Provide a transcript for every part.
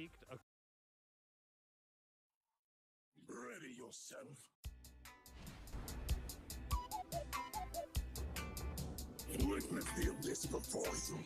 leaked a Ready yourself. Witness the abyss before you.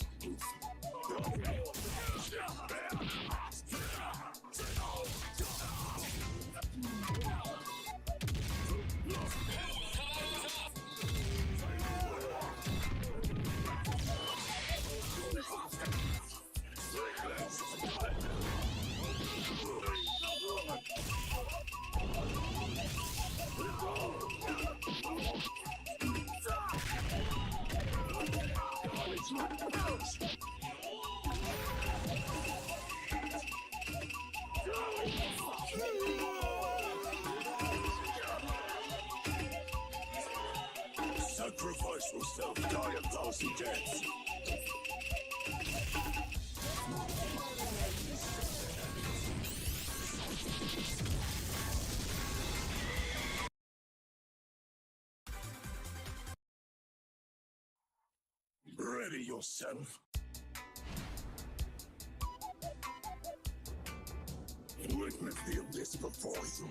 Sacrifice yourself, die a thousand deaths. Ready yourself. Witness the abyss before you.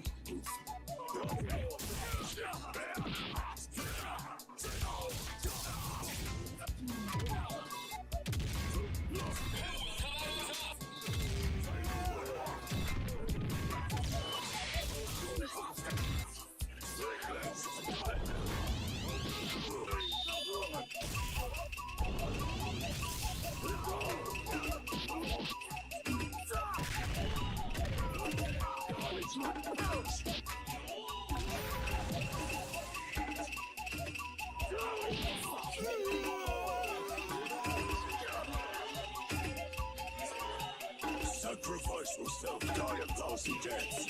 Sacrifice yourself, die a thousand deaths.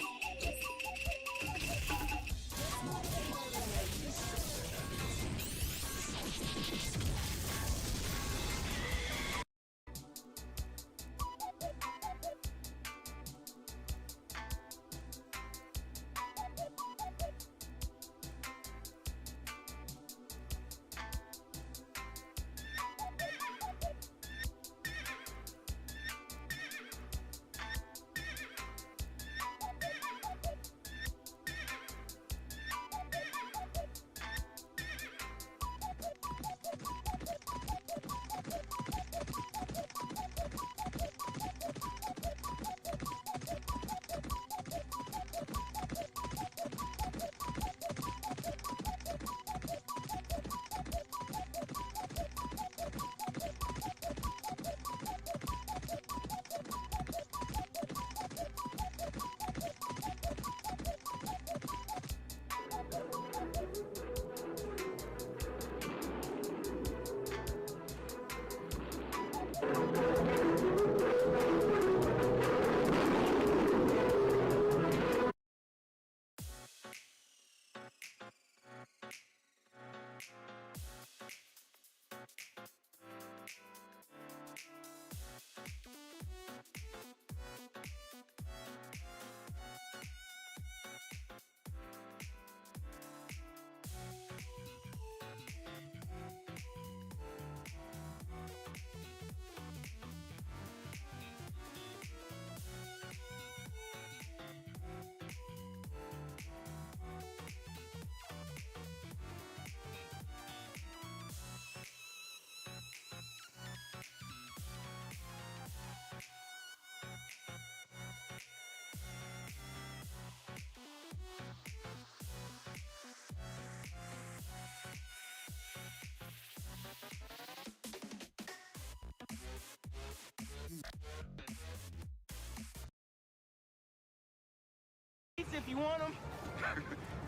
if you want them.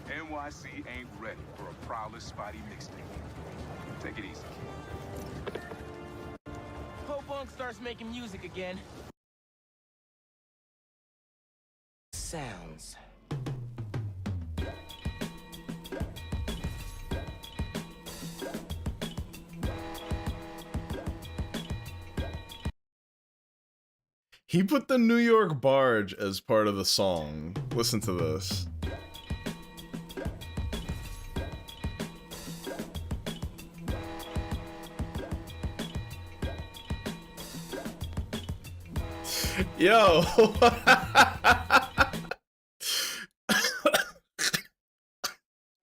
NYC ain't ready for a Prowler Spotty mixtape. Take it easy. Hope Punk starts making music again. Sounds. He put the New York Barge as part of the song. Listen to this. Yo.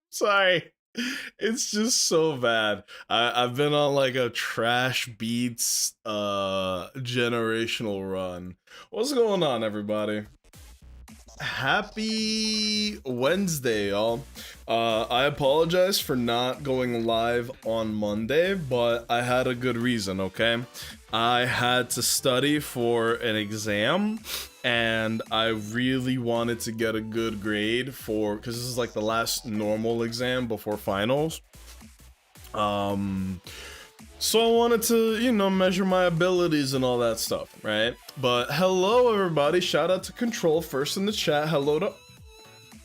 Sorry. It's just so bad. I've been on like a trash beats generational run. What's going on, everybody? Happy Wednesday, y'all. I apologize for not going live on Monday, but I had a good reason, okay? I had to study for an exam, and I really wanted to get a good grade because this is like the last normal exam before finals. So I wanted to, you know, measure my abilities and all that stuff, right? But hello, everybody. Shout out to Control first in the chat. Hello to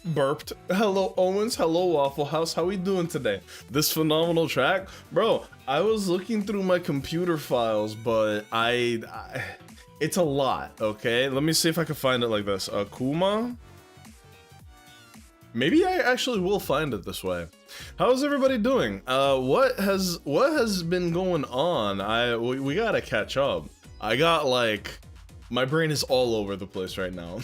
Burped. Hello, Owens. Hello, Waffle House. How we doing today? This phenomenal track? Bro, I was looking through my computer files, but it's a lot, okay? Let me see if I can find it like this. Akuma? Maybe I actually will find it this way. How's everybody doing? What has been going on? We gotta catch up. I got like, my brain is all over the place right now.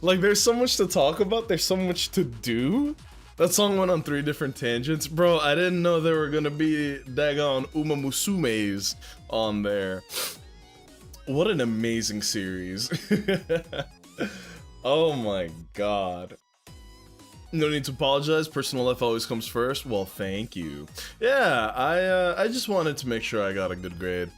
Like, there's so much to talk about. There's so much to do. That song went on 3 different tangents, bro. I didn't know there were gonna be daggone Uma Musumes on there. What an amazing series. Oh my god. No need to apologize. Personal life always comes first. Well, thank you. Yeah, I just wanted to make sure I got a good grade.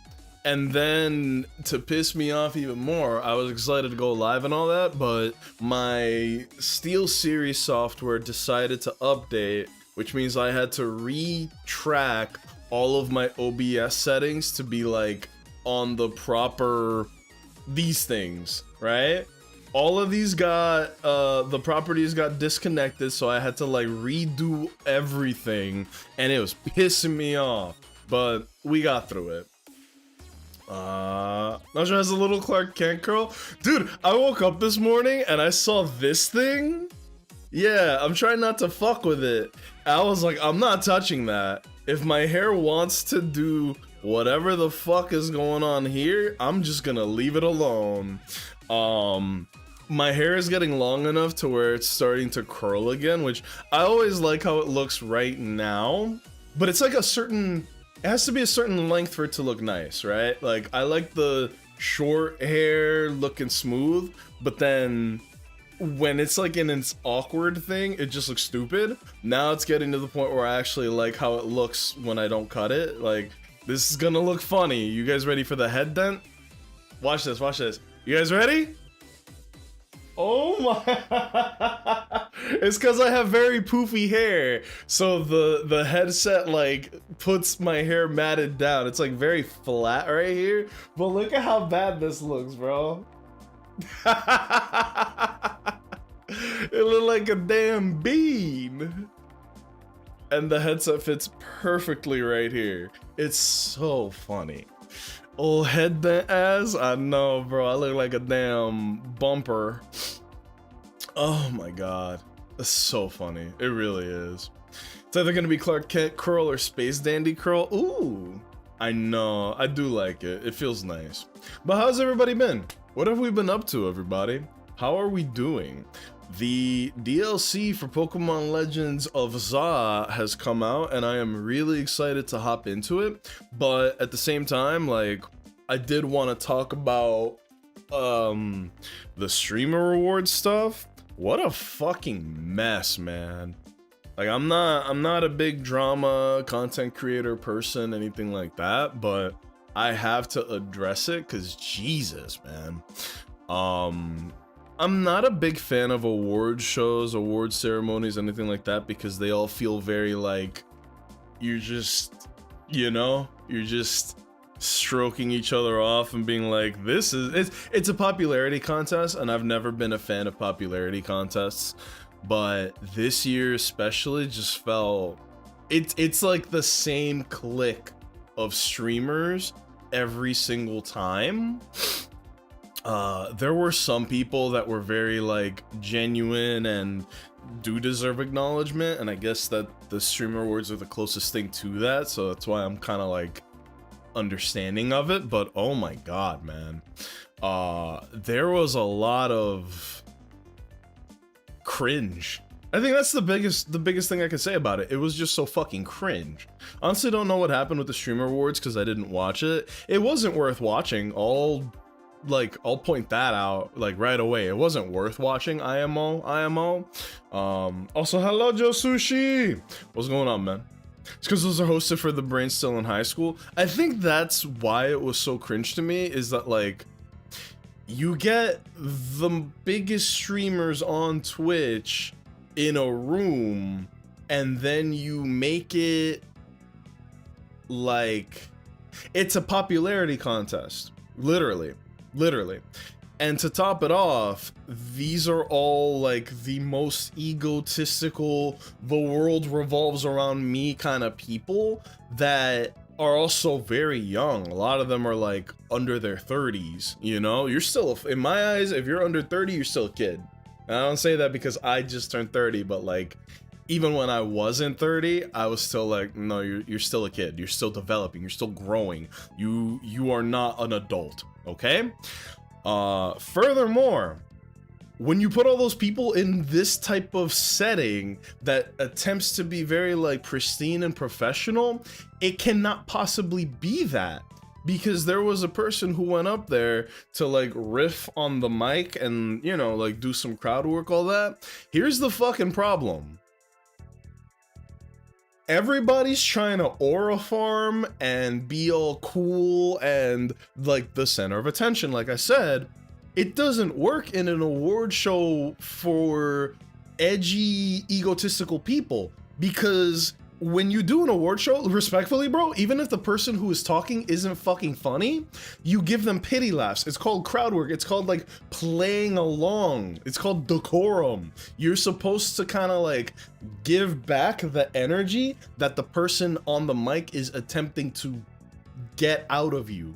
And then, to piss me off even more, I was excited to go live and all that, but my SteelSeries software decided to update, which means I had to re-track all of my OBS settings to be like on the proper these things, right? All of these got, the properties got disconnected, so I had to like redo everything, and it was pissing me off, but we got through it. Naja has a little Clark Kent curl. Dude, I woke up this morning and I saw this thing. Yeah, I'm trying not to fuck with it. I was like, I'm not touching that. If my hair wants to do whatever the fuck is going on here, I'm just gonna leave it alone. My hair is getting long enough to where it's starting to curl again, which I always like how it looks right now, but it's like it has to be a certain length for it to look nice, right? Like, I like the short hair looking smooth, but then when it's like in its awkward thing, it just looks stupid. Now it's getting to the point where I actually like how it looks when I don't cut it. Like, this is gonna look funny. You guys ready for the head dent? Watch this, watch this. You guys ready? Oh my. It's because I have very poofy hair, so the headset like puts my hair matted down. It's like very flat right here, but look at how bad this looks, bro. It looked like a damn bean. And the headset fits perfectly right here. It's so funny. Old head dent ass. I know, bro. I look like a damn bumper. Oh my god. That's so funny. It really is. It's either gonna be Clark Kent curl or Space Dandy curl. Ooh. I know. I do like it. It feels nice. But how's everybody been? What have we been up to, everybody? How are we doing? The DLC for Pokemon Legends of Za has come out, and I am really excited to hop into it. But at the same time, like, I did want to talk about the streamer reward stuff. What a fucking mess, man. Like, I'm not a big drama content creator person, anything like that, but I have to address it because Jesus, man. I'm not a big fan of award shows, award ceremonies, anything like that, because they all feel very like you're just, you know, you're just stroking each other off and being like, this is, it's a popularity contest, and I've never been a fan of popularity contests, but this year especially just felt, it's like the same clique of streamers every single time. There were some people that were very like genuine and do deserve acknowledgement, and I guess that the streamer awards are the closest thing to that, so that's why I'm kind of like understanding of it, but oh my god, man. There was a lot of cringe. I think that's the biggest thing I can say about it. It was just so fucking cringe. Honestly, don't know what happened with the Streamer Awards because I didn't watch it. It wasn't worth watching. I'll point that out like right away. It wasn't worth watching. IMO. Also, hello Joe Sushi. What's going on, man? It's because those are hosted for the brain still in high school. I think that's why it was so cringe to me, is that like you get the biggest streamers on Twitch in a room and then you make it like it's a popularity contest, literally. And to top it off, these are all like the most egotistical, the world revolves around me kind of people that are also very young. A lot of them are like under their 30s, you know? You're still, in my eyes, if you're under 30, you're still a kid. And I don't say that because I just turned 30, but like, even when I wasn't 30, I was still like, no, you're still a kid. You're still developing. You're still growing. You are not an adult, okay? Furthermore, when you put all those people in this type of setting that attempts to be very like pristine and professional, it cannot possibly be that. Because there was a person who went up there to like riff on the mic and, you know, like do some crowd work, all that. Here's the fucking problem. Everybody's trying to aura farm and be all cool and like the center of attention. Like I said, it doesn't work in an award show for edgy, egotistical people, because when you do an award show, respectfully, bro, even if the person who is talking isn't fucking funny, you give them pity laughs. It's called crowd work. It's called like playing along. It's called decorum. You're supposed to kind of like give back the energy that the person on the mic is attempting to get out of you.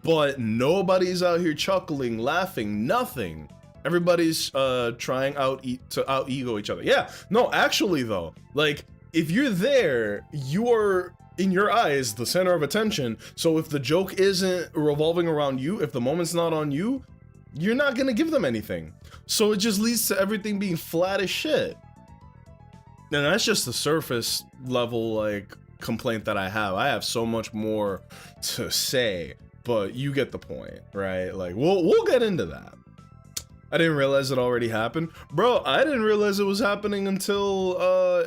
But nobody's out here chuckling, laughing, nothing. Everybody's trying to out ego each other. Yeah, no, actually though, like, if you're there, you are, in your eyes, the center of attention. So if the joke isn't revolving around you, if the moment's not on you, you're not gonna give them anything. So it just leads to everything being flat as shit. And that's just the surface level, like, complaint that I have. I have so much more to say, but you get the point, right? Like, we'll get into that. I didn't realize it already happened. Bro, I didn't realize it was happening until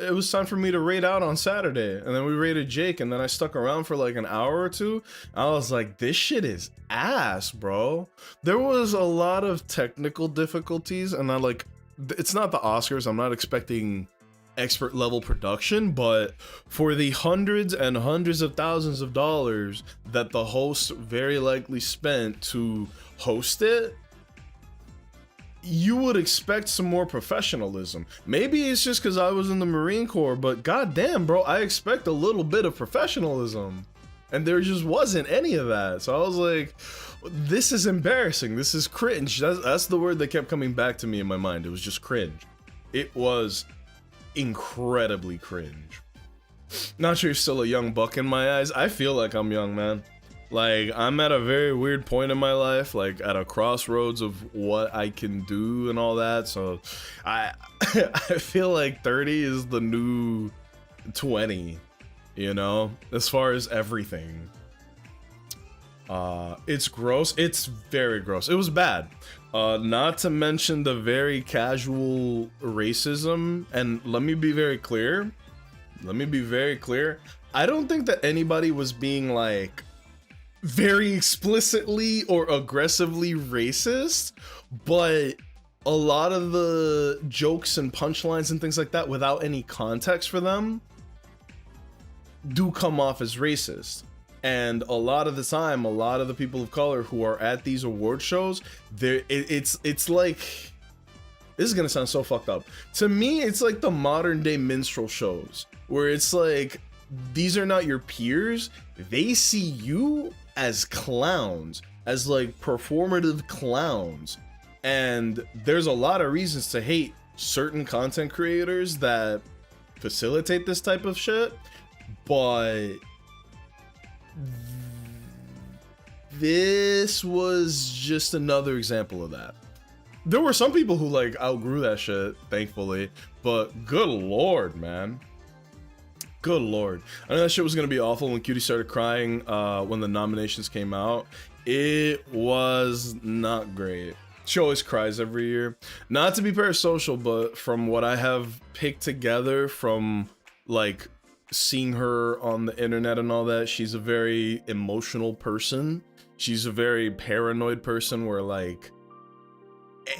it was time for me to raid out on Saturday. And then we raided Jake, and then I stuck around for like an hour or two. I was like, this shit is ass, bro. There was a lot of technical difficulties, and it's not the Oscars. I'm not expecting expert level production, but for the hundreds and hundreds of thousands of dollars that the host very likely spent to host it, you would expect some more professionalism. Maybe it's just because I was in the Marine Corps, but goddamn, bro, I expect a little bit of professionalism. And there just wasn't any of that. So I was like, this is embarrassing. This is cringe. That's the word that kept coming back to me in my mind. It was just cringe. It was incredibly cringe. Not sure you're still a young buck in my eyes. I feel like I'm young, man. Like, I'm at a very weird point in my life, like at a crossroads of what I can do and all that. So I feel like 30 is the new 20, you know, as far as everything. It's gross. It's very gross. It was bad. Not to mention the very casual racism. And let me be very clear. I don't think that anybody was being like very explicitly or aggressively racist, but a lot of the jokes and punchlines and things like that without any context for them do come off as racist. And a lot of the time, a lot of the people of color who are at these award shows, it's like, this is gonna sound so fucked up. To me, it's like the modern day minstrel shows, where it's like, these are not your peers. They see you as clowns, as like performative clowns. And there's a lot of reasons to hate certain content creators that facilitate this type of shit, but this was just another example of that. There were some people who like outgrew that shit, thankfully, but good lord, man. Good lord. I know that shit was gonna be awful when Cutie started crying when the nominations came out. It was not great. She always cries every year. Not to be parasocial, but from what I have picked together from like seeing her on the internet and all that, she's a very emotional person. She's a very paranoid person where like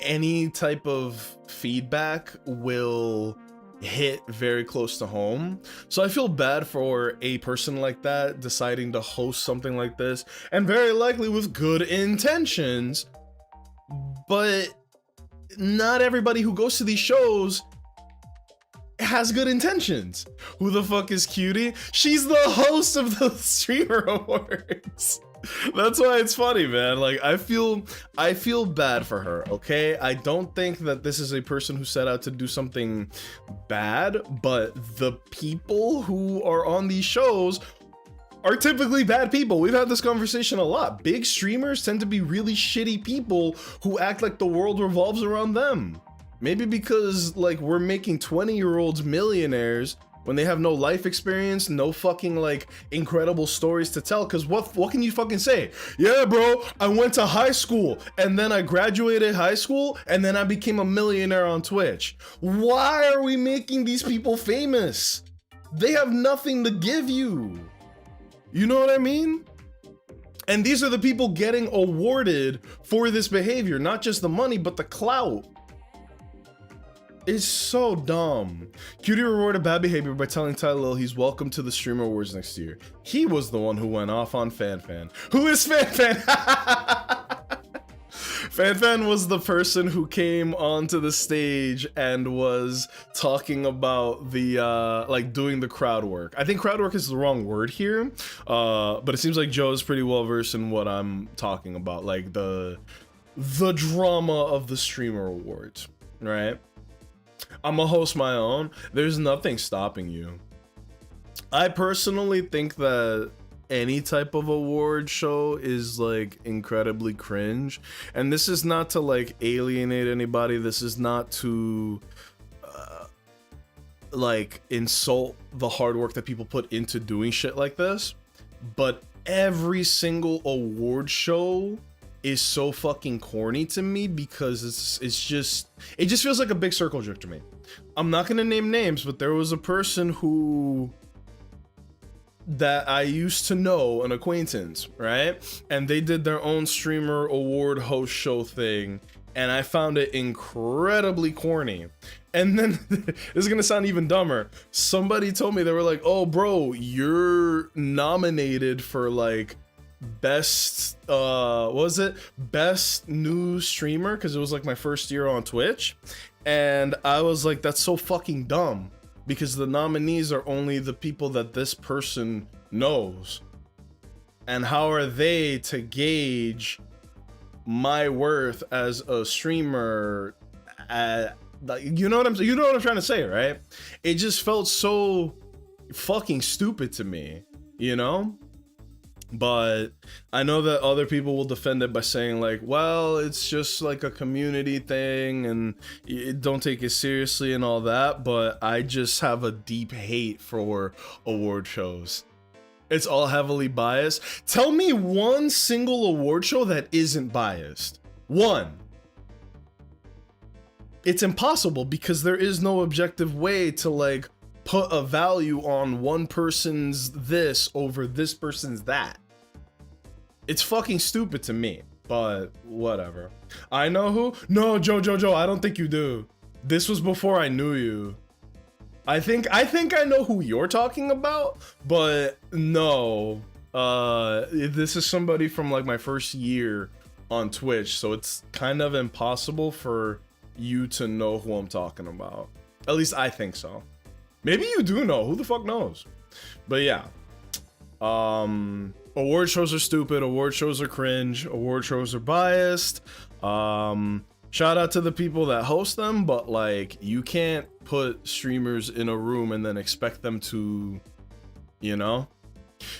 any type of feedback will hit very close to home. So I feel bad for a person like that deciding to host something like this, and very likely with good intentions, but not everybody who goes to these shows has good intentions. Who the fuck is Cutie? She's the host of the Streamer Awards. That's why it's funny, man. Like I feel bad for her, okay? I don't think that this is a person who set out to do something bad, but the people who are on these shows are typically bad people. We've had this conversation a lot. Big streamers tend to be really shitty people who act like the world revolves around them. Maybe because like we're making 20-year-olds millionaires when they have no life experience, no fucking like incredible stories to tell. Cause what can you fucking say? Yeah, bro, I went to high school and then I graduated high school and then I became a millionaire on Twitch. Why are we making these people famous? They have nothing to give you. You know what I mean? And these are the people getting awarded for this behavior, not just the money, but the clout. It's so dumb. Cutie rewarded bad behavior by telling Ty Lil he's welcome to the Streamer Awards next year. He was the one who went off on FanFan. Who is FanFan? FanFan was the person who came onto the stage and was talking about the like doing the crowd work. I think crowd work is the wrong word here, but it seems like Joe's pretty well versed in what I'm talking about, like the drama of the Streamer Awards, right? I'm gonna host my own. There's nothing stopping you. I personally think that any type of award show is like incredibly cringe, and this is not to like alienate anybody. This is not to like insult the hard work that people put into doing shit like this, but every single award show is so fucking corny to me because it just feels like a big circle jerk to me. I'm not gonna name names, but there was a person that I used to know, an acquaintance, right? And they did their own streamer award host show thing, and I found it incredibly corny. And then, this is gonna sound even dumber, somebody told me, they were like, oh bro, you're nominated for like best best new streamer, because it was like my first year on Twitch, and I was like, that's so fucking dumb, because the nominees are only the people that this person knows, and how are they to gauge my worth as a streamer? You know what I'm trying to say, right? It just felt so fucking stupid to me, you know? But I know that other people will defend it by saying like, well, it's just like a community thing and don't take it seriously and all that. But I just have a deep hate for award shows. It's all heavily biased. Tell me one single award show that isn't biased. One. It's impossible because there is no objective way to like put a value on one person's this over this person's that. It's fucking stupid to me, but whatever. I know who? No, Joe, I don't think you do. This was before I knew you. I think I know who you're talking about, but no. This is somebody from like my first year on Twitch, so it's kind of impossible for you to know who I'm talking about. At least I think so. Maybe you do know. Who the fuck knows? But yeah. Award shows are stupid. Award shows are cringe. Award shows are biased. Shout out to the people that host them, but like you can't put streamers in a room and then expect them to, you know,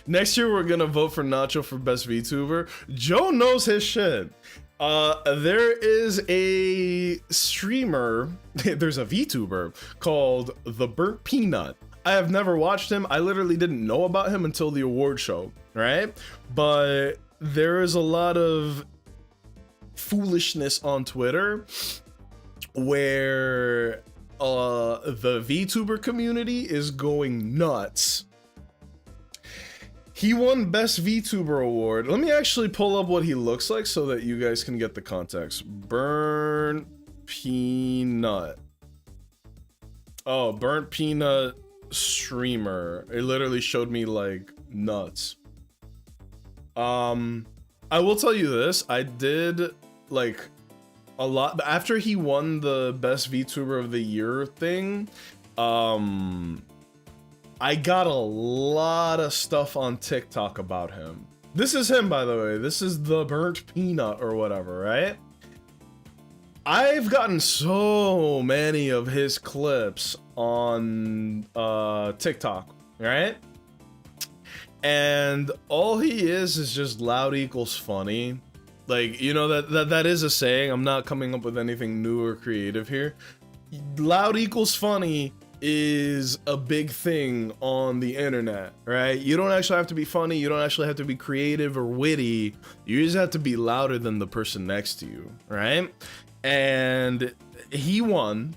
Next year, we're gonna vote for Nacho for best VTuber. Joe knows his shit. There is a streamer, there's a VTuber called The Burnt Peanut. I have never watched him. I literally didn't know about him until the award show, right? But there is a lot of foolishness on Twitter where the VTuber community is going nuts. He won Best VTuber Award. Let me actually pull up what he looks like so that you guys can get the context. Burnt Peanut. Oh, Burnt Peanut streamer. It literally showed me like nuts. I will tell you this. I did like a lot after he won the Best VTuber of the Year thing. I got a lot of stuff on TikTok about him. This is him, by the way. This is the Burnt Peanut or whatever, right? I've gotten so many of his clips on TikTok, right? And all he is just loud equals funny. Like, you know, that is a saying. I'm not coming up with anything new or creative here. Loud equals funny is a big thing on the internet, right? You don't actually have to be funny. You don't actually have to be creative or witty. You just have to be louder than the person next to you, right? And he won.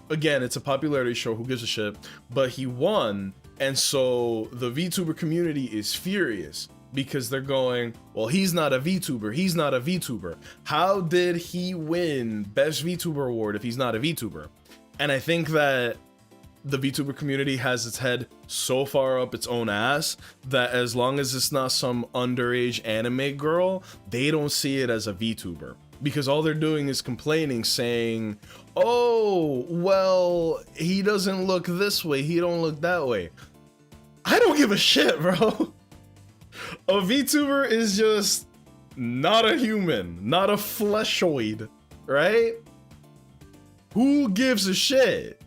Again, it's a popularity show. Who gives a shit? But he won. And so the VTuber community is furious because they're going, well, he's not a VTuber. He's not a VTuber. How did he win Best VTuber Award if he's not a VTuber? And I think that the VTuber community has its head so far up its own ass that as long as it's not some underage anime girl, they don't see it as a VTuber. Because all they're doing is complaining, saying, oh, well, he doesn't look this way, he don't look that way. I don't give a shit, bro. A VTuber is just not a human, not a fleshoid, right? Who gives a shit?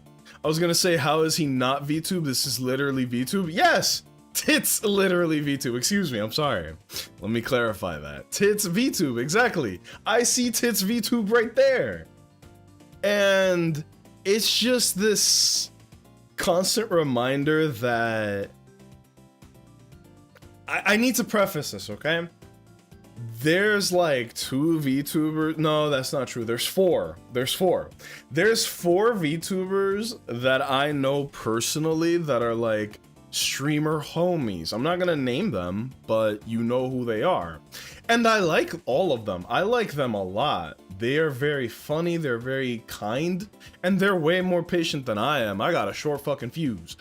I was gonna say, how is he not VTube? This is literally VTube. Yes, Tits literally VTube. Excuse me, I'm sorry. Let me clarify that. Tits VTube, exactly. I see Tits VTube right there. And it's just this constant reminder that I need to preface this, okay? There's like 2 VTubers. No, that's not true. There's 4. There's 4 VTubers that I know personally that are like streamer homies. I'm not gonna name them, but you know who they are. And I like all of them. I like them a lot. They are very funny, they're very kind, and they're way more patient than I am. I got a short fucking fuse.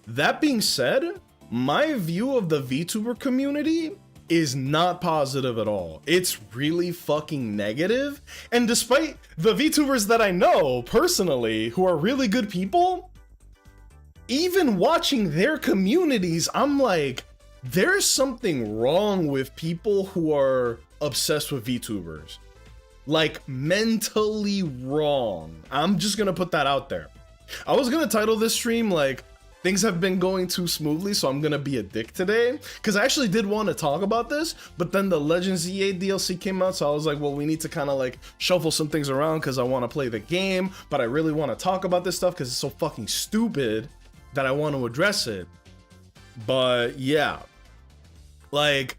That being said, my view of the VTuber community is not positive at all. It's really fucking negative. And despite the VTubers that I know personally, who are really good people, even watching their communities, I'm like, there's something wrong with people who are obsessed with VTubers. Like, mentally wrong. I'm just gonna put that out there. I was gonna title this stream like, things have been going too smoothly, so I'm gonna be a dick today. Because I actually did want to talk about this, but then the Legends EA DLC came out, so I was like, well, we need to kind of like shuffle some things around because I want to play the game, but I really want to talk about this stuff because it's so fucking stupid that I want to address it. But yeah, like,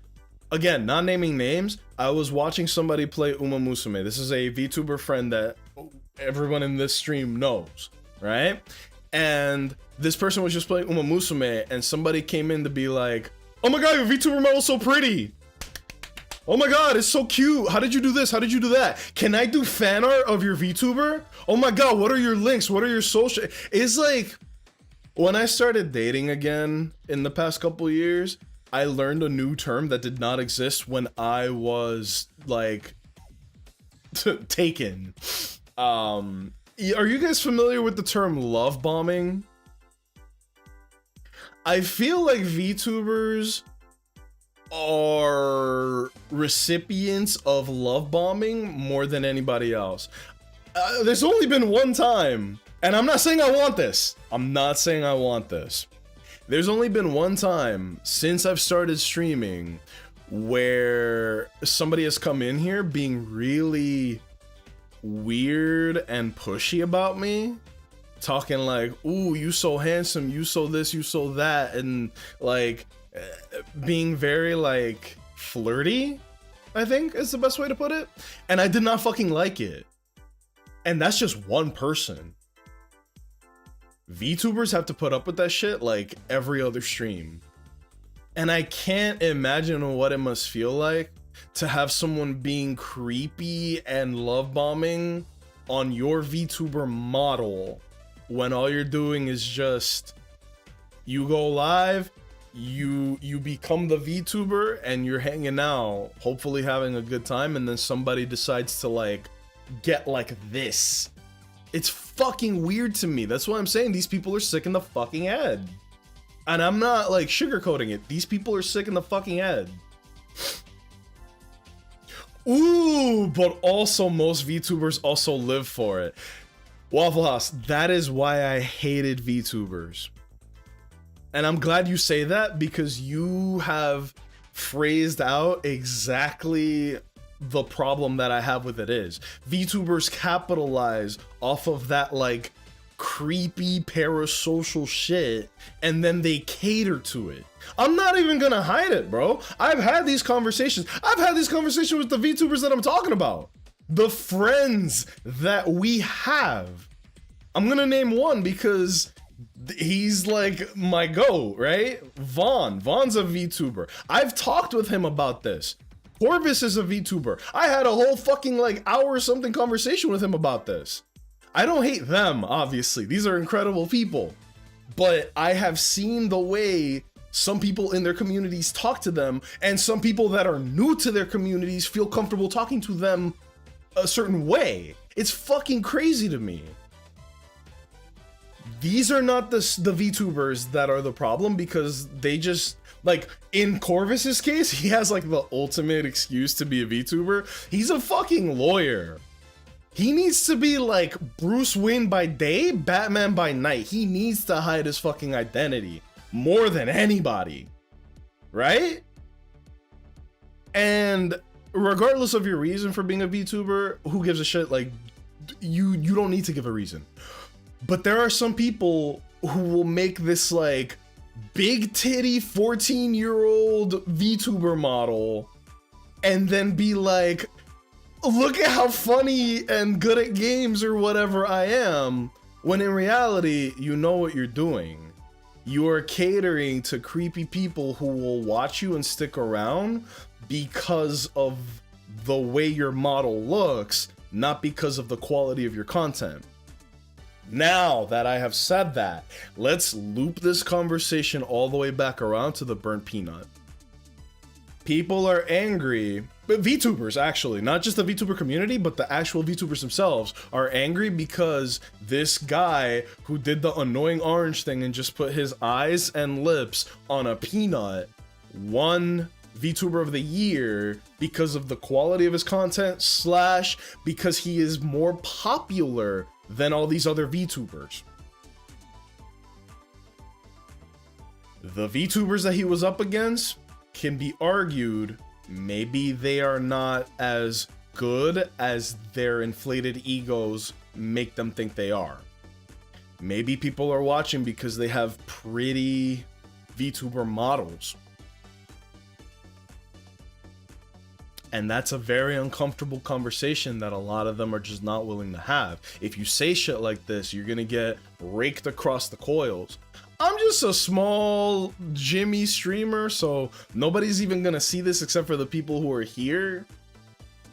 again, not naming names, I was watching somebody play Uma Musume. This is a VTuber friend that everyone in this stream knows, right? And this person was just playing Uma Musume, and somebody came in to be like, oh my god, your VTuber model's so pretty. Oh my god, it's so cute. How did you do this? How did you do that? Can I do fan art of your VTuber? Oh my god, what are your links? What are your social? It's like, when I started dating again in the past couple years, I learned a new term that did not exist when I was like taken. Are you guys familiar with the term love bombing? I feel like VTubers are recipients of love bombing more than anybody else. There's only been one time, and I'm not saying I want this. I'm not saying I want this. There's only been one time since I've started streaming where somebody has come in here being really weird and pushy about me, talking like, ooh, you so handsome, you so this, you so that, and like being very like flirty, I think is the best way to put it. And I did not fucking like it. And that's just one person. VTubers have to put up with that shit like every other stream. And I can't imagine what it must feel like to have someone being creepy and love bombing on your VTuber model when all you're doing is just, you go live, you become the VTuber and you're hanging out, hopefully having a good time, and then somebody decides to like get like this. It's fucking weird to me. That's why I'm saying these people are sick in the fucking head. And I'm not like sugarcoating it. These people are sick in the fucking head. Ooh, but also most VTubers also live for it. Waffle House, that is why I hated VTubers. And I'm glad you say that because you have phrased out exactly the problem that I have with it is. VTubers capitalize off of that like creepy parasocial shit and then they cater to it. I'm not even gonna hide it, bro. I've had these conversations. I've had these conversations with the VTubers that I'm talking about. The friends that we have. I'm gonna name one because he's like my GOAT, right? Vaughn's a VTuber. I've talked with him about this. Corvus is a VTuber. I had a whole fucking like hour or something conversation with him about this. I don't hate them, obviously. These are incredible people. But I have seen the way some people in their communities talk to them, and some people that are new to their communities feel comfortable talking to them a certain way. It's fucking crazy to me. These are not the VTubers that are the problem because they just, like, in Corvus's case, he has like the ultimate excuse to be a VTuber. He's a fucking lawyer. He needs to be like Bruce Wayne by day, Batman by night. He needs to hide his fucking identity more than anybody, right? And regardless of your reason for being a VTuber, who gives a shit? Like, you don't need to give a reason. But there are some people who will make this like big titty 14-year-old VTuber model and then be like, look at how funny and good at games or whatever I am, when in reality, you know what you're doing. You are catering to creepy people who will watch you and stick around because of the way your model looks, not because of the quality of your content. Now that I have said that, let's loop this conversation all the way back around to the burnt peanut. People are angry, but VTubers actually, not just the VTuber community, but the actual VTubers themselves are angry because this guy who did the annoying orange thing and just put his eyes and lips on a peanut won VTuber of the year because of the quality of his content / because he is more popular than all these other VTubers. The VTubers that he was up against can be argued maybe they are not as good as their inflated egos make them think they are. Maybe people are watching because they have pretty VTuber models. And that's a very uncomfortable conversation that a lot of them are just not willing to have. If you say shit like this, you're gonna get raked across the coils. I'm just a small Jimmy streamer, so nobody's even gonna see this except for the people who are here.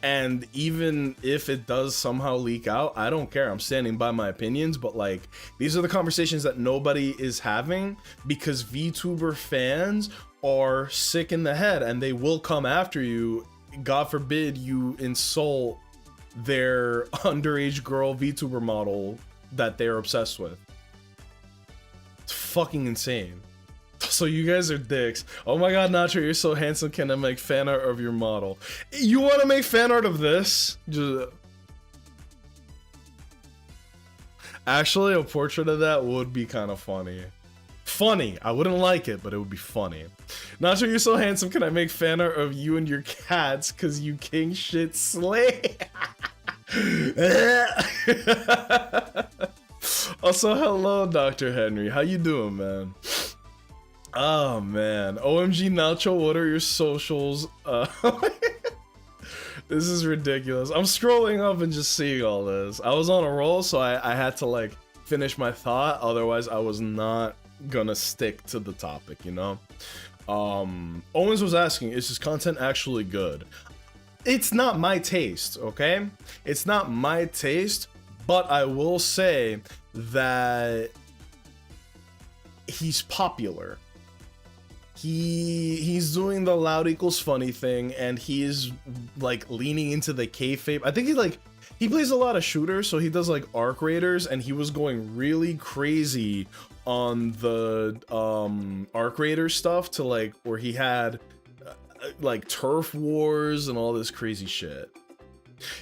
And even if it does somehow leak out, I don't care. I'm standing by my opinions, but like, these are the conversations that nobody is having because VTuber fans are sick in the head and they will come after you. God forbid you insult their underage girl VTuber model that they're obsessed with. It's fucking insane. So you guys are dicks. Oh my god, Nacho, you're so handsome. Can I make fan art of your model? You want to make fan art of this? Actually, a portrait of that would be kind of funny. Funny. I wouldn't like it, but it would be funny. Nacho, you're so handsome. Can I make fan art of you and your cats? Cause you king shit slay. Also, hello, Dr. Henry. How you doing, man? Oh, man. OMG, Nacho, what are your socials? This is ridiculous. I'm scrolling up and just seeing all this. I was on a roll, so I had to, like, finish my thought. Otherwise, I was not gonna stick to the topic, you know? Owens was asking, is his content actually good? It's not my taste, okay? It's not my taste, but I will say that he's popular. He's doing the loud equals funny thing, and he is like leaning into the kayfabe. I think he plays a lot of shooters, so he does like arc raiders, and he was going really crazy on the arc raider stuff to like where he had like turf wars and all this crazy shit.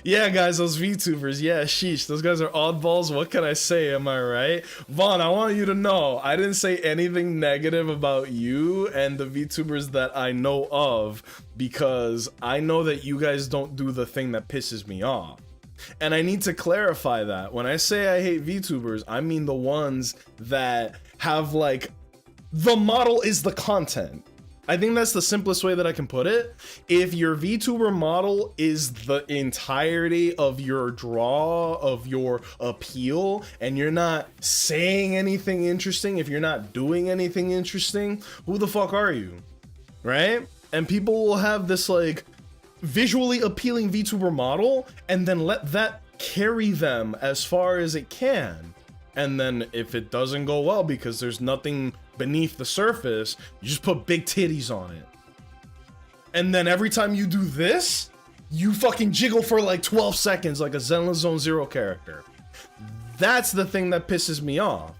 Yeah, guys, those VTubers, yeah, sheesh, those guys are oddballs. What can I say? Am I right? Vaughn, I want you to know, I didn't say anything negative about you and the VTubers that I know of, because I know that you guys don't do the thing that pisses me off. And I need to clarify that. When I say I hate VTubers, I mean the ones that have like, the model is the content. I think that's the simplest way that I can put it. If your VTuber model is the entirety of your draw, of your appeal, and you're not saying anything interesting, if you're not doing anything interesting, who the fuck are you? Right? And people will have this like visually appealing VTuber model and then let that carry them as far as it can. And then if it doesn't go well because there's nothing beneath the surface, you just put big titties on it. And then every time you do this, you fucking jiggle for like 12 seconds like a Zenless Zone Zero character. That's the thing that pisses me off.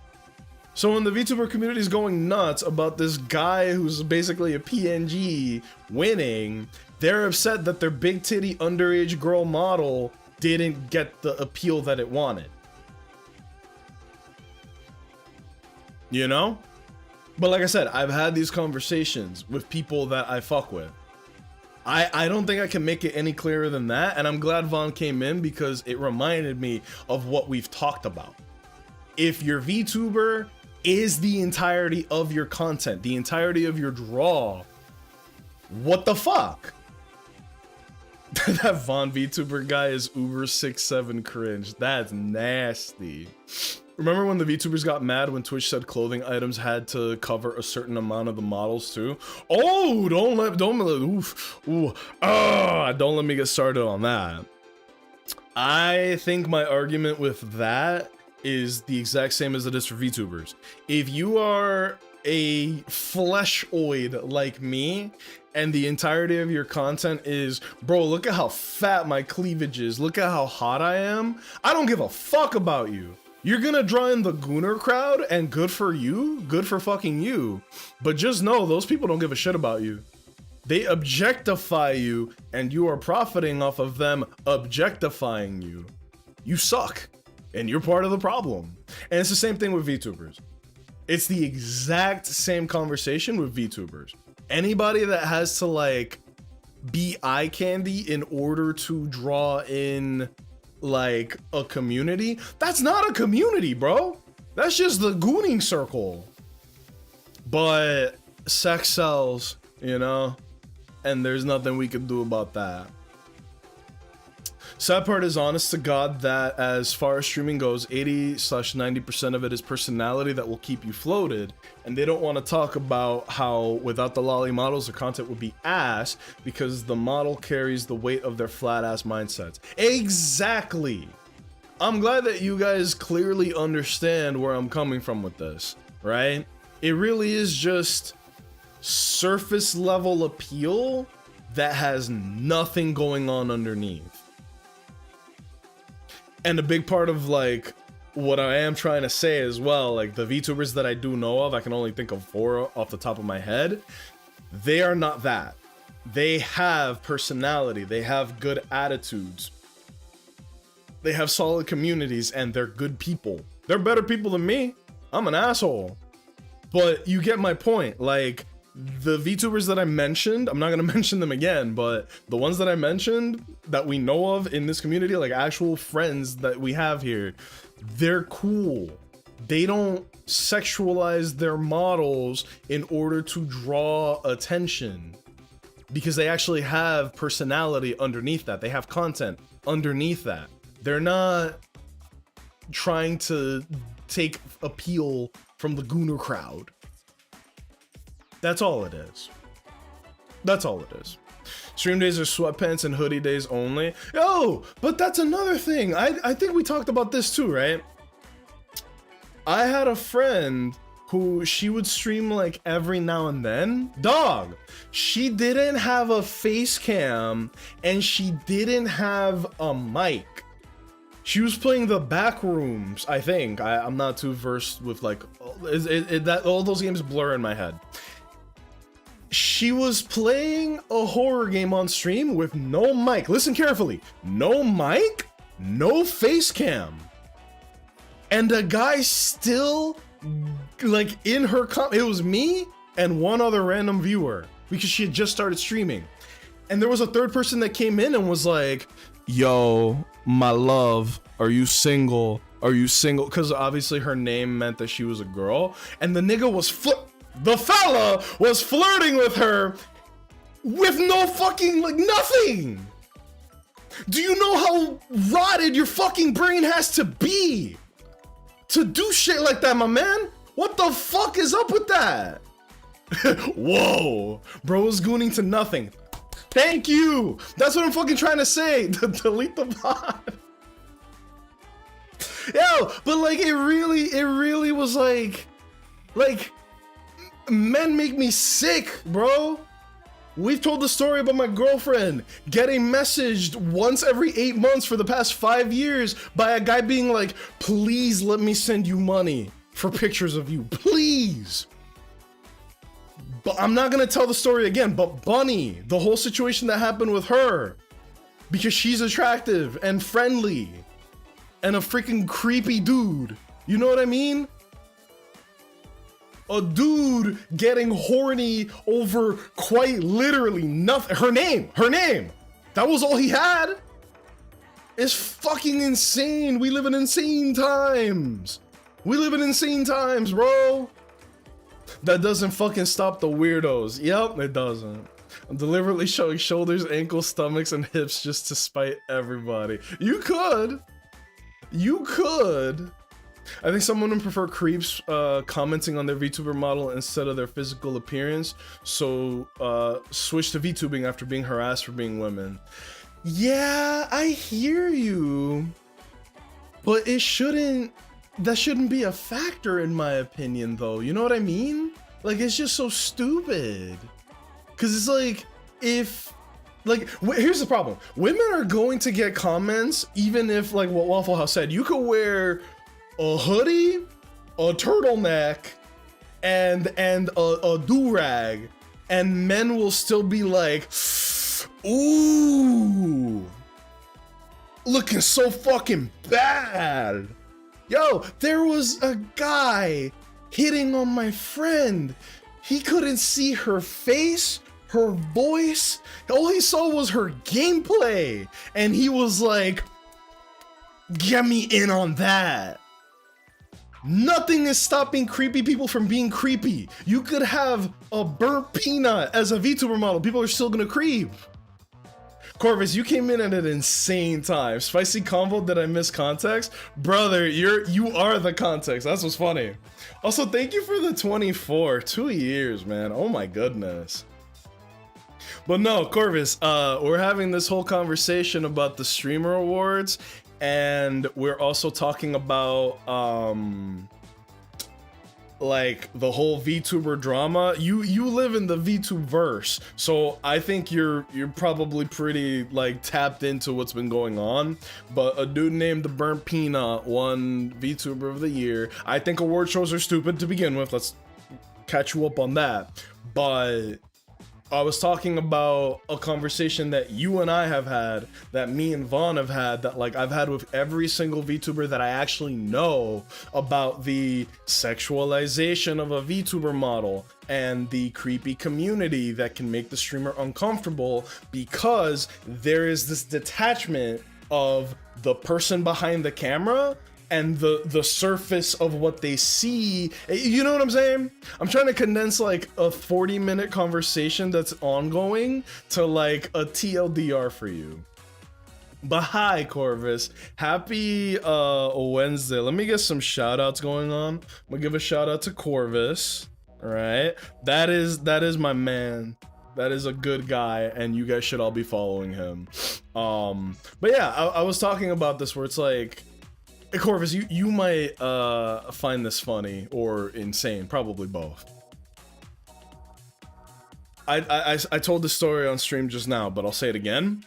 So when the VTuber community is going nuts about this guy who's basically a PNG winning, they're upset that their big titty underage girl model didn't get the appeal that it wanted. You know? But like I said, I've had these conversations with people that I fuck with. I don't think I can make it any clearer than that, and I'm glad Vaughn came in because it reminded me of what we've talked about. If your VTuber is the entirety of your content, the entirety of your draw, what the fuck? That Vaughn VTuber guy is Uber 6'7" cringe. That's nasty. Remember when the VTubers got mad when Twitch said clothing items had to cover a certain amount of the models too? Oh, don't let me get started on that. I think my argument with that is the exact same as it is for VTubers. If you are a fleshoid like me, and the entirety of your content is, bro, look at how fat my cleavage is, look at how hot I am, I don't give a fuck about you. You're gonna draw in the gooner crowd, and good for you, good for fucking you. But just know, those people don't give a shit about you. They objectify you, and you are profiting off of them objectifying you. You suck, and you're part of the problem. And it's the same thing with VTubers. It's the exact same conversation with VTubers. Anybody that has to like be eye candy in order to draw in like a community, that's not a community, bro. That's just the gooning circle. But sex sells, you know, and there's nothing we can do about that. Sad part is, honest to God, that as far as streaming goes, 80-90% of it is personality that will keep you floated, and they don't want to talk about how without the lolly models, the content would be ass because the model carries the weight of their flat ass mindsets. Exactly. I'm glad that you guys clearly understand where I'm coming from with this, right? It really is just surface level appeal that has nothing going on underneath. And a big part of like what I am trying to say as well, like the VTubers that I do know of, I can only think of 4 off the top of my head. They are not that. They have personality. They have good attitudes. They have solid communities, and they're good people. They're better people than me. I'm an asshole. But you get my point. Like, the VTubers that I mentioned, I'm not gonna mention them again, but the ones that I mentioned that we know of in this community, like actual friends that we have here, they're cool. They don't sexualize their models in order to draw attention, because they actually have personality underneath that. They have content underneath that. They're not trying to take appeal from the Gooner crowd. That's all it is. That's all it is. Stream days are sweatpants and hoodie days only. Yo, but that's another thing. I think we talked about this too, right? I had a friend who she would stream like every now and then. Dog, she didn't have a face cam and she didn't have a mic. She was playing the back rooms, I think. I'm not too versed with like that. All those games blur in my head. She was playing a horror game on stream with no mic. Listen carefully. No mic, no face cam. And the guy still, like, in her it was me and one other random viewer, because she had just started streaming. And there was a third person that came in and was like, yo, my love, are you single? Are you single? Because obviously her name meant that she was a girl. And the nigga was the fella was flirting with her with no fucking, like, nothing. Do you know how rotted your fucking brain has to be to do shit like that, my man? What the fuck is up with that? Whoa, bro is gooning to nothing. Thank you. That's what I'm fucking trying to say. Delete the bot. Yo, but like it really was like men make me sick, bro. We've told the story about my girlfriend getting messaged once every 8 months for the past 5 years by a guy being like, please let me send you money for pictures of you, please. But I'm not gonna tell the story again, but Bunny, the whole situation that happened with her, because she's attractive and friendly and a freaking creepy dude. You know what I mean? A dude getting horny over quite literally nothing. Her name. That was all he had. It's fucking insane. We live in insane times. Bro. That doesn't fucking stop the weirdos. Yep, it doesn't. I'm deliberately showing shoulders, ankles, stomachs, and hips just to spite everybody. You could. I think someone would prefer creeps commenting on their VTuber model instead of their physical appearance, so switch to VTubing after being harassed for being women. Yeah, I hear you, but that shouldn't be a factor in my opinion, though. You know what I mean? Like, it's just so stupid. Cause it's like, here's the problem. Women are going to get comments, even if, like what Waffle House said, you could wear a hoodie, a turtleneck, and a do-rag, and men will still be like, ooh, looking so fucking bad. Yo, there was a guy hitting on my friend. He couldn't see her face, her voice. All he saw was her gameplay. And he was like, get me in on that. Nothing is stopping creepy people from being creepy. You could have a burnt peanut as a VTuber model. People are still gonna creep. Corvus, you came in at an insane time. Spicy combo, did I miss context? Brother, you are the context. That's what's funny. Also, thank you for the 24. 2 years, man. Oh my goodness. But no, Corvus, we're having this whole conversation about the streamer awards, and we're also talking about like the whole VTuber drama. You live in the VTube verse, so I think you're probably pretty like tapped into what's been going on. But a dude named the Burnt Peanut won VTuber of the Year. I think award shows are stupid to begin with. Let's catch you up on that. But I was talking about a conversation that you and I have had, that me and Vaughn have had, that like I've had with every single VTuber that I actually know, about the sexualization of a VTuber model and the creepy community that can make the streamer uncomfortable because there is this detachment of the person behind the camera and the surface of what they see. You know what I'm saying? I'm trying to condense like a 40-minute conversation that's ongoing to like a TLDR for you. But hi, Corvus. Happy Wednesday. Let me get some shout outs going on. I'm gonna give a shout out to Corvus. All right. That is my man. That is a good guy, and you guys should all be following him. But yeah, I was talking about this where it's like, hey, Corvus, you might find this funny or insane, probably both. I told the story on stream just now, but I'll say it again.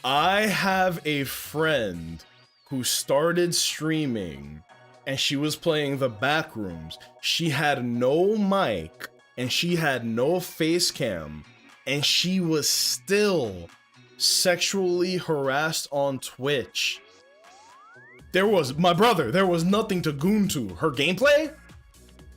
I have a friend who started streaming and she was playing the Backrooms. She had no mic and she had no face cam, and she was still sexually harassed on Twitch. There was nothing to goon to. Her gameplay?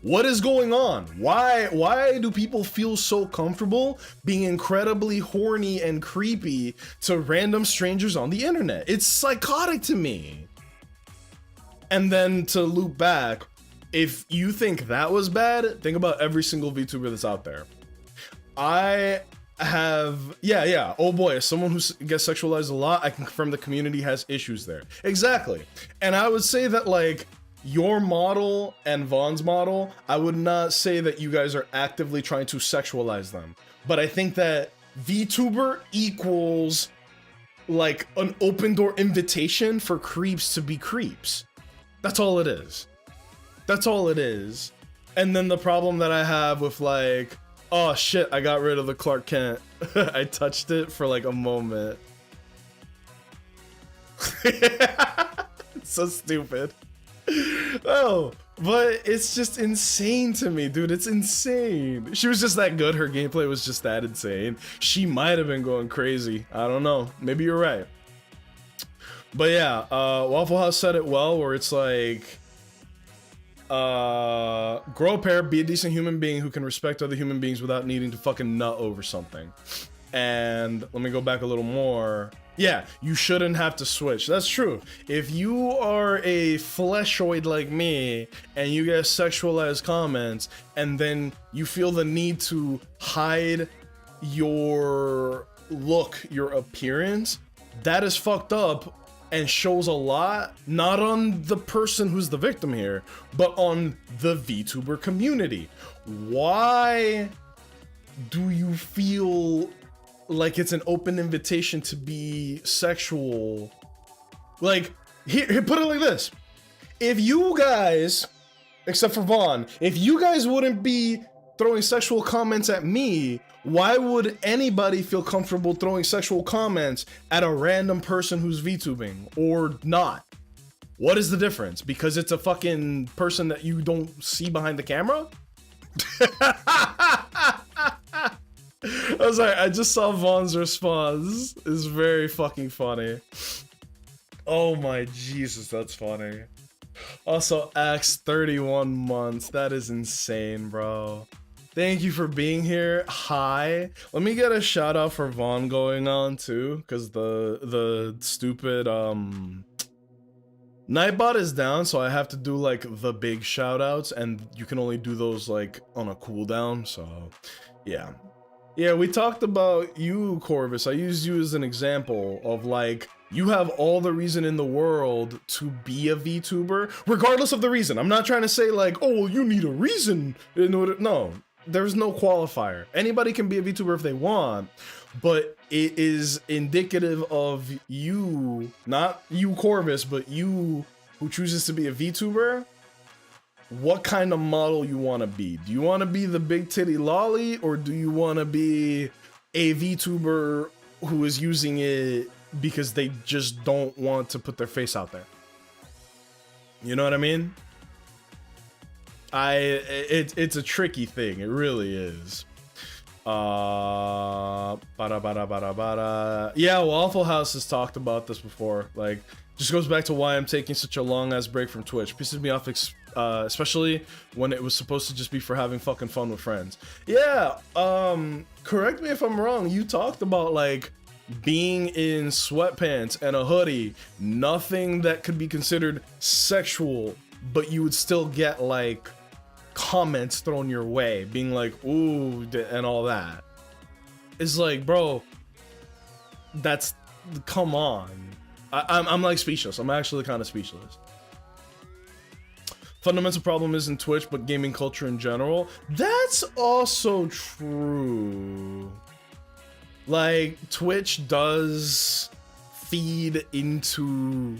What is going on? Why do people feel so comfortable being incredibly horny and creepy to random strangers on the internet? It's psychotic to me. And then to loop back, if you think that was bad, think about every single VTuber that's out there. I have, yeah, oh boy, as someone who gets sexualized a lot, I can confirm the community has issues there. Exactly. And I would say that like your model and Vaughn's model, I would not say that you guys are actively trying to sexualize them. But I think that VTuber equals like an open door invitation for creeps to be creeps. That's all it is. That's all it is. And then the problem that I have with like, oh shit, I got rid of the Clark Kent. I touched it for like a moment. It's so stupid. Oh, but it's just insane to me, dude. It's insane. She was just that good. Her gameplay was just that insane. She might have been going crazy. I don't know. Maybe you're right. But yeah, Waffle House said it well, where it's like, grow a pair, be a decent human being who can respect other human beings without needing to fucking nut over something. And let me go back a little more. Yeah, you shouldn't have to switch. That's true. If you are a fleshoid like me and you get sexualized comments and then you feel the need to hide your look, your appearance, that is fucked up and shows a lot, not on the person who's the victim here, but on the VTuber community. Why do you feel like it's an open invitation to be sexual? Like, here, put it like this. If you guys, except for Vaughn, if you guys wouldn't be throwing sexual comments at me, why would anybody feel comfortable throwing sexual comments at a random person who's VTubing or not? What is the difference? Because it's a fucking person that you don't see behind the camera? I was like, I just saw Vaughn's response. It's very fucking funny. Oh my Jesus, that's funny. Also, X 31 months. That is insane, bro. Thank you for being here. Hi. Let me get a shout out for Vaughn going on too, because the stupid Nightbot is down, so I have to do like the big shout outs, and you can only do those like on a cooldown. So yeah. Yeah, we talked about you, Corvus. I used you as an example of like, you have all the reason in the world to be a VTuber, regardless of the reason. I'm not trying to say like, oh, you need a reason in order. No, there's no qualifier. Anybody can be a VTuber if they want, but it is indicative of you, not you, Corvus, but you who chooses to be a VTuber, what kind of model you want to be. Do you want to be the big titty lolly, or do you want to be a VTuber who is using it because they just don't want to put their face out there? You know what I mean? It's a tricky thing. It really is. Yeah, Waffle House has talked about this before. Like, just goes back to why I'm taking such a long ass break from Twitch. Pisses me off, especially when it was supposed to just be for having fucking fun with friends. Yeah, correct me if I'm wrong. You talked about like being in sweatpants and a hoodie, nothing that could be considered sexual, but you would still get like comments thrown your way, being like, ooh, and all that. It's like, bro, that's, come on. I'm like speechless. I'm actually kind of speechless. Fundamental problem isn't Twitch, but gaming culture in general. That's also true. Like, Twitch does feed into...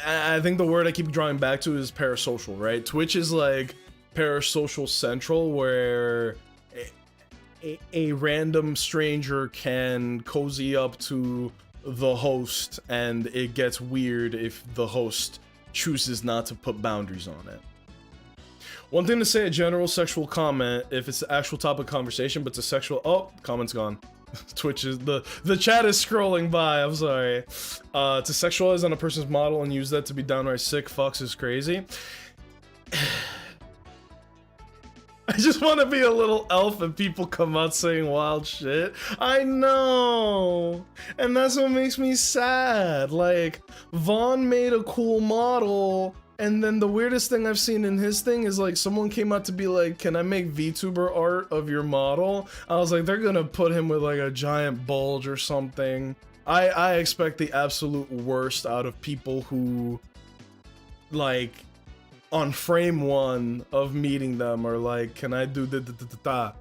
I think the word I keep drawing back to is parasocial, right? Twitch is like parasocial central, where a random stranger can cozy up to the host, and it gets weird if the host chooses not to put boundaries on it. One thing to say a general sexual comment if it's the actual topic of conversation, but it's a sexual... Oh, comment's gone. Twitch is... The chat is scrolling by, I'm sorry. To sexualize on a person's model and use that to be downright sick fucks is crazy. I just want to be a little elf and people come out saying wild shit. I know! And that's what makes me sad. Like, Vaughn made a cool model, and then the weirdest thing I've seen in his thing is like someone came out to be like, can I make VTuber art of your model? I was like, they're gonna put him with like a giant bulge or something. I expect the absolute worst out of people who, like, on frame one of meeting them are like, can I do da-da-da-da-da?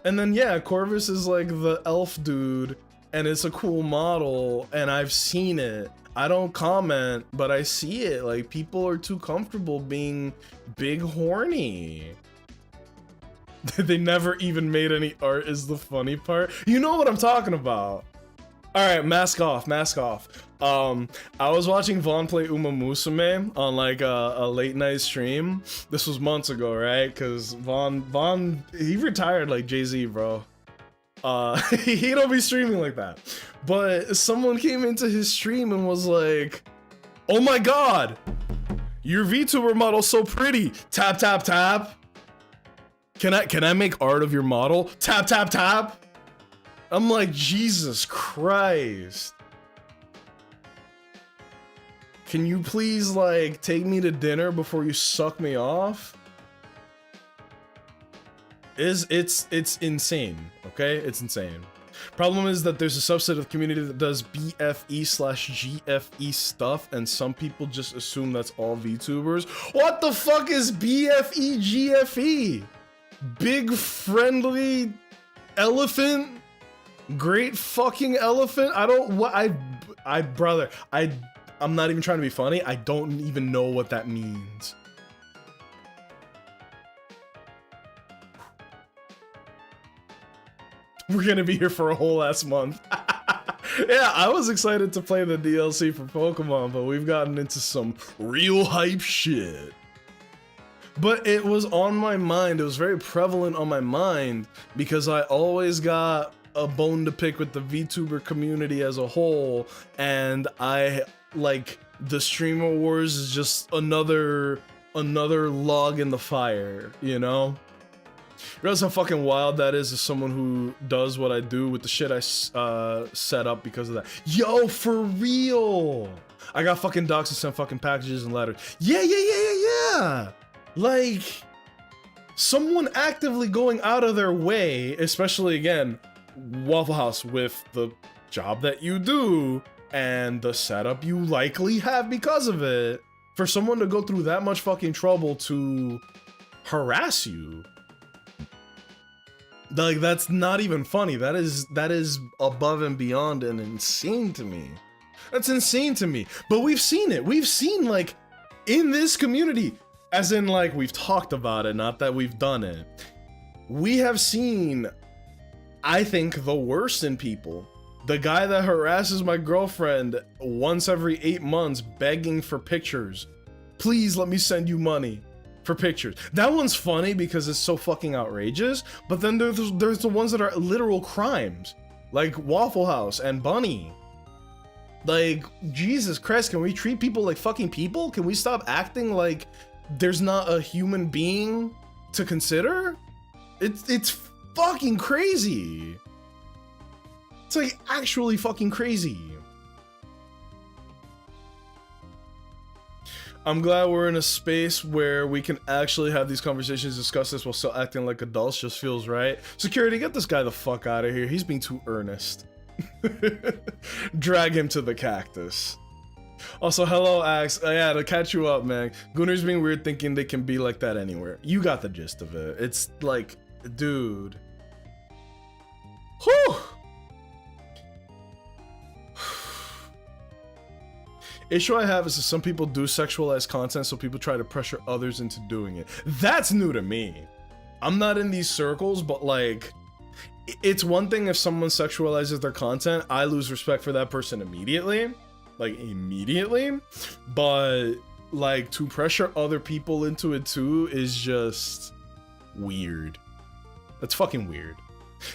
And then yeah, Corvus is like the elf dude, and it's a cool model, and I've seen it. I don't comment, but I see it. Like, people are too comfortable being big horny. They never even made any art is the funny part. You know what I'm talking about. Alright, mask off, mask off. I was watching Vaughn play Uma Musume on like a late night stream. This was months ago, right? Cause Vaughn, he retired like Jay-Z, bro. He don't be streaming like that. But someone came into his stream and was like, oh my god, your VTuber model's so pretty. Tap, tap, tap. Can I make art of your model? Tap, tap, tap. I'm like, Jesus Christ. Can you please, like, take me to dinner before you suck me off? It's insane, okay? It's insane. Problem is that there's a subset of the community that does BFE/GFE stuff, and some people just assume that's all VTubers. What the fuck is BFE/GFE? Big friendly elephant? Great fucking elephant? I don't, what, brother, I'm not even trying to be funny. I don't even know what that means. We're gonna be here for a whole ass month. Yeah, I was excited to play the DLC for Pokemon, but we've gotten into some real hype shit. But it was on my mind. It was very prevalent on my mind because I always got a bone to pick with the VTuber community as a whole, and I like the streamer wars is just another log in the fire, you know? You realize how fucking wild that is as someone who does what I do with the shit I set up because of that. Yo, for real! I got fucking docs to send fucking packages and letters. Yeah! Like, someone actively going out of their way, especially again, Waffle House, with the job that you do and the setup you likely have because of it, for someone to go through that much fucking trouble to harass you, like, that's not even funny. That is above and beyond and insane to me. That's insane to me. But we've seen it. We've seen, like, in this community, as in, like, we've talked about it, not that we've done it. We have seen, I think, the worst in people. The guy that harasses my girlfriend once every 8 months begging for pictures. Please let me send you money. for pictures. That one's funny because it's so fucking outrageous, but then there's the ones that are literal crimes, like Waffle House and Bunny. Like, Jesus Christ, can we treat people like fucking people? Can we stop acting like there's not a human being to consider? It's fucking crazy. It's like actually fucking crazy. I'm glad we're in a space where we can actually have these conversations, discuss this while still acting like adults. Just feels right. Security, get this guy the fuck out of here. He's being too earnest. Drag him to the cactus. Also, hello, Axe. Yeah, to catch you up, man. Gooners being weird thinking they can be like that anywhere. You got the gist of it. It's like, dude. Whew. Issue I have is that some people do sexualize content, so people try to pressure others into doing it. That's new to me. I'm not in these circles, but like, it's one thing if someone sexualizes their content, I lose respect for that person immediately. Like, immediately. But, like, to pressure other people into it too is just weird. That's fucking weird.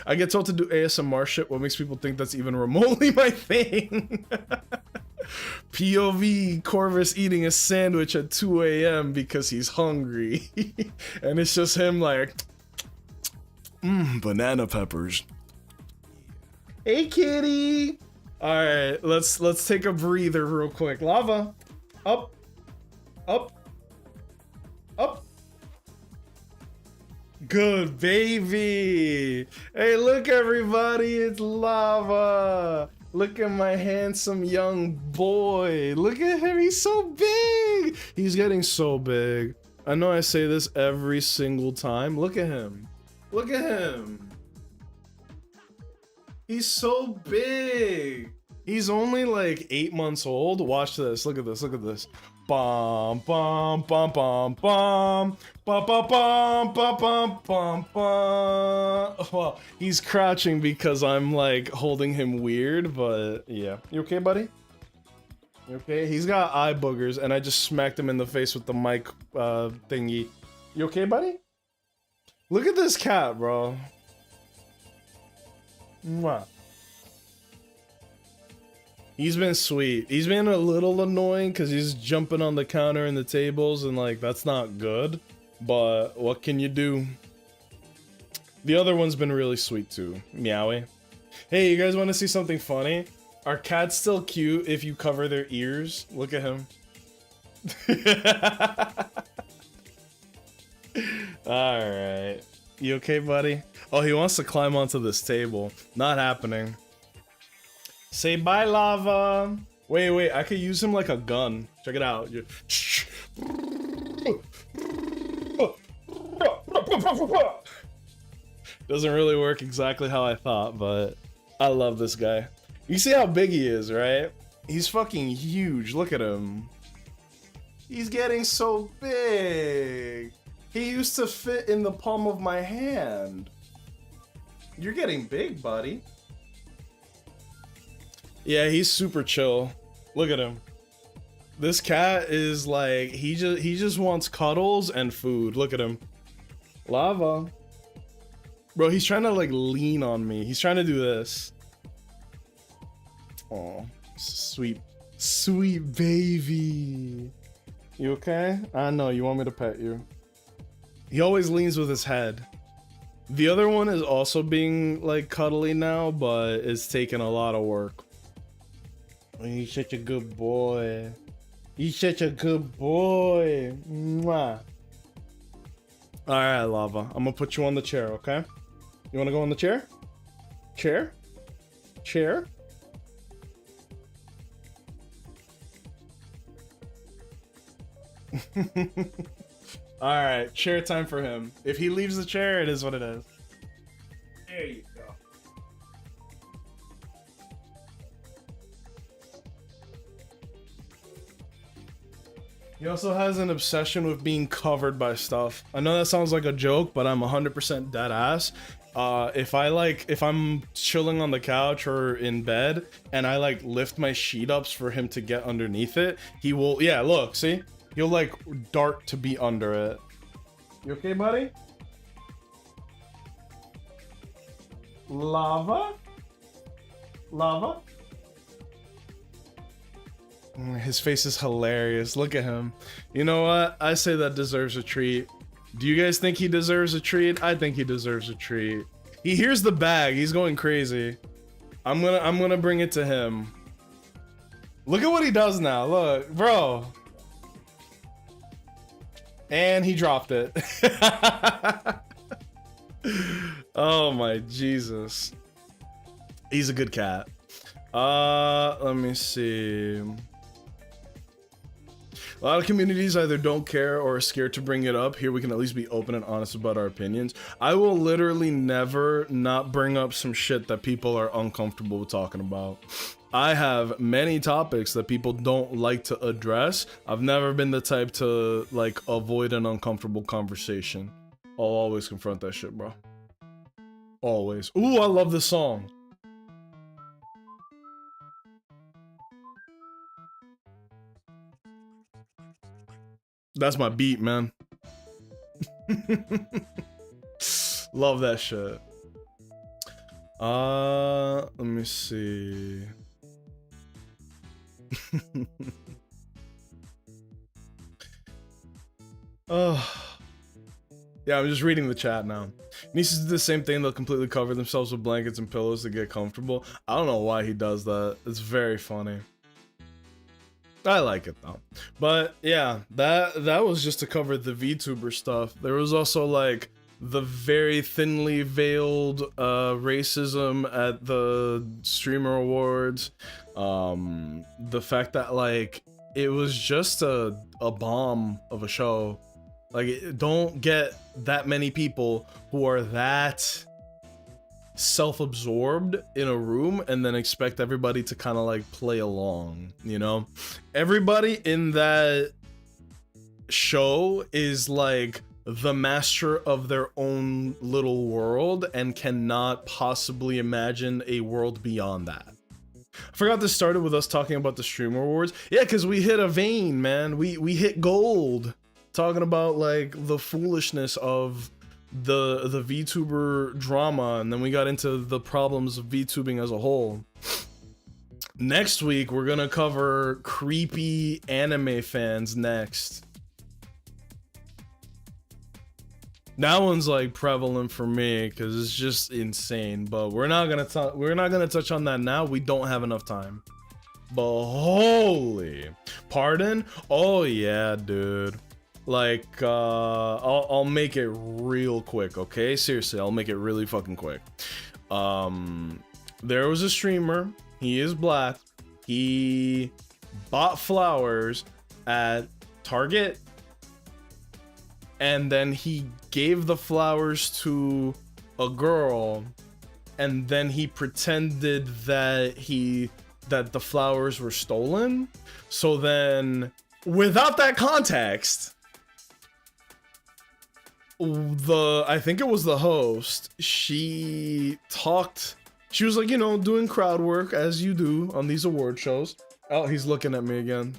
I get told to do ASMR shit. What makes people think that's even remotely my thing? POV Corvus eating a sandwich at 2 a.m. because he's hungry. And it's just him like, banana peppers. Hey, kitty. All right, let's take a breather real quick. Lava, up, up, up. Good baby. Hey, look everybody, it's Lava. Look at my handsome young boy. Look at him, he's so big. He's getting so big. I know I say this every single time. Look at him. Look at him. He's so big. He's only like 8 months old. Watch this. Look at this. Look at this. Bum bum bum bum bum bum bum bum bum bum bum bum. Well, he's crouching because I'm like holding him weird, but yeah. You okay, buddy? You okay? He's got eye boogers, and I just smacked him in the face with the mic thingy. You okay, buddy? Look at this cat, bro. Mwah. He's been sweet. He's been a little annoying because he's jumping on the counter and the tables and like, that's not good. But what can you do? The other one's been really sweet too. Meowie. Hey, you guys want to see something funny? Are cats still cute if you cover their ears? Look at him. Alright. You okay, buddy? Oh, he wants to climb onto this table. Not happening. Say bye, Lava. Wait, I could use him like a gun. Check it out. Doesn't really work exactly how I thought, but I love this guy. You see how big he is, right? He's fucking huge. Look at him. He's getting so big. He used to fit in the palm of my hand. You're getting big, buddy. Yeah, he's super chill. Look at him. This cat is like, he just wants cuddles and food. Look at him. Lava. Bro, he's trying to like lean on me. He's trying to do this. Oh, sweet baby. You okay? I know, you want me to pet you. He always leans with his head. The other one is also being like cuddly now, but it's taking a lot of work. He's such a good boy. He's such a good boy. Mwah. Alright, Lava. I'm gonna put you on the chair, okay? You wanna go on the chair? Chair? Chair? Alright, chair time for him. If he leaves the chair, it is what it is. There you go. He also has an obsession with being covered by stuff. I know that sounds like a joke, but I'm 100% dead ass. If I'm chilling on the couch or in bed and I like lift my sheet ups for him to get underneath it, he will, yeah, look, see? He'll like dart to be under it. You okay, buddy? Lava? Lava? His face is hilarious. Look at him. You know what? I say that deserves a treat. Do you guys think he deserves a treat? I think he deserves a treat. He hears the bag. He's going crazy. I'm gonna bring it to him. Look at what he does now. Look, bro. And he dropped it. Oh my Jesus. He's a good cat. Let me see. A lot of communities either don't care or are scared to bring it up. Here we can at least be open and honest about our opinions. I will literally never not bring up some shit that people are uncomfortable with talking about. I have many topics that people don't like to address. I've never been the type to like avoid an uncomfortable conversation. I'll always confront that shit, bro. Always. Ooh, I love this song. That's my beat, man. Love that shit. Let me see. Yeah, I'm just reading the chat now. Nieces do the same thing. They'll completely cover themselves with blankets and pillows to get comfortable. I don't know why he does that. It's very funny. I like it though. But yeah, that was just to cover the VTuber stuff. There was also like the very thinly veiled racism at the streamer awards. The fact that like it was just a bomb of a show. Like, don't get that many people who are that self-absorbed in a room and then expect everybody to kind of like play along, you know? Everybody in that show is like the master of their own little world and cannot possibly imagine a world beyond that. I forgot this started with us talking about the Streamer Awards. Yeah, because we hit a vein, man. We hit gold. Talking about like the foolishness of the VTuber drama, and then we got into the problems of VTubing as a whole. Next week we're gonna cover creepy anime fans next. That one's like prevalent for me because it's just insane, but we're not gonna touch on that now. We don't have enough time. But holy, pardon? Oh yeah, dude. Like, I'll make it real quick, okay? Seriously, I'll make it really fucking quick. There was a streamer. He is black. He bought flowers at Target. And then he gave the flowers to a girl. And then he pretended that the flowers were stolen. So then, without that context, I think it was the host, she was like, you know, doing crowd work as you do on these award shows. Oh, he's looking at me again.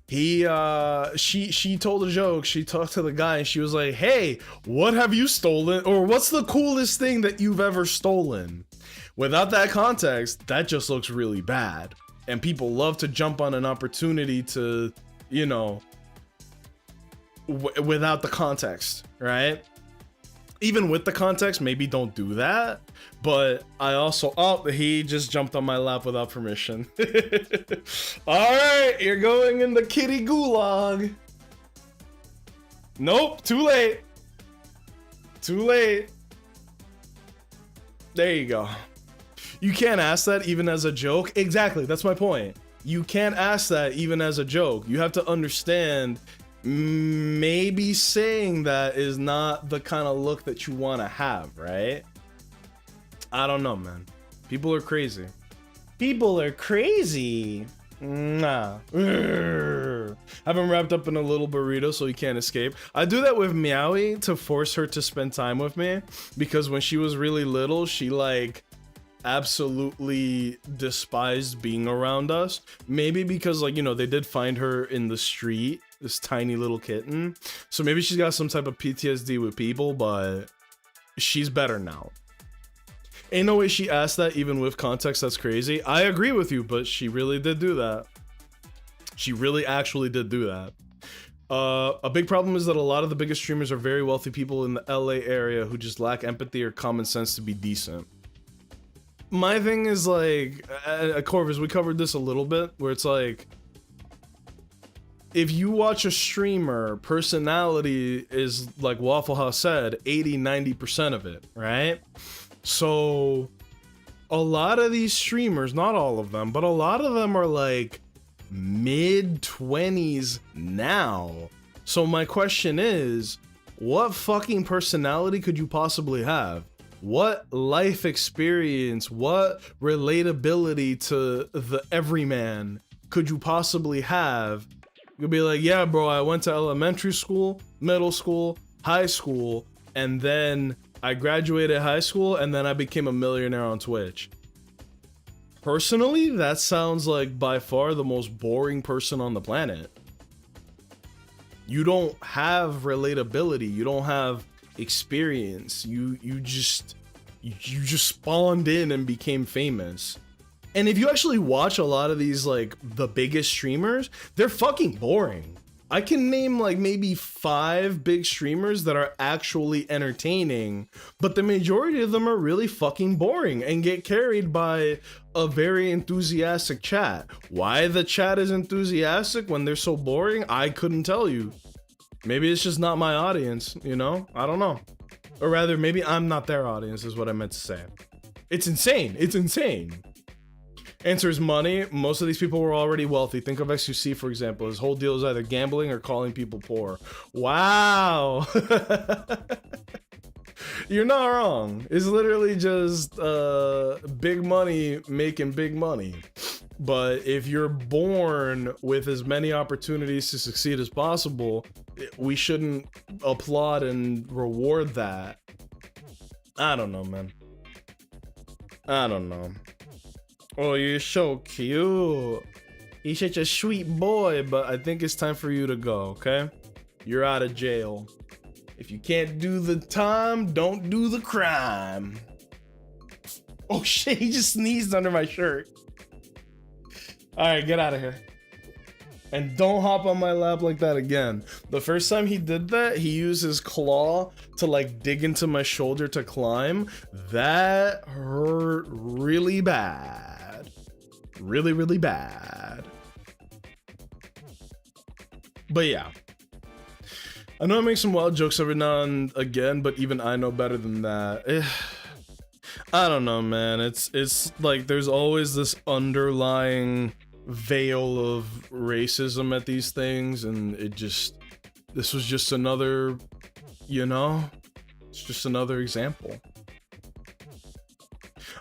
She told a joke. She talked to the guy and she was like, hey, what have you stolen? Or what's the coolest thing that you've ever stolen? Without that context, that just looks really bad. And people love to jump on an opportunity to, you know, without the context, right? Even with the context, maybe don't do that. But I also, he just jumped on my lap without permission. All right, you're going in the kitty gulag. Nope, too late. Too late. There you go. You can't ask that even as a joke. Exactly, that's my point. You can't ask that even as a joke. You have to understand maybe saying that is not the kind of look that you want to have, right? I don't know, man. People are crazy. People are crazy. Nah. Have him wrapped up in a little burrito so he can't escape. I do that with Meowie to force her to spend time with me, because when she was really little, she like absolutely despised being around us. Maybe because, like, you know, they did find her in the street, this tiny little kitten. So maybe she's got some type of PTSD with people, but she's better now. Ain't no way she asked that, even with context. That's crazy. I agree with you, but she really did do that. She really actually did do that. A big problem is that a lot of the biggest streamers are very wealthy people in the LA area who just lack empathy or common sense to be decent. My thing is, like, Corvus, we covered this a little bit, where it's like, if you watch a streamer, personality is, like Waffle House said, 80-90% of it, right? So a lot of these streamers, not all of them, but a lot of them are like mid-20s now. So my question is, what fucking personality could you possibly have? What life experience, what relatability to the everyman could you possibly have? You'll be like, yeah, bro, I went to elementary school, middle school, high school, and then I graduated high school, and then I became a millionaire on Twitch. Personally, that sounds like by far the most boring person on the planet. You don't have relatability. You don't have experience. You just spawned in and became famous. And if you actually watch a lot of these, like, the biggest streamers, they're fucking boring. I can name like maybe 5 big streamers that are actually entertaining, but the majority of them are really fucking boring and get carried by a very enthusiastic chat. Why the chat is enthusiastic when they're so boring, I couldn't tell you. Maybe it's just not my audience, you know? I don't know. Or rather, maybe I'm not their audience is what I meant to say. It's insane. It's insane. Answer is money. Most of these people were already wealthy. Think of XQC, for example. His whole deal is either gambling or calling people poor. Wow. You're not wrong. It's literally just big money making big money. But if you're born with as many opportunities to succeed as possible, we shouldn't applaud and reward that. I don't know, man. I don't know. Oh, you're so cute. He's such a sweet boy, but I think it's time for you to go, okay? You're out of jail. If you can't do the time, don't do the crime. Oh shit, he just sneezed under my shirt. Alright, get out of here. And don't hop on my lap like that again. The first time he did that, he used his claw to like dig into my shoulder to climb. That hurt really bad. Really, really bad. But yeah. I know I make some wild jokes every now and again, but even I know better than that. I don't know, man. It's like there's always this underlying veil of racism at these things, and this was just another, you know, it's just another example.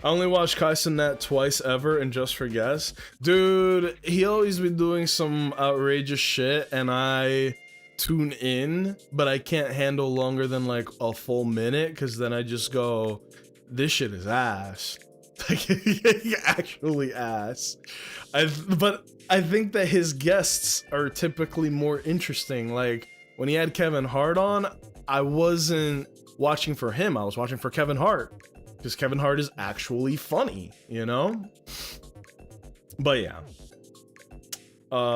I only watched KaiSenat twice ever, and just for guess. Dude, he always been doing some outrageous shit, and I tune in, but I can't handle longer than like a full minute, because then I just go, this shit is ass. Like, actually ass. But I think that his guests are typically more interesting. Like, when he had Kevin Hart on, I wasn't watching for him, I was watching for Kevin Hart. Because Kevin Hart is actually funny, you know? But yeah.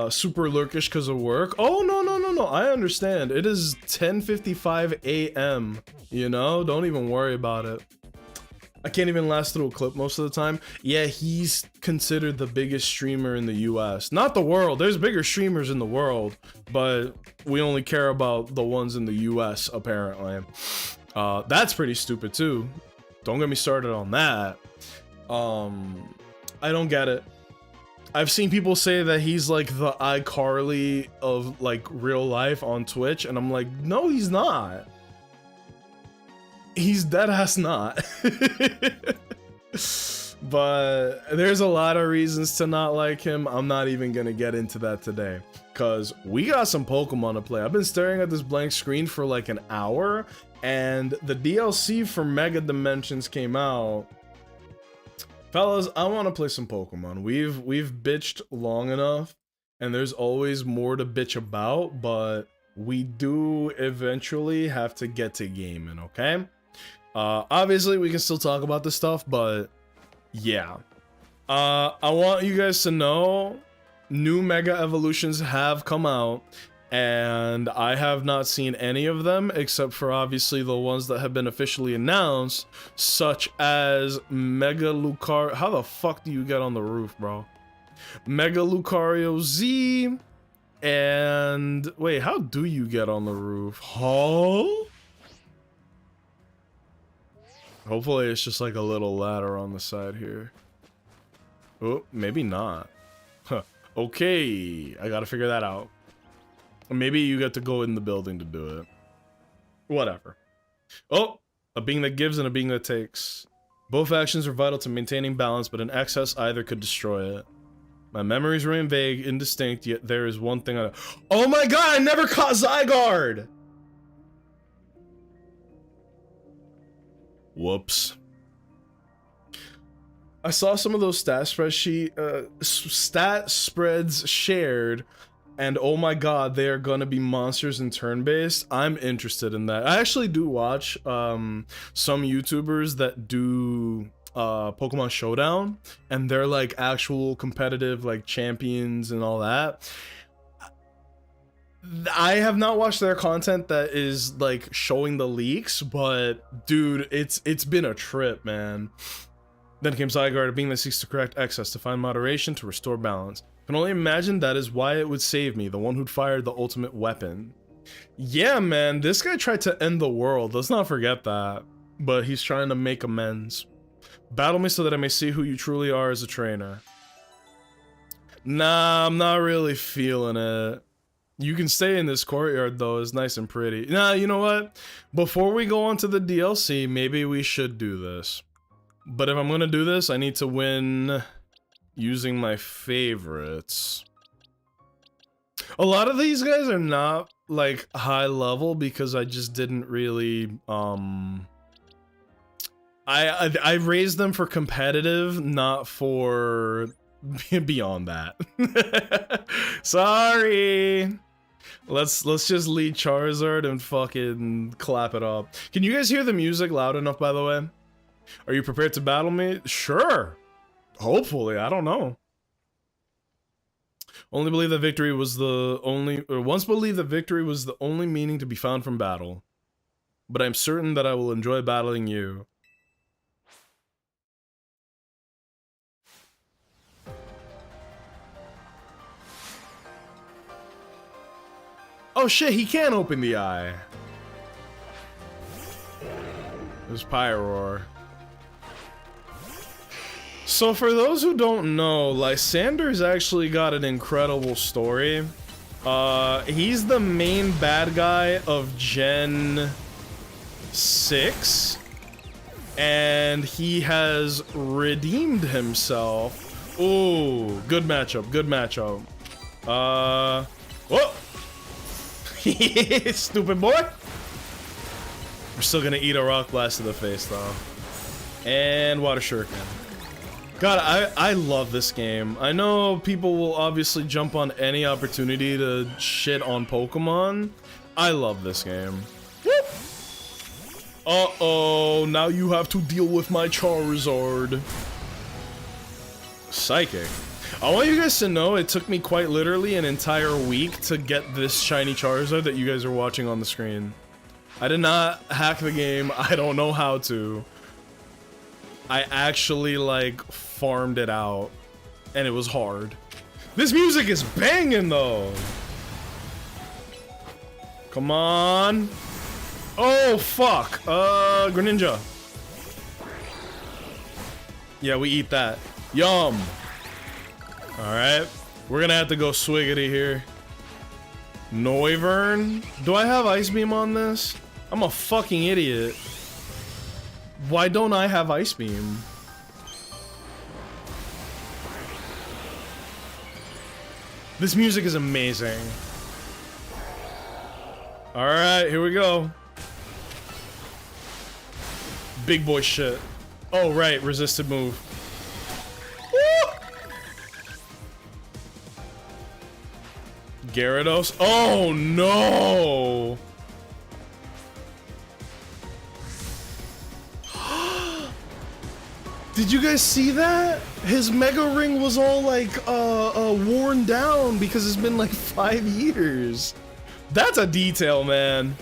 Super lurkish because of work. Oh, no. I understand. It is 10:55 a.m., you know? Don't even worry about it. I can't even last through a clip most of the time. Yeah, he's considered the biggest streamer in the US. Not the world. There's bigger streamers in the world, but we only care about the ones in the US, apparently. That's pretty stupid, too. Don't get me started on that. I don't get it. I've seen people say that he's like the iCarly of like real life on Twitch, and I'm like, no, he's not. He's deadass not. But there's a lot of reasons to not like him. I'm not even gonna get into that today, because we got some Pokemon to play. I've been staring at this blank screen for like an hour, and the DLC for Mega Dimensions came out. Fellas, I want to play some Pokemon. We've bitched long enough, and there's always more to bitch about, but we do eventually have to get to gaming, okay? Obviously, we can still talk about this stuff, but yeah. I want you guys to know new Mega Evolutions have come out, and I have not seen any of them except for obviously the ones that have been officially announced, such as Mega Lucario. How the fuck do you get on the roof, bro? Mega Lucario Z, and wait, how do you get on the roof? Huh? Hopefully it's just like a little ladder on the side here. Oh, maybe not. Huh. Okay, I gotta figure that out. Maybe you get to go in the building to do it. Whatever. Oh, a being that gives and a being that takes. Both actions are vital to maintaining balance, but in excess, either could destroy it. My memories remain vague, indistinct, yet there is one thing I... Oh my god, I never caught Zygarde! Whoops. I saw some of those stat spreads shared, and oh my god, they are gonna be monsters in turn-based. I'm interested in that. I actually do watch some YouTubers that do Pokemon Showdown, and they're like actual competitive like champions and all that. I have not watched their content that is like showing the leaks, but dude, it's been a trip, man. Then came Zygarde, a being that seeks to correct excess, to find moderation, to restore balance. Can only imagine that is why it would save me, the one who'd fired the ultimate weapon. Yeah, man, this guy tried to end the world. Let's not forget that. But he's trying to make amends. Battle me so that I may see who you truly are as a trainer. Nah, I'm not really feeling it. You can stay in this courtyard, though. It's nice and pretty. Nah, you know what? Before we go on to the DLC, maybe we should do this. But if I'm gonna do this, I need to win using my favorites. A lot of these guys are not, like, high level because I just didn't really, I raised them for competitive, not for beyond that. Sorry. Let's just lead Charizard and fucking clap it up. Can you guys hear the music loud enough, by the way? Are you prepared to battle me? Sure. Hopefully, I don't know. Only believe that victory was the only, or once believed that victory was the only meaning to be found from battle. But I'm certain that I will enjoy battling you. Oh shit, he can open the eye. There's Pyroar. So for those who don't know, Lysander's actually got an incredible story. He's the main bad guy of Gen 6. And he has redeemed himself. Ooh, good matchup, good matchup. Whoa! Stupid boy! We're still gonna eat a Rock Blast to the face, though. And Water Shuriken. God, I love this game. I know people will obviously jump on any opportunity to shit on Pokemon. I love this game. Uh-oh, now you have to deal with my Charizard. Psychic. I want you guys to know it took me quite literally an entire week to get this shiny Charizard that you guys are watching on the screen. I did not hack the game. I don't know how to. I actually, like, farmed it out, and it was hard. This music is banging, though! Come on! Oh, fuck! Greninja. Yeah, we eat that. Yum! Alright, we're gonna have to go Swiggity here. Noivern? Do I have Ice Beam on this? I'm a fucking idiot. Why don't I have Ice Beam? This music is amazing. Alright, here we go. Big boy shit. Oh, right, resisted move. Gyarados. Oh no! Did you guys see that? His Mega Ring was all like worn down because it's been like 5 years. That's a detail, man.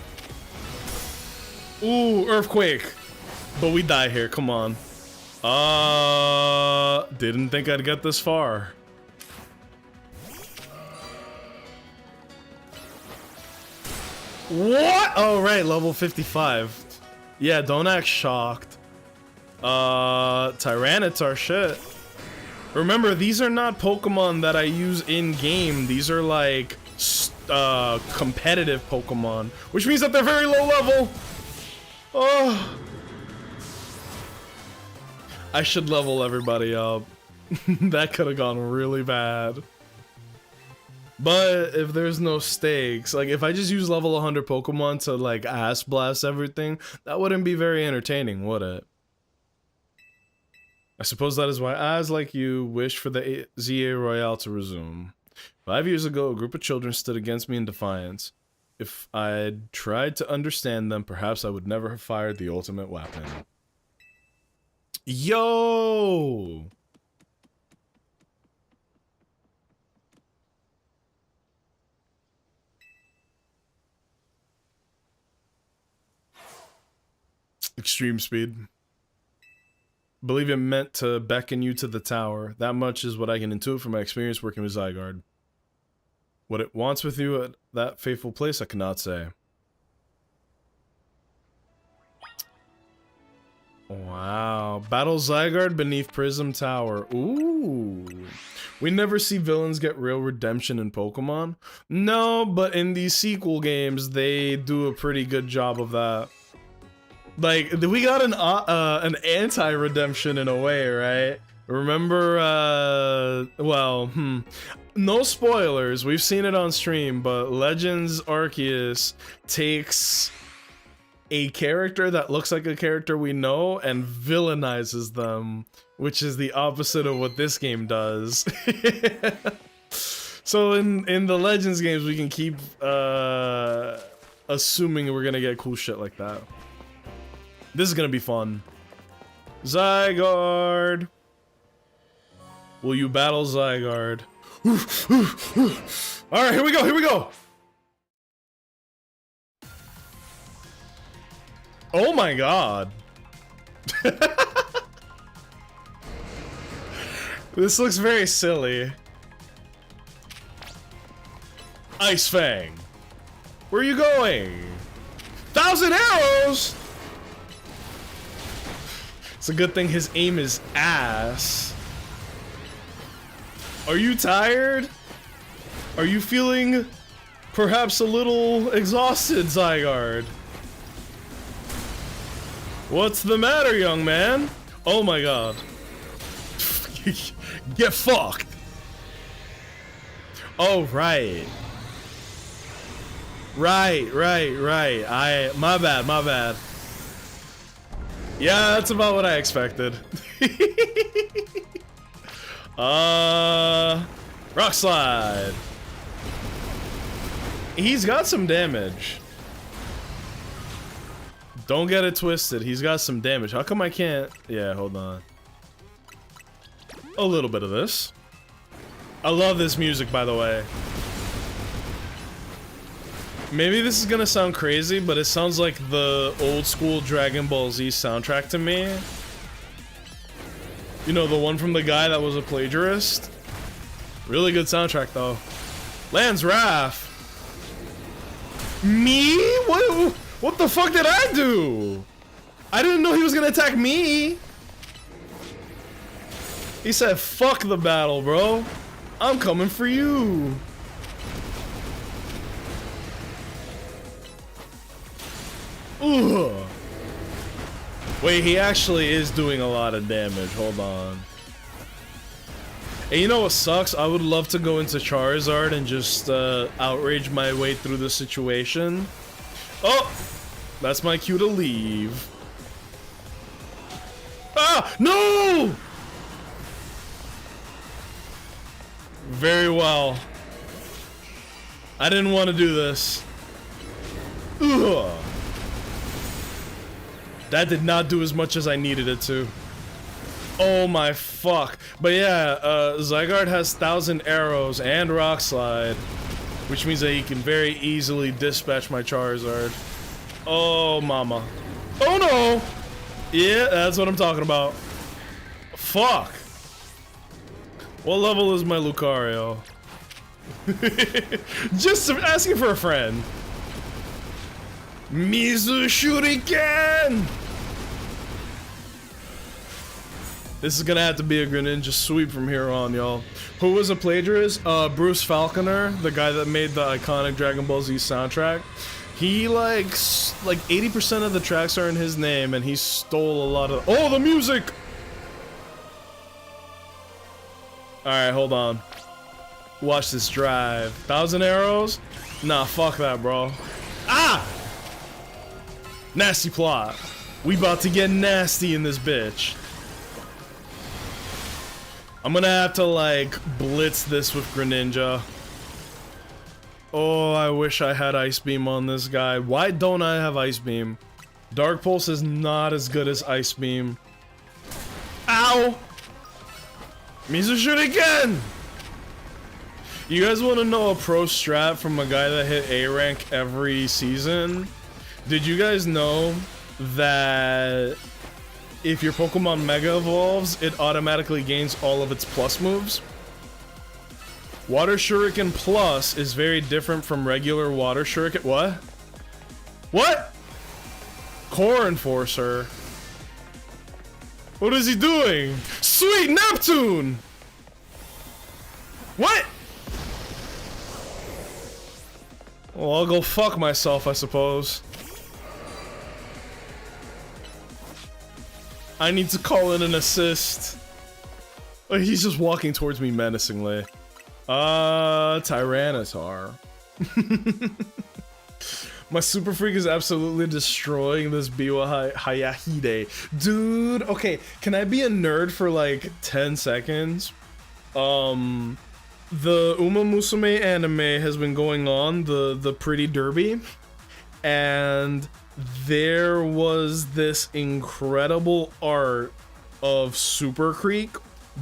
Ooh, Earthquake. But we die here, come on. Didn't think I'd get this far. What? Oh, right, level 55. Yeah, don't act shocked. Tyranitar, shit. Remember, these are not Pokemon that I use in-game. These are like, competitive Pokemon. Which means that they're very low level. Oh. I should level everybody up. That could have gone really bad. But if there's no stakes, like if I just use level 100 Pokemon to like ass blast everything, that wouldn't be very entertaining, would it? I suppose that is why eyes like you wish for the ZA Royale to resume. 5 years ago, a group of children stood against me in defiance. If I'd tried to understand them, perhaps I would never have fired the ultimate weapon. Yo! Extreme speed. Believe it meant to beckon you to the tower. That much is what I can intuit from my experience working with Zygarde. What it wants with you at that fateful place, I cannot say. Wow. Battle Zygarde beneath Prism Tower. Ooh. We never see villains get real redemption in Pokemon. No, but in these sequel games, they do a pretty good job of that. Like, we got an anti-redemption in a way, right? Remember, no spoilers, we've seen it on stream, but Legends Arceus takes a character that looks like a character we know and villainizes them, which is the opposite of what this game does. So in the Legends games, we can keep assuming we're gonna get cool shit like that. This is gonna be fun. Zygarde! Will you battle Zygarde? Alright, here we go, here we go! Oh my god. This looks very silly. Ice Fang. Where are you going? 1,000 arrows? It's a good thing his aim is ass. Are you tired? Are you feeling perhaps a little exhausted, Zygarde? What's the matter, young man? Oh my god. Get fucked. Oh, right. Right. My bad. Yeah, that's about what I expected. Rock Slide. He's got some damage. Don't get it twisted. He's got some damage. How come I can't? Yeah, hold on. A little bit of this. I love this music, by the way. Maybe this is gonna sound crazy, but it sounds like the old school Dragon Ball Z soundtrack to me. You know, the one from the guy that was a plagiarist? Really good soundtrack, though. Lance Wrath. Me? What the fuck did I do? I didn't know he was gonna attack me. He said, fuck the battle, bro. I'm coming for you. Ugh. Wait, he actually is doing a lot of damage. Hold on. And you know what sucks? I would love to go into Charizard and just outrage my way through the situation. Oh! That's my cue to leave. Ah! No! Very well. I didn't want to do this. Ugh. That did not do as much as I needed it to. Oh my fuck. But yeah, Zygarde has 1,000 arrows and Rock Slide, which means that he can very easily dispatch my Charizard. Oh mama. Oh no! Yeah, that's what I'm talking about. Fuck. What level is my Lucario? Just asking for a friend. Mizu Shuriken! This is gonna have to be a Greninja sweep from here on, y'all. Who was a plagiarist? Bruce Falconer, the guy that made the iconic Dragon Ball Z soundtrack. He like 80% of the tracks are in his name, and he stole a lot of. Oh, the music! All right, hold on. Watch this drive. 1,000 arrows? Nah, fuck that, bro. Ah! Nasty plot. We about to get nasty in this bitch. I'm gonna have to, like, blitz this with Greninja. Oh, I wish I had Ice Beam on this guy. Why don't I have Ice Beam? Dark Pulse is not as good as Ice Beam. Ow! Mizu shoot again! You guys want to know a pro strat from a guy that hit A rank every season? Did you guys know that if your Pokemon Mega Evolves, it automatically gains all of its plus moves? Water Shuriken Plus is very different from regular Water Shuriken. What? What? Core Enforcer. What is he doing? Sweet Neptune! What? Well, I'll go fuck myself, I suppose. I need to call in an assist. Oh, he's just walking towards me menacingly. Tyranitar. My Super Freak is absolutely destroying this Biwa Hayahide. Dude, okay, can I be a nerd for like 10 seconds? The Uma Musume anime has been going on, the Pretty Derby, and there was this incredible art of Super Creek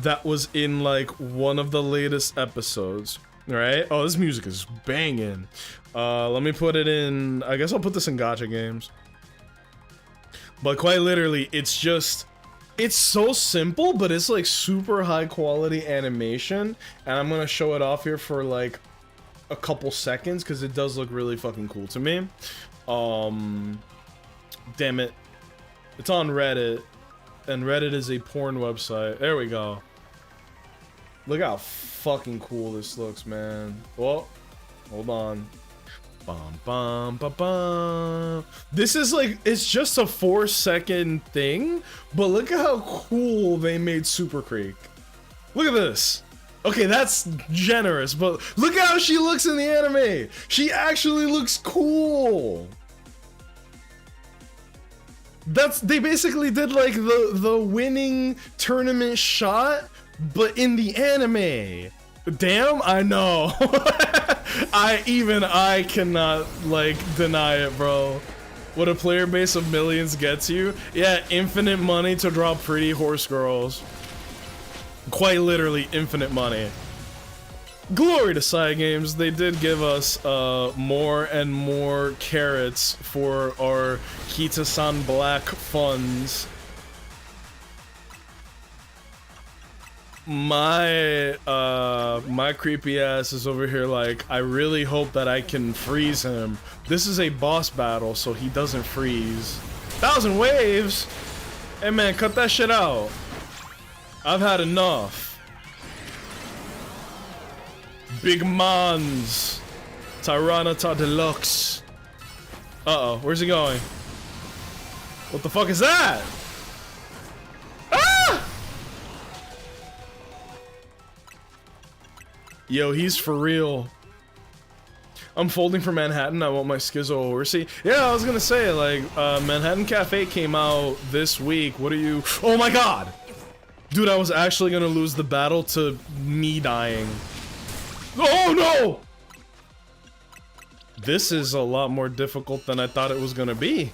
that was in like one of the latest episodes, right? Oh, this music is banging. Let me put it in, I guess I'll put this in gacha games. But quite literally, it's just, it's so simple, but it's like super high quality animation. And I'm gonna show it off here for like a couple seconds because it does look really fucking cool to me. Damn it. It's on Reddit. And Reddit is a porn website. There we go. Look how fucking cool this looks, man. Well, hold on. Bum, bum, ba, bum. This is like, it's just a 4-second thing, but look at how cool they made Super Creek. Look at this. Okay, that's generous, but look at how she looks in the anime. She actually looks cool. They basically did like the winning tournament shot, but in the anime. Damn, I know. I cannot like deny it, bro. What a player base of millions gets you. Yeah, infinite money to draw pretty horse girls. Quite literally infinite money. Glory to Cygames, they did give us more and more carrots for our Kita-san Black funds. My creepy ass is over here like, I really hope that I can freeze him. This is a boss battle, so he doesn't freeze. 1,000 waves? Hey man, cut that shit out. I've had enough. Big Mons. Tyranitar Deluxe. Uh-oh, where's he going? What the fuck is that? Ah! Yo, he's for real. I'm folding for Manhattan. I want my Schizo Horsey. Yeah, I was gonna say, like, Manhattan Cafe came out this week. What are you? Oh my god! Dude, I was actually gonna lose the battle to me dying. Oh no! this is a lot more difficult than I thought it was gonna be.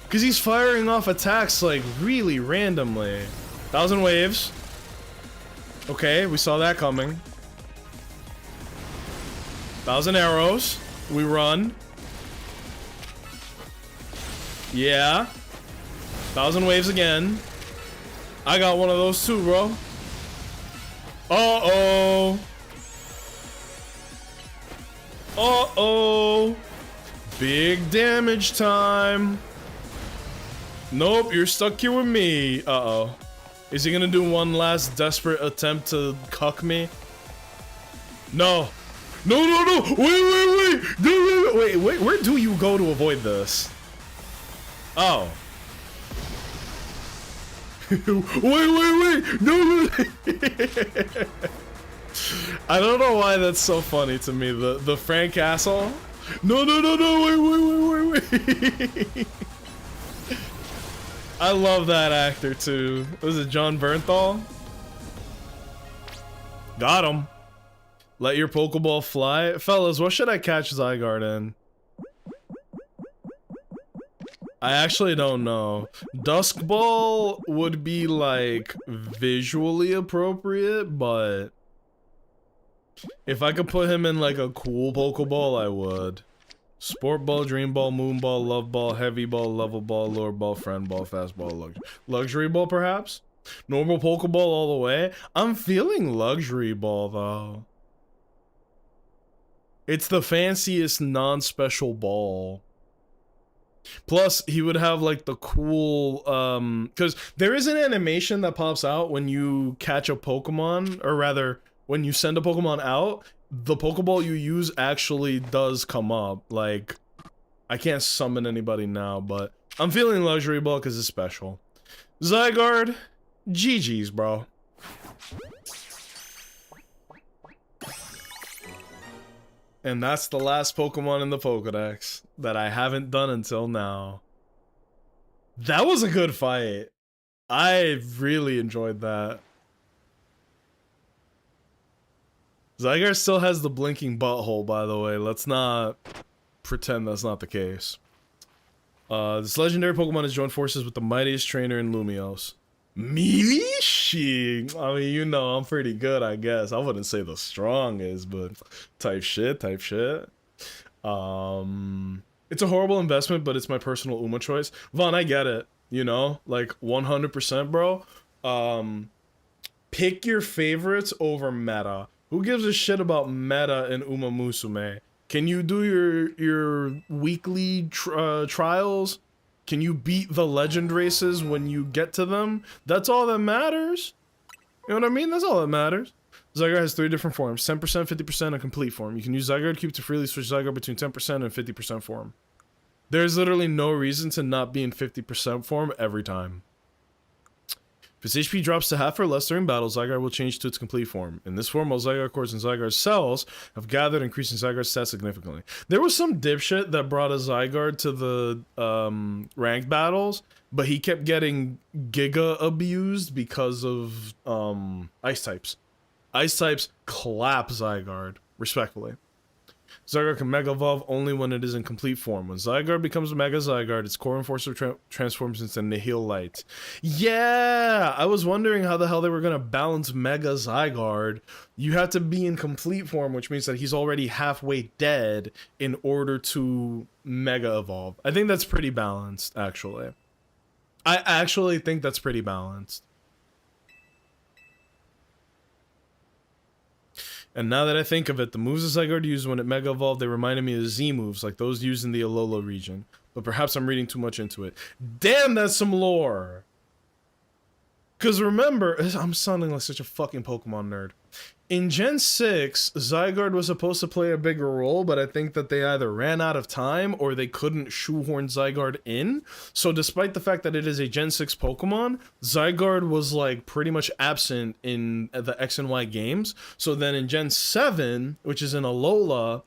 Because he's firing off attacks, like, really randomly. 1,000 waves. Okay, we saw that coming. 1,000 arrows. We run. Yeah. 1,000 waves again. I got one of those too, bro. Uh-oh. Uh-oh. Big damage time. Nope, you're stuck here with me. Uh-oh. Is he gonna do one last desperate attempt to cuck me? No. No, no, no! Wait, where do you go to avoid this? Oh. wait! No! I don't know why that's so funny to me. The Frank asshole? No, wait. I love that actor too. Was it John Bernthal? Got him. Let your Pokeball fly. Fellas, what should I catch Zygarde in? I actually don't know. Dusk Ball would be like visually appropriate, but if I could put him in like a cool Pokeball, I would. Sport Ball, Dream Ball, Moon Ball, Love Ball, Heavy Ball, Level Ball, Lure Ball, Friend Ball, Fast Ball, Luxury Ball perhaps? Normal Pokeball all the way? I'm feeling Luxury Ball though. It's the fanciest non-special ball. Plus, he would have like the cool, because there is an animation that pops out when you catch a Pokemon, or rather, when you send a Pokemon out, the Pokeball you use actually does come up. Like, I can't summon anybody now, but I'm feeling Luxury Ball because it's special. Zygarde, GG's, bro. And that's the last Pokemon in the Pokedex that I haven't done until now. That was a good fight. I really enjoyed that. Zygarde still has the blinking butthole, by the way. Let's not pretend that's not the case. This legendary Pokemon has joined forces with the mightiest trainer in Lumiose. Milishi! I mean, you know, I'm pretty good, I guess. I wouldn't say the strongest, but type shit. It's a horrible investment, but it's my personal Uma choice. Vaughn, I get it. You know? Like, 100%, bro. Pick your favorites over meta. Who gives a shit about meta in Uma Musume? Can you do your weekly trials? Can you beat the legend races when you get to them? That's all that matters. You know what I mean? That's all that matters. Zygarde has 3 different forms. 10%, 50%, and complete form. You can use Zygarde Cube to freely switch Zygarde between 10% and 50% form. There's literally no reason to not be in 50% form every time. If its HP drops to half or less during battle, Zygarde will change to its complete form. In this form, all Zygarde cores and Zygarde cells have gathered, increasing Zygarde's stats significantly. There was some dipshit that brought a Zygarde to the ranked battles, but he kept getting Giga abused because of ice types. Ice types clap Zygarde, respectfully. Zygarde can Mega Evolve only when it is in complete form. When Zygarde becomes Mega Zygarde, its core enforcer transforms into Nihil Light. Yeah! I was wondering how the hell they were gonna balance Mega Zygarde. You have to be in complete form, which means that he's already halfway dead in order to Mega Evolve. I think that's pretty balanced, actually. I actually think that's pretty balanced. And now that I think of it, the moves Zygarde used when it Mega Evolved, they reminded me of Z moves, like those used in the Alola region. But perhaps I'm reading too much into it. Damn, that's some lore! Because remember, I'm sounding like such a fucking Pokemon nerd. In Gen 6, Zygarde was supposed to play a bigger role, but I think that they either ran out of time or they couldn't shoehorn Zygarde in. So despite the fact that it is a Gen 6 Pokemon, Zygarde was like pretty much absent in the X and Y games. So then in Gen 7, which is in Alola,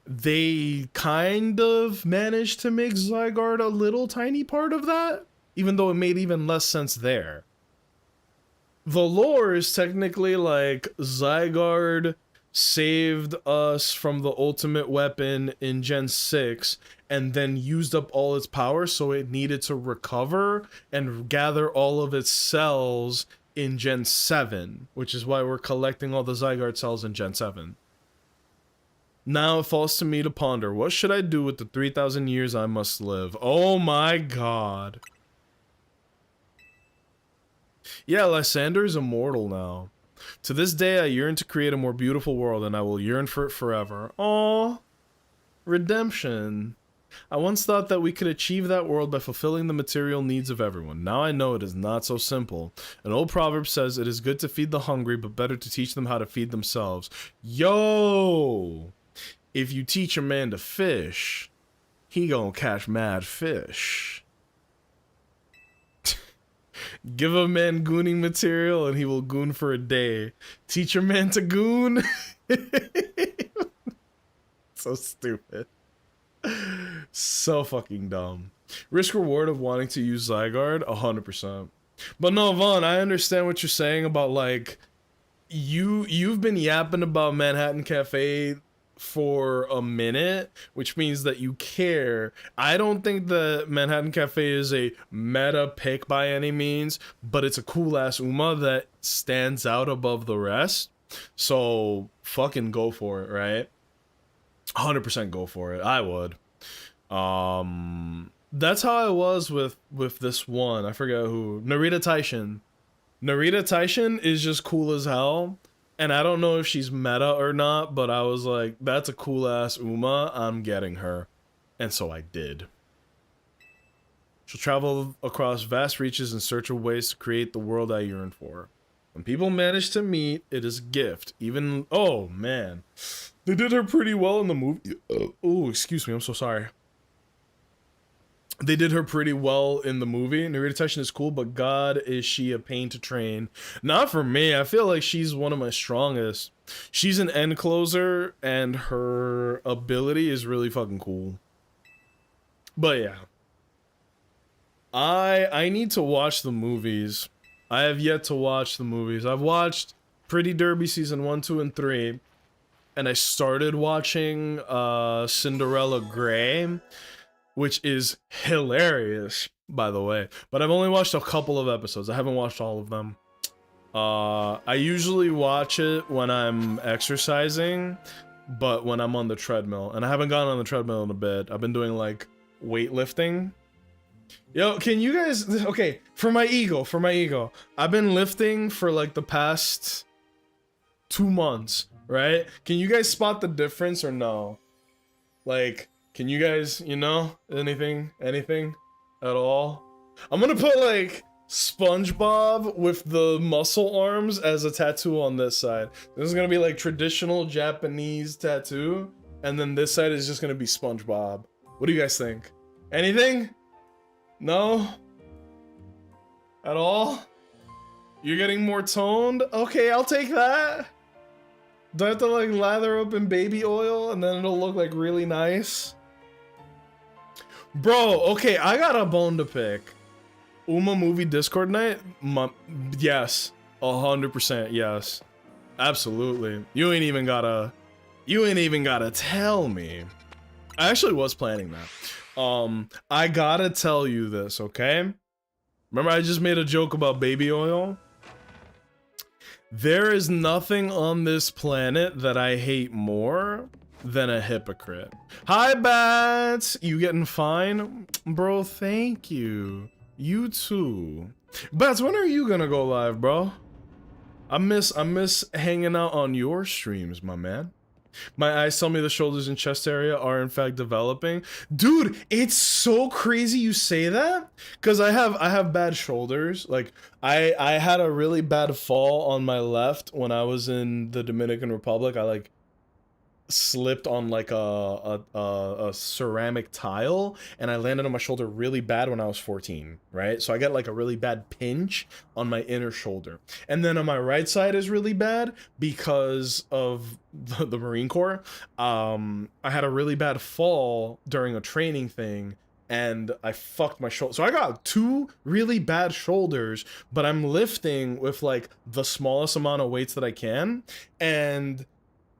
they kind of managed to make Zygarde a little tiny part of that, even though it made even less sense there. The lore is technically like Zygarde saved us from the ultimate weapon in Gen 6 and then used up all its power, so it needed to recover and gather all of its cells in Gen 7, which is why we're collecting all the Zygarde cells in Gen 7. Now it falls to me to ponder, what should I do with the 3,000 years I must live? Oh my god. Yeah, Lysander is immortal now. To this day, I yearn to create a more beautiful world, and I will yearn for it forever. Aww. Redemption. I once thought that we could achieve that world by fulfilling the material needs of everyone. Now I know it is not so simple. An old proverb says, it is good to feed the hungry, but better to teach them how to feed themselves. Yo! If you teach a man to fish, he gonna catch mad fish. Give a man gooning material and he will goon for a day. Teach a man to goon? So stupid. So fucking dumb. Risk reward of wanting to use Zygarde? 100%. But no, Vaughn, I understand what you're saying about, like, you've been yapping about Manhattan Cafe for a minute, which means that you care. I don't think that Manhattan Cafe is a meta pick by any means, but it's a cool ass Uma that stands out above the rest. So fucking go for it, right? 100% go for it. I would. That's how I was with this one. I forget who. Narita Taishin. Narita Taishin is just cool as hell. And I don't know if she's meta or not, but I was like, that's a cool ass Uma, I'm getting her. And so I did. She'll travel across vast reaches in search of ways to create the world I yearn for. When people manage to meet, it is a gift. Even, oh man. They did her pretty well in the movie. Oh, excuse me, I'm so sorry. They did her pretty well in the movie. Narita Taishin is cool, but god, is she a pain to train. Not for me. I feel like she's one of my strongest. She's an end closer, and her ability is really fucking cool. But yeah. I need to watch the movies. I have yet to watch the movies. I've watched Pretty Derby Season 1, 2, and 3. And I started watching Cinderella Grey, which is hilarious, by the way. But I've only watched a couple of episodes. I haven't watched all of them. I usually watch it when I'm exercising, but when I'm on the treadmill. And I haven't gone on the treadmill in a bit. I've been doing, like, weightlifting. Yo, can you guys... Okay, for my ego. I've been lifting for, like, the past 2 months, right? Can you guys spot the difference or no? Like... Can you guys, you know, anything at all? I'm gonna put, like, SpongeBob with the muscle arms as a tattoo on this side. This is gonna be, like, traditional Japanese tattoo, and then this side is just gonna be SpongeBob. What do you guys think? Anything? No? At all? You're getting more toned? Okay, I'll take that. Do I have to, like, lather up in baby oil, and then it'll look, like, really nice? Bro, okay, I got a bone to pick. Uma movie Discord night? Yes. 100% yes. Absolutely. You ain't even gotta tell me. I actually was planning that. I gotta tell you this, okay? Remember I just made a joke about baby oil? There is nothing on this planet that I hate more than a hypocrite. Hi, Bats! You getting fine? Bro, thank you. You too. Bats, when are you gonna go live, bro? I miss hanging out on your streams, my man. My eyes tell me the shoulders and chest area are in fact developing. Dude, it's so crazy you say that, because I have bad shoulders. Like I had a really bad fall on my left when I was in the Dominican Republic. I like slipped on like a ceramic tile and I landed on my shoulder really bad when I was 14, right? So I got like a really bad pinch on my inner shoulder. And then on my right side is really bad because of the Marine Corps. I had a really bad fall during a training thing and I fucked my shoulder. So I got 2 really bad shoulders, but I'm lifting with like the smallest amount of weights that I can. And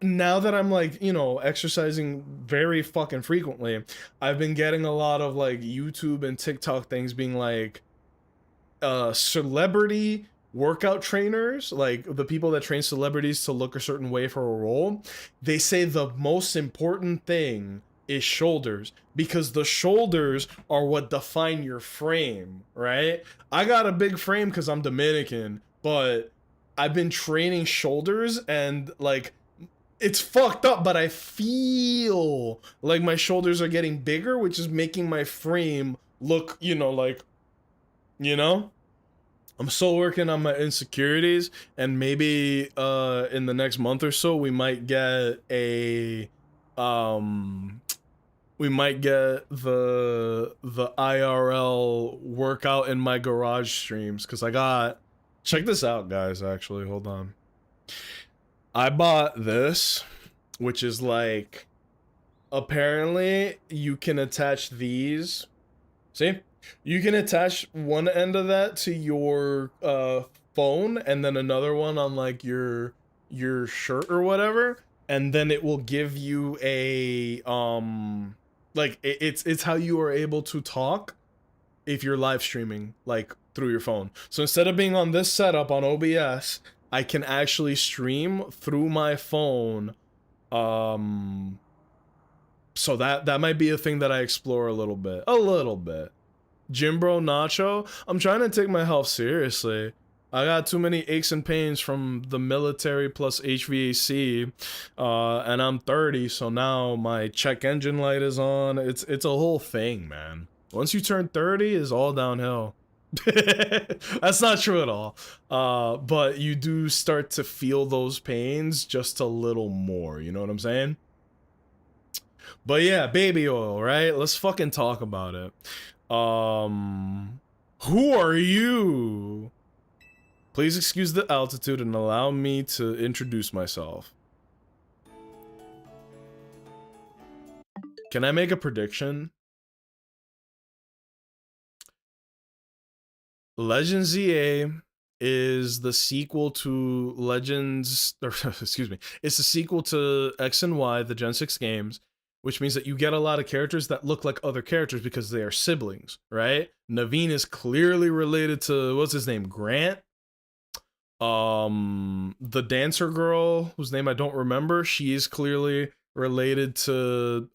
now that I'm like, you know, exercising very fucking frequently, I've been getting a lot of like YouTube and TikTok things being like celebrity workout trainers, like the people that train celebrities to look a certain way for a role. They say the most important thing is shoulders, because the shoulders are what define your frame, right? I got a big frame because I'm Dominican, but I've been training shoulders and like it's fucked up, but I feel like my shoulders are getting bigger, which is making my frame look, you know, like, you know? I'm still working on my insecurities, and maybe in the next month or so we might get a we might get the IRL workout in my garage streams, because I got, check this out guys, actually, hold on. I bought this, which is like, apparently you can attach these, see? You can attach one end of that to your phone, and then another one on like your shirt or whatever, and then it will give you a like it's how you are able to talk if you're live streaming like through your phone. So instead of being on this setup on OBS, I can actually stream through my phone. So that might be a thing that I explore a little bit. Jimbro Nacho, I'm trying to take my health seriously. I got too many aches and pains from the military plus HVAC, and I'm 30, so now my check engine light is on. It's a whole thing, man. Once you turn 30, it's all downhill. That's not true at all. But you do start to feel those pains just a little more, you know what I'm saying? But yeah, baby oil, right? Let's fucking talk about it. Who are you? Please excuse the altitude and allow me to introduce myself. Can I make a prediction? Legends ZA is the sequel to Legends, or excuse me, it's the sequel to X and Y, the Gen 6 games, which means that you get a lot of characters that look like other characters because they are siblings, right? Naveen is clearly related to, what's his name, Grant? The dancer girl, whose name I don't remember, she is clearly related to,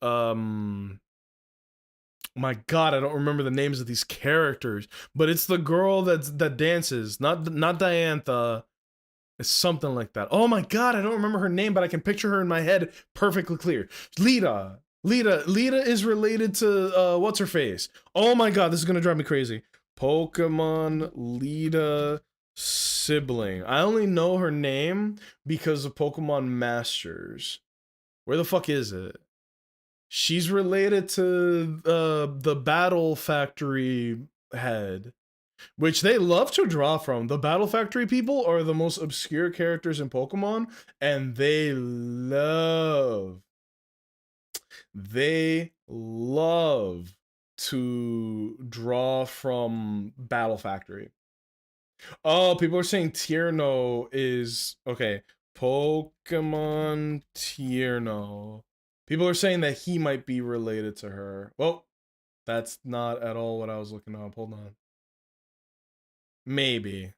my god, I don't remember the names of these characters, but it's the girl that dances, not Diantha. It's something like that. Oh my god, I don't remember her name, but I can picture her in my head perfectly clear. Lita is related to what's her face? Oh my god, this is gonna drive me crazy. Pokemon Lita sibling. I only know her name because of Pokemon Masters. Where the fuck is it? She's related to the Battle Factory head, which they love to draw from. The Battle Factory people are the most obscure characters in Pokemon, and they love to draw from Battle Factory. Oh, people are saying Tierno is okay. Pokemon Tierno. People are saying that he might be related to her. Well, that's not at all what I was looking up. Hold on. Maybe.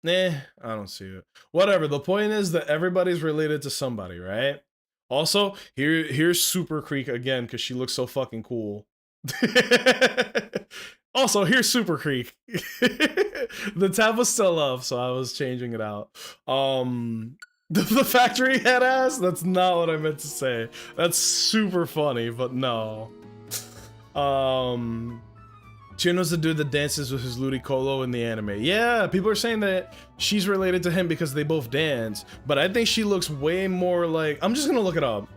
I don't see it. Whatever. The point is that everybody's related to somebody, right? Also, here's Super Creek again because she looks so fucking cool. Also, here's Super Creek. The tab was still up, so I was changing it out. The factory head ass? That's not what I meant to say. That's super funny, but no. Chino's the dude that dances with his Ludicolo in the anime. Yeah, people are saying that she's related to him because they both dance, but I think she looks way more like... I'm just gonna look it up.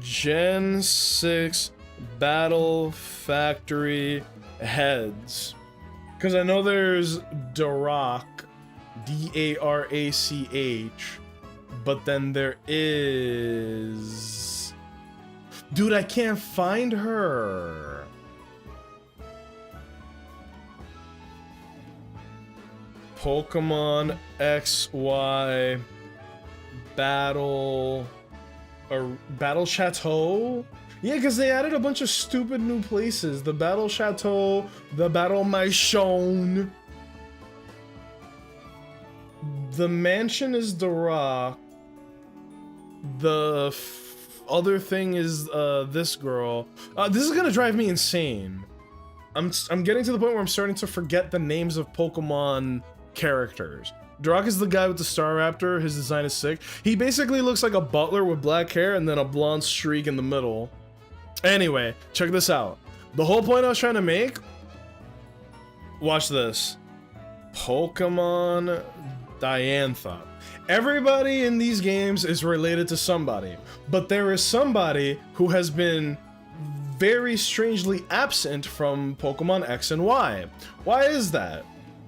Gen 6 Battle Factory heads. Because I know there's Darach, D-A-R-A-C-H, but then there is... Dude, I can't find her. Pokemon XY Battle... or Battle Chateau? Yeah, because they added a bunch of stupid new places. The Battle Chateau, the Battle Maison. The mansion is the rock. The other thing is this girl. This is gonna drive me insane. I'm getting to the point where I'm starting to forget the names of Pokemon characters. Durock is the guy with the Staraptor. His design is sick. He basically looks like a butler with black hair and then a blonde streak in the middle. Anyway, check this out. The whole point I was trying to make... Watch this. Pokemon Diantha. Everybody in these games is related to somebody, but there is somebody who has been very strangely absent from Pokemon X and Y. Why is that?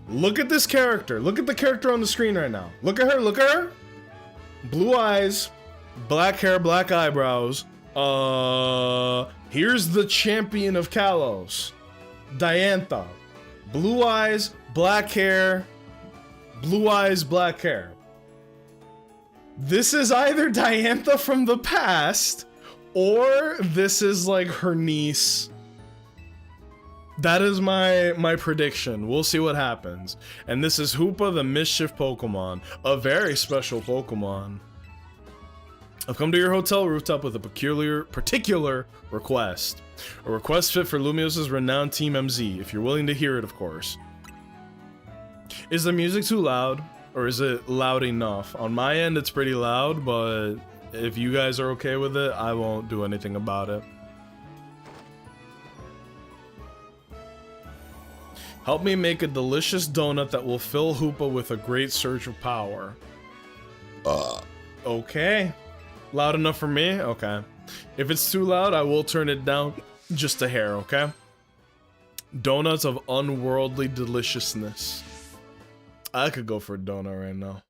Look at this character. Look at the character on the screen right now. Look at her, look at her. Blue eyes, black hair, black eyebrows. Here's the champion of Kalos. Diantha. Blue eyes, black hair, blue eyes, black hair. This is either Diantha from the past, or this is like her niece. That is my prediction. We'll see what happens. And this is Hoopa the Mischief Pokemon, a very special Pokemon. I've come to your hotel rooftop with a particular request. A request fit for Lumios's renowned Team MZ, if you're willing to hear it, of course. Is the music too loud? Or is it loud enough? On my end, it's pretty loud, but if you guys are okay with it, I won't do anything about it. Help me make a delicious donut that will fill Hoopa with a great surge of power. Okay. Loud enough for me? Okay. If it's too loud, I will turn it down just a hair, okay? Donuts of unworldly deliciousness. I could go for a donut right now.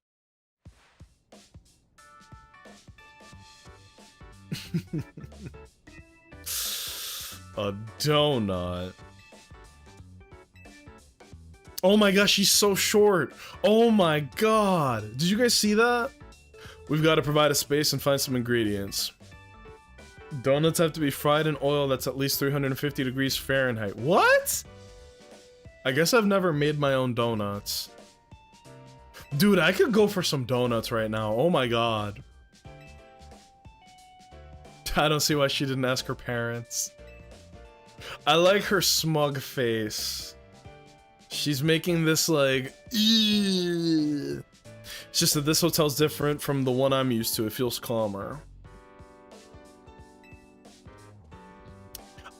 A donut. Oh my gosh, she's so short. Oh my god. Did you guys see that? We've got to provide a space and find some ingredients. Donuts have to be fried in oil that's at least 350 degrees Fahrenheit. What? I guess I've never made my own donuts. Dude, I could go for some donuts right now. Oh my god. I don't see why she didn't ask her parents. I like her smug face. She's making this like... Eee. It's just that this hotel's different from the one I'm used to. It feels calmer.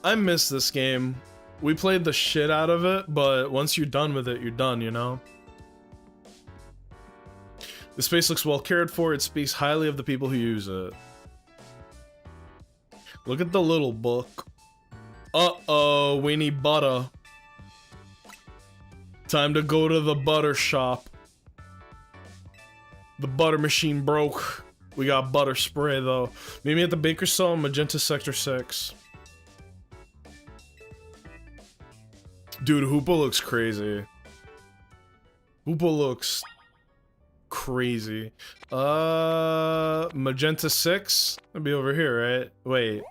I miss this game. We played the shit out of it, but once you're done with it, you're done, you know? The space looks well cared for. It speaks highly of the people who use it. Look at the little book. Uh-oh, we need butter. Time to go to the butter shop. The butter machine broke. We got butter spray though. Meet me at the Baker's Cell in Magenta Sector 6. Dude, Hoopa looks crazy. Hoopa looks crazy. Magenta 6? That'd be over here, right? Wait.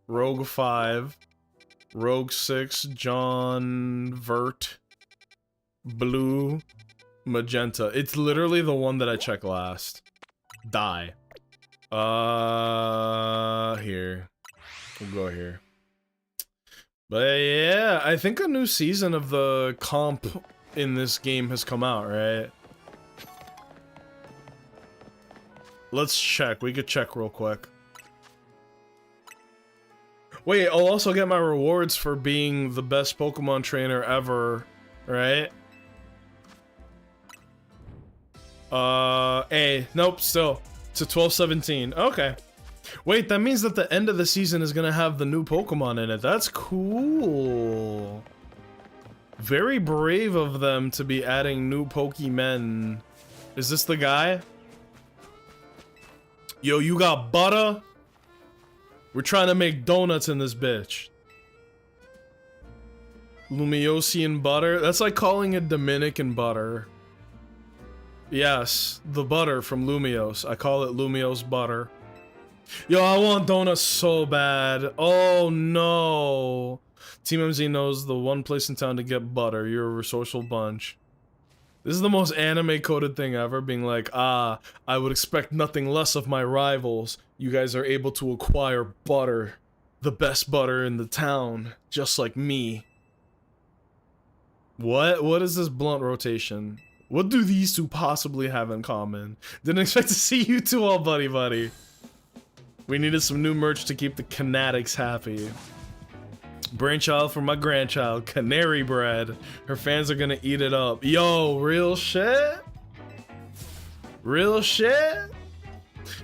Rogue 5. Rogue 6. John Vert. Blue. Magenta. It's literally the one that I checked last. Die. Here. We'll go here. But yeah, I think a new season of the comp in this game has come out, right? Let's check. We could check real quick. Wait, I'll also get my rewards for being the best Pokemon trainer ever, right? Nope, still. It's a 12-17. Okay. Wait, that means that the end of the season is gonna have the new Pokemon in it. That's cool. Very brave of them to be adding new Pokemon. Is this the guy? Yo, you got butter? We're trying to make donuts in this bitch. Lumiosian butter? That's like calling it Dominican butter. Yes, the butter from Lumios. I call it Lumios butter. Yo, I want donuts so bad. Oh no. Team MZ knows the one place in town to get butter. You're a resourceful bunch. This is the most anime-coded thing ever, being like, I would expect nothing less of my rivals. You guys are able to acquire butter. The best butter in the town. Just like me. What is this blunt rotation? What do these two possibly have in common? Didn't expect to see you two all buddy-buddy. We needed some new merch to keep the Canatics happy. Brainchild for my grandchild, canary bread. Her fans are gonna eat it up. Yo, real shit? Real shit?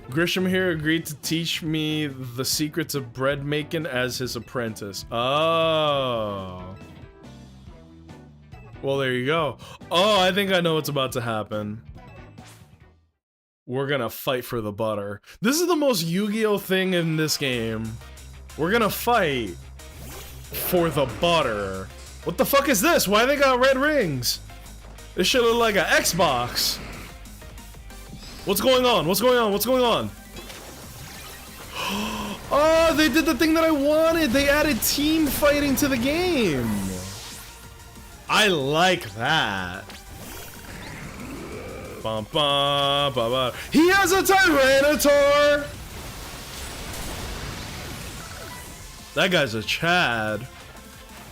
Grisham here agreed to teach me the secrets of bread making as his apprentice. Oh. Well, there you go. Oh, I think I know what's about to happen. We're gonna fight for the butter. This is the most Yu-Gi-Oh thing in this game. We're gonna fight for the butter. What the fuck is this? Why they got red rings? This shit look like an Xbox. What's going on? What's going on? What's going on? Oh, they did the thing that I wanted. They added team fighting to the game. I like that. Bum, bum, bum, bum. He has a Tyranitar! That guy's a Chad.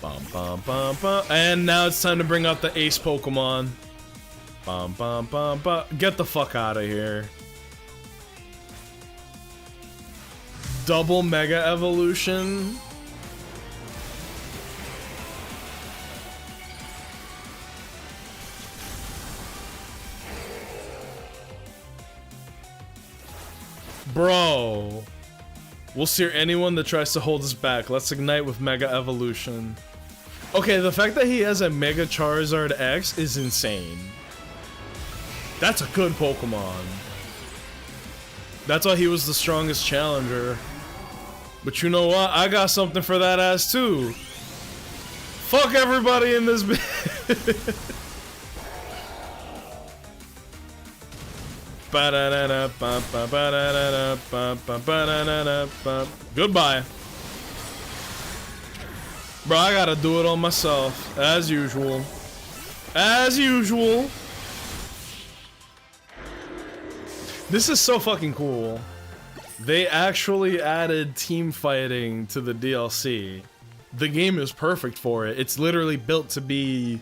Bum, bum, bum, bum. And now it's time to bring out the ace Pokemon. Bum, bum, bum, bum. Get the fuck out of here. Double Mega Evolution. Bro. We'll sear anyone that tries to hold us back. Let's ignite with Mega Evolution. Okay, the fact that he has a Mega Charizard X is insane. That's a good Pokemon. That's why he was the strongest challenger. But you know what? I got something for that ass too. Fuck everybody in this bit. Goodbye. Bro, I gotta do it on myself. As usual. As usual. This is so fucking cool. They actually added team fighting to the DLC. The game is perfect for it. It's literally built to be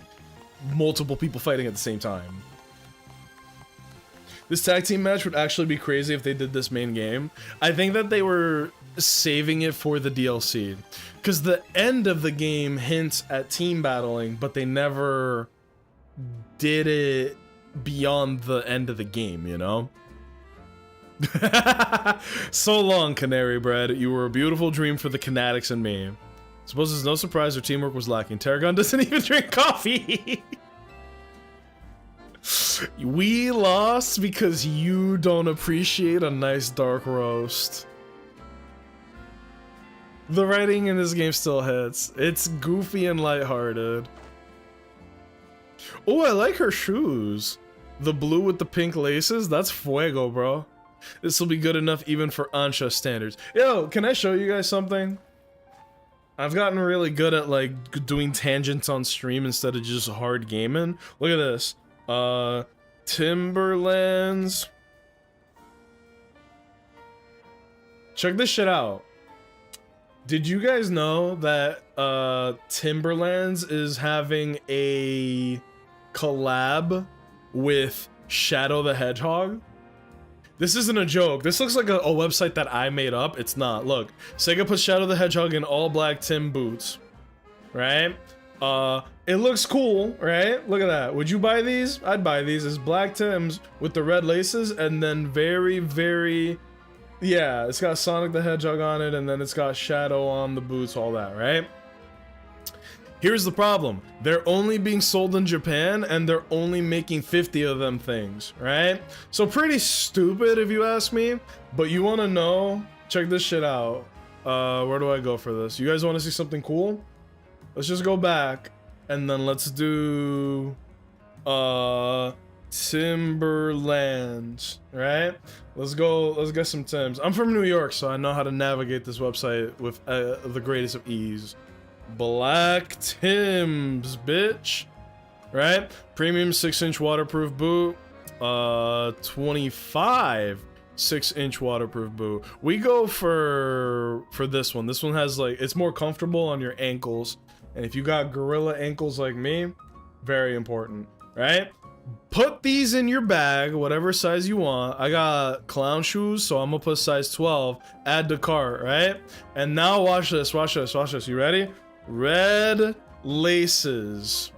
multiple people fighting at the same time. This tag team match would actually be crazy if they did this main game. I think that they were saving it for the DLC. Because the end of the game hints at team battling, but they never did it beyond the end of the game, you know? So long, Canary Bread. You were a beautiful dream for the Canatics and me. Suppose it's no surprise their teamwork was lacking. Tarragon doesn't even drink coffee! We lost because you don't appreciate a nice dark roast. The writing in this game still hits. It's goofy and lighthearted. Oh, I like her shoes. The blue with the pink laces, that's fuego, bro. This will be good enough even for Ansha standards. Yo, can I show you guys something? I've gotten really good at like doing tangents on stream instead of just hard gaming. Look at this. Timberlands. Check this shit out. Did you guys know that Timberlands is having a collab with Shadow the Hedgehog? This isn't a joke. This looks like a website that I made up. It's not. Look, Sega put Shadow the Hedgehog in all black Tim boots. Right? It looks cool, right? Look at that. Would you buy these? I'd buy these. It's black Tims with the red laces and then very, very... Yeah, it's got Sonic the Hedgehog on it and then it's got Shadow on the boots, all that, right? Here's the problem. They're only being sold in Japan and they're only making 50 of them things, right? So pretty stupid if you ask me, but you want to know? Check this shit out. Where do I go for this? You guys want to see something cool? Let's just go back and then let's do Timberlands, right? Let's go. Let's get some Tims. I'm from New York, so I know how to navigate this website with the greatest of ease. Black Tims, bitch. Right? Premium 6-inch waterproof boot. 25 6-inch waterproof boot. We go for this one. This one has like, it's more comfortable on your ankles, and if you got gorilla ankles like me, very important, right? Put these in your bag, whatever size you want. I got clown shoes, so I'm gonna put size 12. Add to cart, right? And now watch this, watch this, watch this. You ready? Red laces.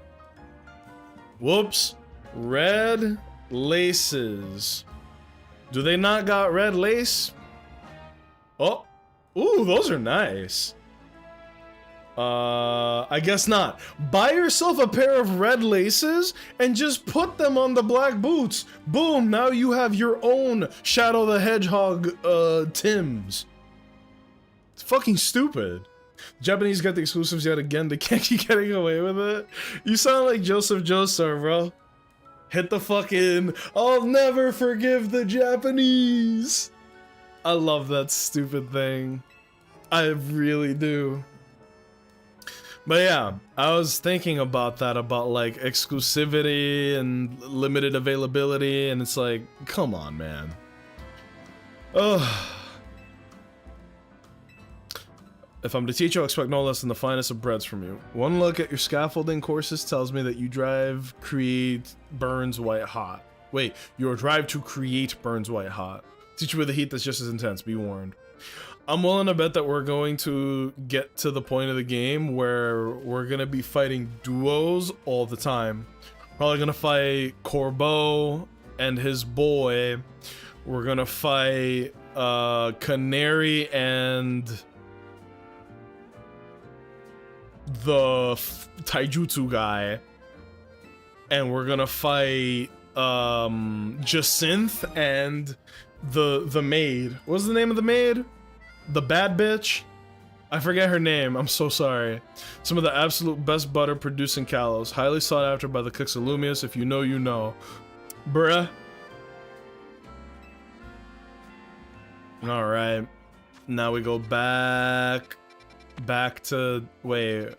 Whoops. Red laces. Do they not got red lace? Oh. Ooh, those are nice. I guess not. Buy yourself a pair of red laces and just put them on the black boots. Boom, now you have your own Shadow the Hedgehog Tims. It's fucking stupid. Japanese got the exclusives yet again. They can't keep getting away with it. You sound like Joseph Joestar, bro. Hit the fucking I'll never forgive the Japanese. I love that stupid thing. I really do. But yeah, I was thinking about that, about like exclusivity and limited availability, and it's like, come on, man. Ugh. If I'm to teach you, I'll expect no less than the finest of breads from you. One look at your scaffolding courses tells me that you drive, create, burns white hot. Wait, your drive to create burns white hot. Teach you with a heat that's just as intense, be warned. I'm willing to bet that we're going to get to the point of the game where we're going to be fighting duos all the time. Probably going to fight Corbeau and his boy. We're going to fight Canary and the taijutsu guy. And we're going to fight Jacinth and the maid. What's the name of the maid? The bad bitch? I forget her name, I'm so sorry. Some of the absolute best butter produced in Kalos. Highly sought after by the cooks of Lumius. If you know, you know. Bruh. Alright. Now we go back to... Wait.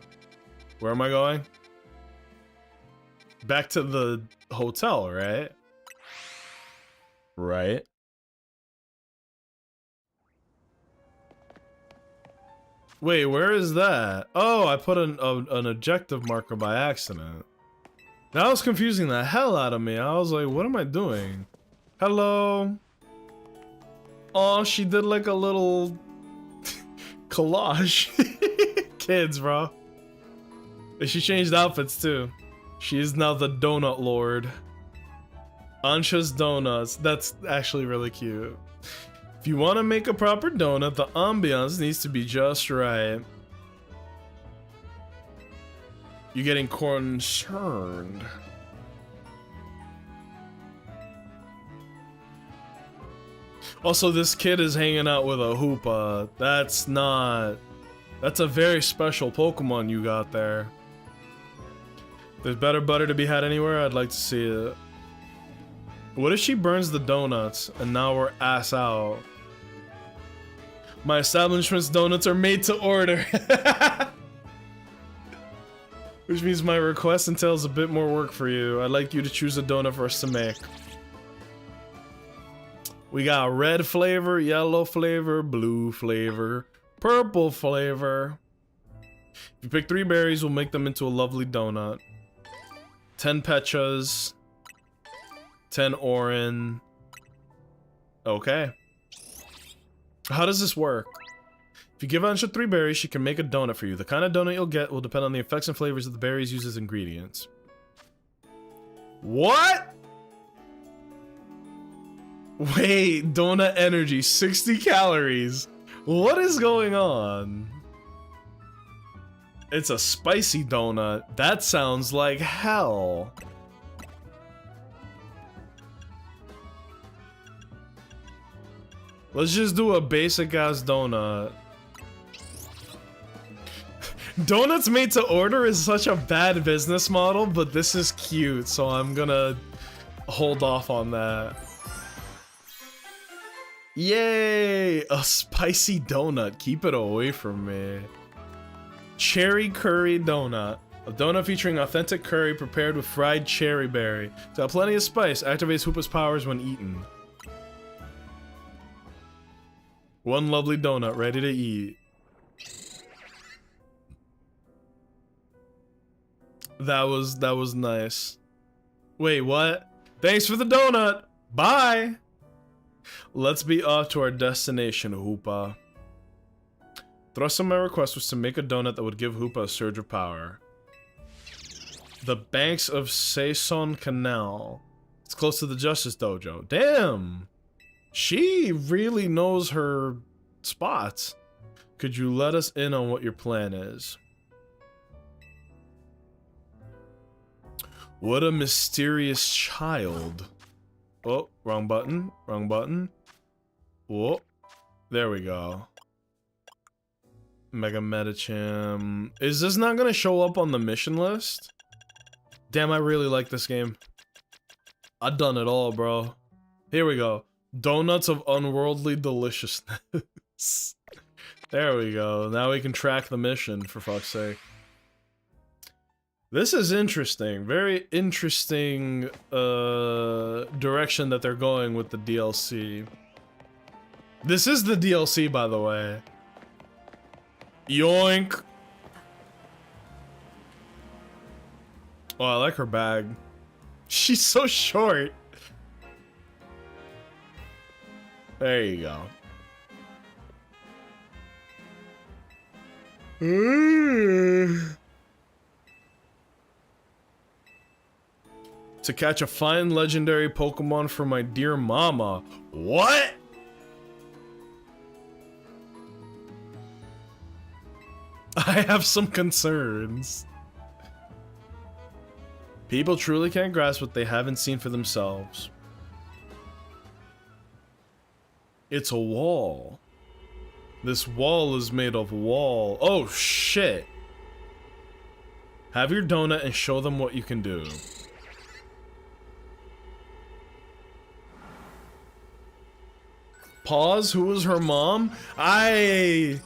Where am I going? Back to the hotel, right? Right. Wait, where is that? Oh, I put an objective marker by accident. That was confusing the hell out of me. I was like, what am I doing? Hello? Oh, she did like a little collage. Kids, bro. And she changed outfits too. She is now the Donut Lord. Ansha's Donuts. That's actually really cute. If you want to make a proper donut, the ambiance needs to be just right. You're getting concerned. Also, this kid is hanging out with a Hoopa. That's a very special Pokemon you got there. If there's better butter to be had anywhere, I'd like to see it. What if she burns the donuts and now we're ass out? My establishment's donuts are made to order. Which means my request entails a bit more work for you. I'd like you to choose a donut for us to make. We got red flavor, yellow flavor, blue flavor, purple flavor. If you pick 3 berries, we'll make them into a lovely donut. 10 Petras. 10 Orin. Okay. How does this work? If you give Ansha 3 berries, she can make a donut for you. The kind of donut you'll get will depend on the effects and flavors of the berries used as ingredients. What? Wait, donut energy, 60 calories. What is going on? It's a spicy donut. That sounds like hell. Let's just do a basic ass donut. Donuts made to order is such a bad business model, but this is cute, so I'm gonna hold off on that. Yay! A spicy donut. Keep it away from me. Cherry curry donut. A donut featuring authentic curry prepared with fried cherry berry. It's got plenty of spice. Activates Hoopa's powers when eaten. One lovely donut ready to eat. That was nice. Wait, what? Thanks for the donut. Bye. Let's be off to our destination, Hoopa. Thrust of my request was to make a donut that would give Hoopa a surge of power. The banks of Saison Canal. It's close to the Justice Dojo. Damn! She really knows her spots. Could you let us in on what your plan is? What a mysterious child. Oh, wrong button. Wrong button. Whoa. There we go. Mega Medicham. Is this not gonna show up on the mission list? Damn, I really like this game. I've done it all, bro. Here we go. Donuts of unworldly deliciousness. There we go. Now we can track the mission, for fuck's sake. This is interesting. Very interesting direction that they're going with the DLC. This is the DLC, by the way. Yoink. Oh, I like her bag. She's so short. There you go. To catch a fine legendary Pokemon for my dear mama. What? I have some concerns. People truly can't grasp what they haven't seen for themselves. It's a wall. This wall is made of wall. Oh shit. Have your donut and show them what you can do. Pause, who was her mom? It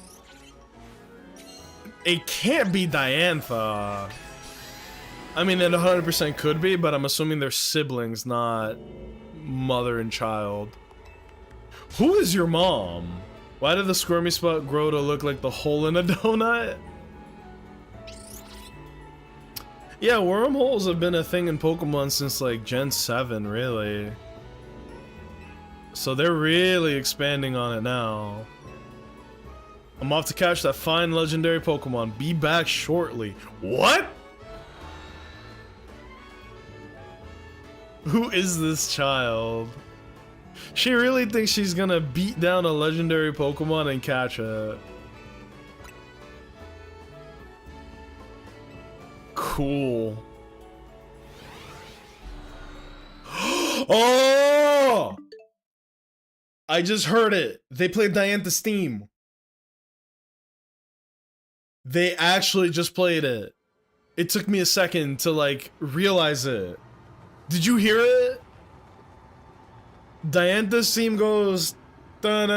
can't be Diantha. I mean, it 100% could be, but I'm assuming they're siblings, not mother and child. Who is your mom? Why did the squirmy spot grow to look like the hole in a donut? Yeah, wormholes have been a thing in Pokemon since like Gen 7, really. So they're really expanding on it now. I'm off to catch that fine legendary Pokemon. Be back shortly. What? Who is this child? She really thinks she's gonna beat down a legendary Pokemon and catch it. Cool. Oh! I just heard it. They played Diantha's theme. They actually just played it. It took me a second to like realize it. Did you hear it? Diantha's theme goes and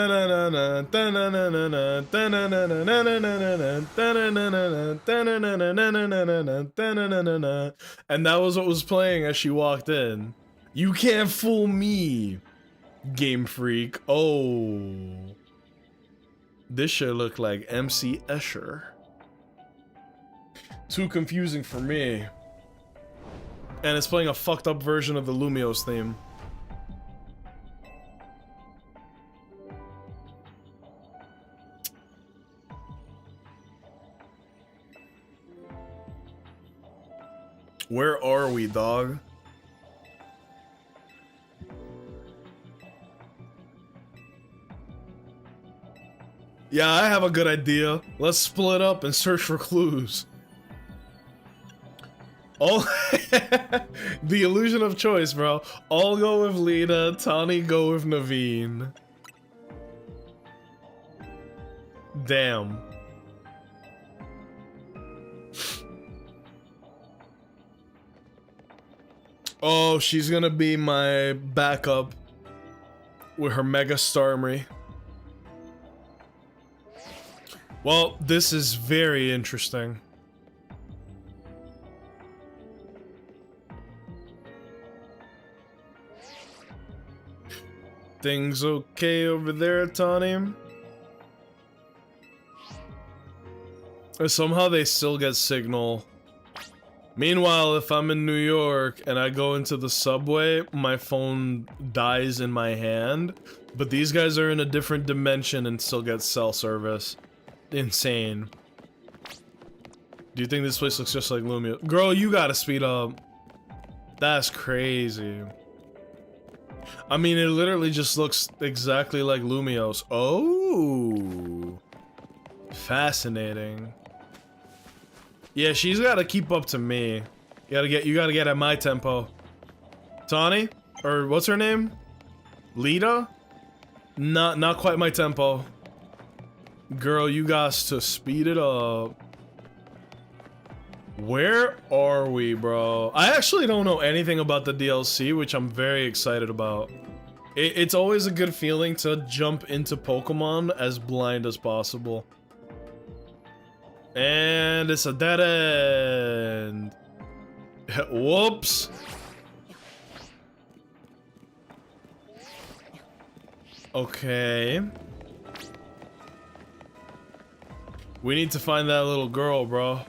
that was what was playing as she walked in. You can't fool me, Game Freak. Oh, this should look like MC Escher. Too confusing for me. And it's playing a fucked up version of the Lumiose theme. Where are we, dog? Yeah, I have a good idea. Let's split up and search for clues. Oh, the illusion of choice, bro. I'll go with Lita, Tani go with Naveen. Damn. Oh, she's gonna be my backup with her Mega Starmie. Well, this is very interesting. Things okay over there, Tawny? Somehow they still get signal. Meanwhile, if I'm in New York and I go into the subway, my phone dies in my hand. But these guys are in a different dimension and still get cell service. Insane. Do you think this place looks just like Lumia? Girl, you gotta speed up. That's crazy. I mean, it literally just looks exactly like Lumios. Oh, fascinating. Yeah, she's got to keep up to me. You gotta get at my tempo. Tawny, or what's her name? Lita? Not quite my tempo. Girl, you got to speed it up. Where are we, bro? I actually don't know anything about the DLC, which I'm very excited about. It's always a good feeling to jump into Pokemon as blind as possible. And it's a dead end. Whoops. Okay. We need to find that little girl, bro.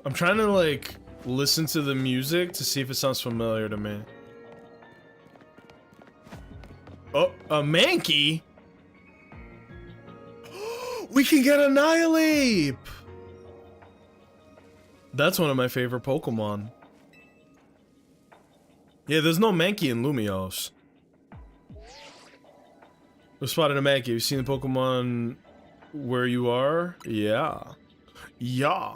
I'm trying to, like, listen to the music to see if it sounds familiar to me. Oh, a Mankey? We can get Annihilate! That's one of my favorite Pokemon. Yeah, there's no Mankey in Lumios. We spotted a Mankey. You seen the Pokemon where you are? Yeah. Yeah.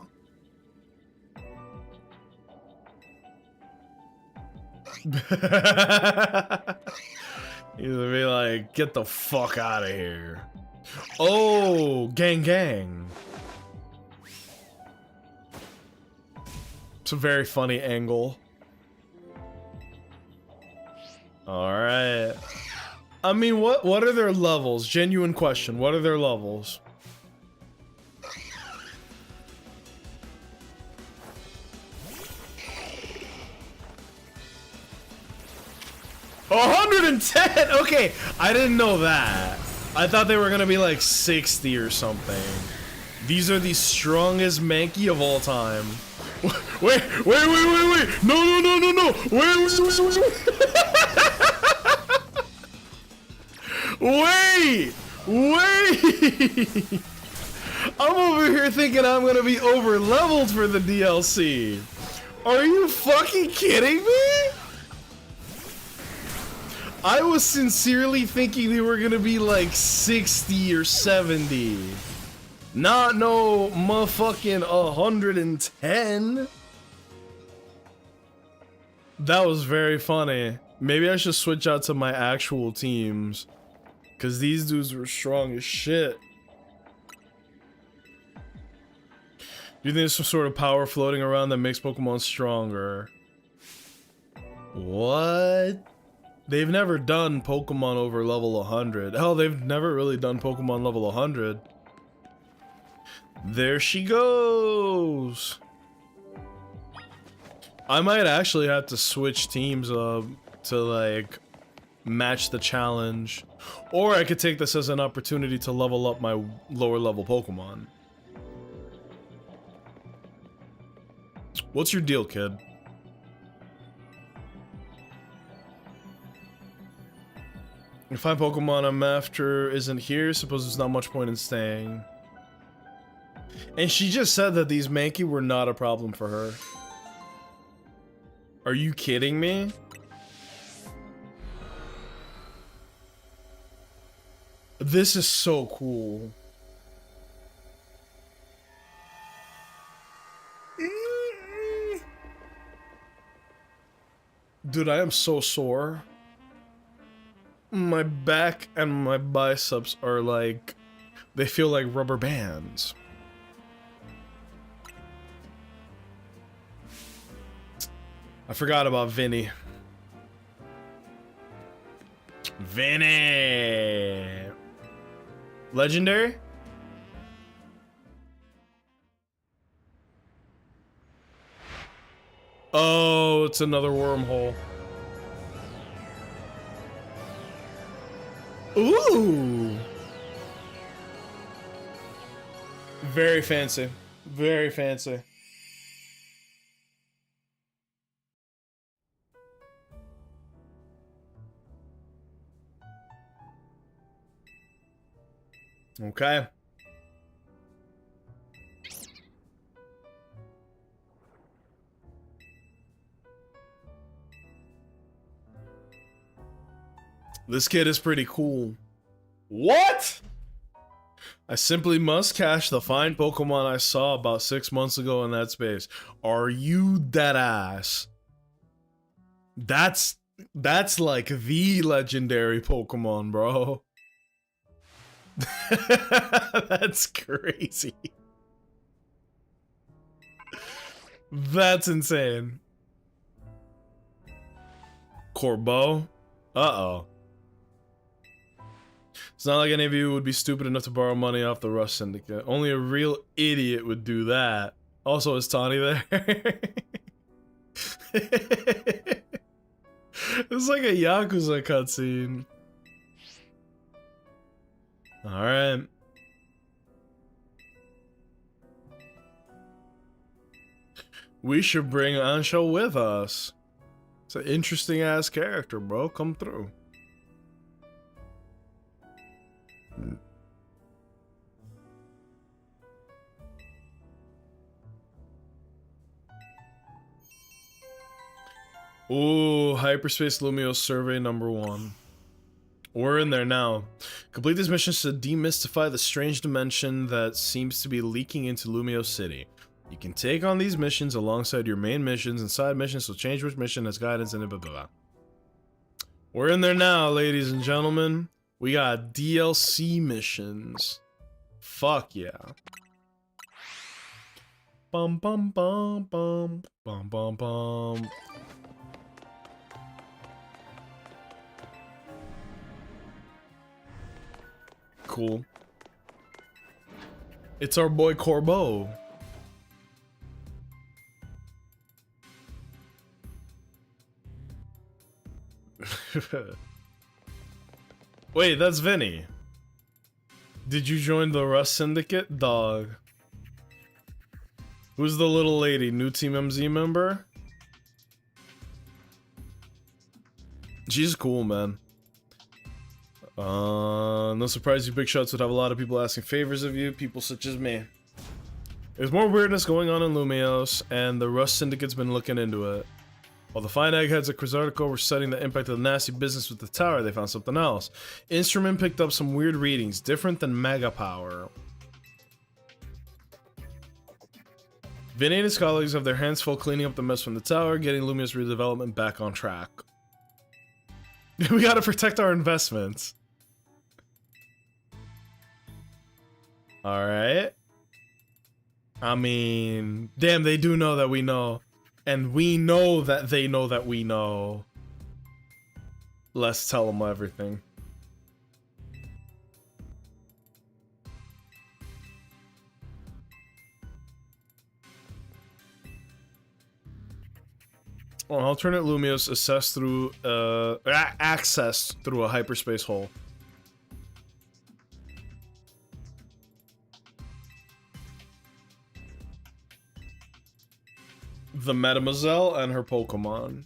He's gonna be like, get the fuck out of here. Oh, gang. It's a very funny angle. Alright. I mean, what are their levels? Genuine question. What are their levels? $110! Okay, I didn't know that. I thought they were gonna be like 60 or something. These are the strongest Mankey of all time. Wait! No! Wait! I'm over here thinking I'm gonna be over leveled for the DLC. Are you fucking kidding me? I was sincerely thinking they were gonna be like 60 or 70. Not no motherfucking 110. That was very funny. Maybe I should switch out to my actual teams. Cause these dudes were strong as shit. Do you think there's some sort of power floating around that makes Pokemon stronger? What? They've never done Pokemon over level 100. Hell, they've never really done Pokemon level 100. There she goes. I might actually have to switch teams up to like match the challenge. Or I could take this as an opportunity to level up my lower level Pokemon. What's your deal, kid? If my Pokemon I'm after isn't here, suppose there's not much point in staying. And she just said that these Mankey were not a problem for her. Are you kidding me? This is so cool. Dude, I am so sore. My back and my biceps are like, they feel like rubber bands. I forgot about Vinny. Vinny! Legendary? Oh, it's another wormhole. Ooh! Very fancy. Very fancy. Okay. This kid is pretty cool. What? I simply must catch the fine Pokemon I saw about 6 months ago in that space. Are you dead ass? That's like the legendary Pokemon, bro. That's crazy. That's insane. Corbeau? Uh-oh. It's not like any of you would be stupid enough to borrow money off the Rust Syndicate. Only a real idiot would do that. Also, is Tawny there? It's like a Yakuza cutscene. Alright. We should bring Ansho with us. It's an interesting ass character, bro. Come through. Ooh, Hyperspace Lumiose survey number 1. We're in there now. Complete these missions to demystify the strange dimension that seems to be leaking into Lumiose City. You can take on these missions alongside your main missions and side missions, so change which mission has guidance and blah blah blah. We're in there now, ladies and gentlemen. We got DLC missions. Fuck yeah. Bum bum bum bum bum bum bum. Cool. It's our boy Corbeau. Wait, that's Vinny. Did you join the Rust Syndicate? Dog. Who's the little lady? New Team MZ member? She's cool, man. No surprise you big shots would have a lot of people asking favors of you, people such as me. There's more weirdness going on in Lumiose, and the Rust Syndicate's been looking into it. While the fine eggheads at Cruzartico were studying the impact of the nasty business with the tower, they found something else. Instrument picked up some weird readings, different than Mega Power. Vinny and his colleagues have their hands full cleaning up the mess from the tower, getting Lumiose redevelopment back on track. We gotta protect our investments. Alright. I mean, damn, they do know that we know. And we know that they know that we know. Let's tell them everything. Alternate Lumiose accessed through a hyperspace hole. The Mademoiselle and her Pokemon.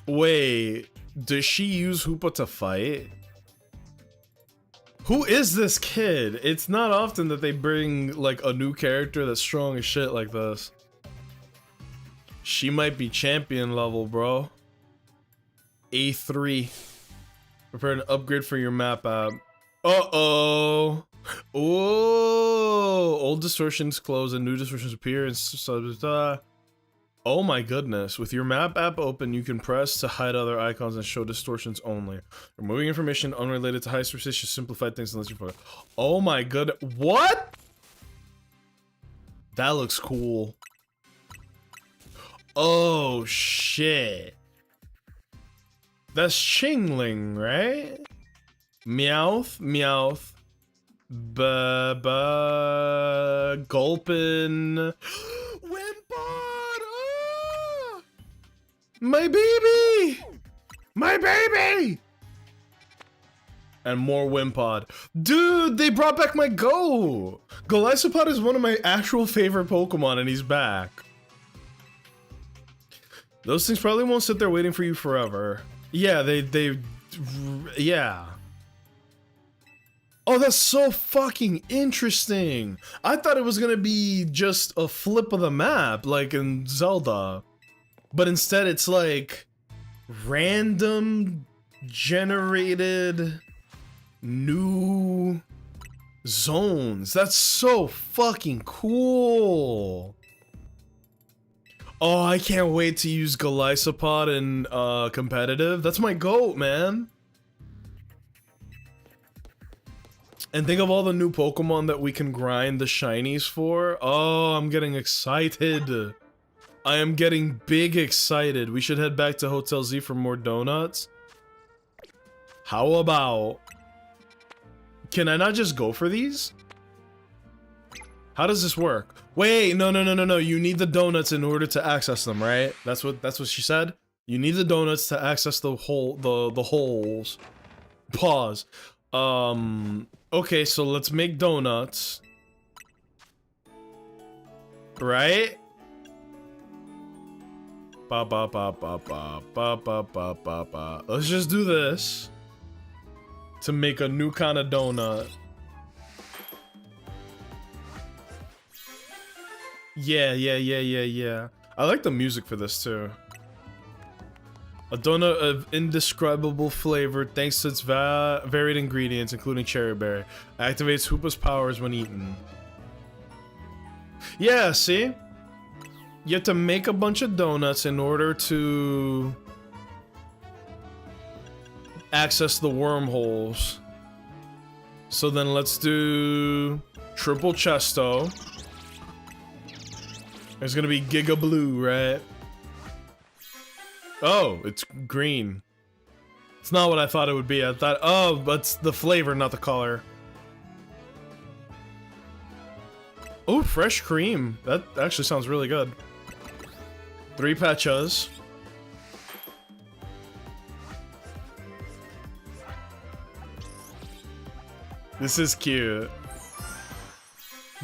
Wait, does she use Hoopa to fight? Who is this kid? It's not often that they bring like a new character that's strong as shit like this. She might be champion level, bro. A3. Prepare an upgrade for your map app. Uh-oh. Oh, old distortions close and new distortions appear and oh my goodness. With your map app open, you can press to hide other icons and show distortions only. Removing information unrelated to high superstition simplify things unless you put. Oh my god. What? That looks cool. Oh, shit. That's Chingling, right? Meowth, Meowth. Gulpin. Wimpod! Ah! My baby! My baby! And more Wimpod. Dude, they brought back my Go! Golisopod is one of my actual favorite Pokemon, and he's back. Those things probably won't sit there waiting for you forever. Yeah, yeah. Oh, that's so fucking interesting. I thought it was gonna be just a flip of the map, like in Zelda. But instead it's like random generated new zones. That's so fucking cool. Oh, I can't wait to use Golisopod in competitive. That's my goat, man. And think of all the new Pokemon that we can grind the shinies for. Oh, I'm getting excited. I am getting big excited. We should head back to Hotel Z for more donuts. How about... Can I not just go for these? How does this work? Wait, no. You need the donuts in order to access them, right? That's what she said. You need the donuts to access the holes. Pause. Okay, so let's make donuts. Right? Let's just do this to make a new kind of donut. Yeah. I like the music for this too. A donut of indescribable flavor thanks to its varied ingredients, including cherry berry. Activates Hoopa's powers when eaten. Yeah, see? You have to make a bunch of donuts in order to access the wormholes. So then let's do triple Chesto. There's gonna be Giga Blue, right? Oh, it's green. It's not what I thought it would be. I thought, oh, but it's the flavor, not the color. Oh, fresh cream. That actually sounds really good. 3 Pechas. This is cute.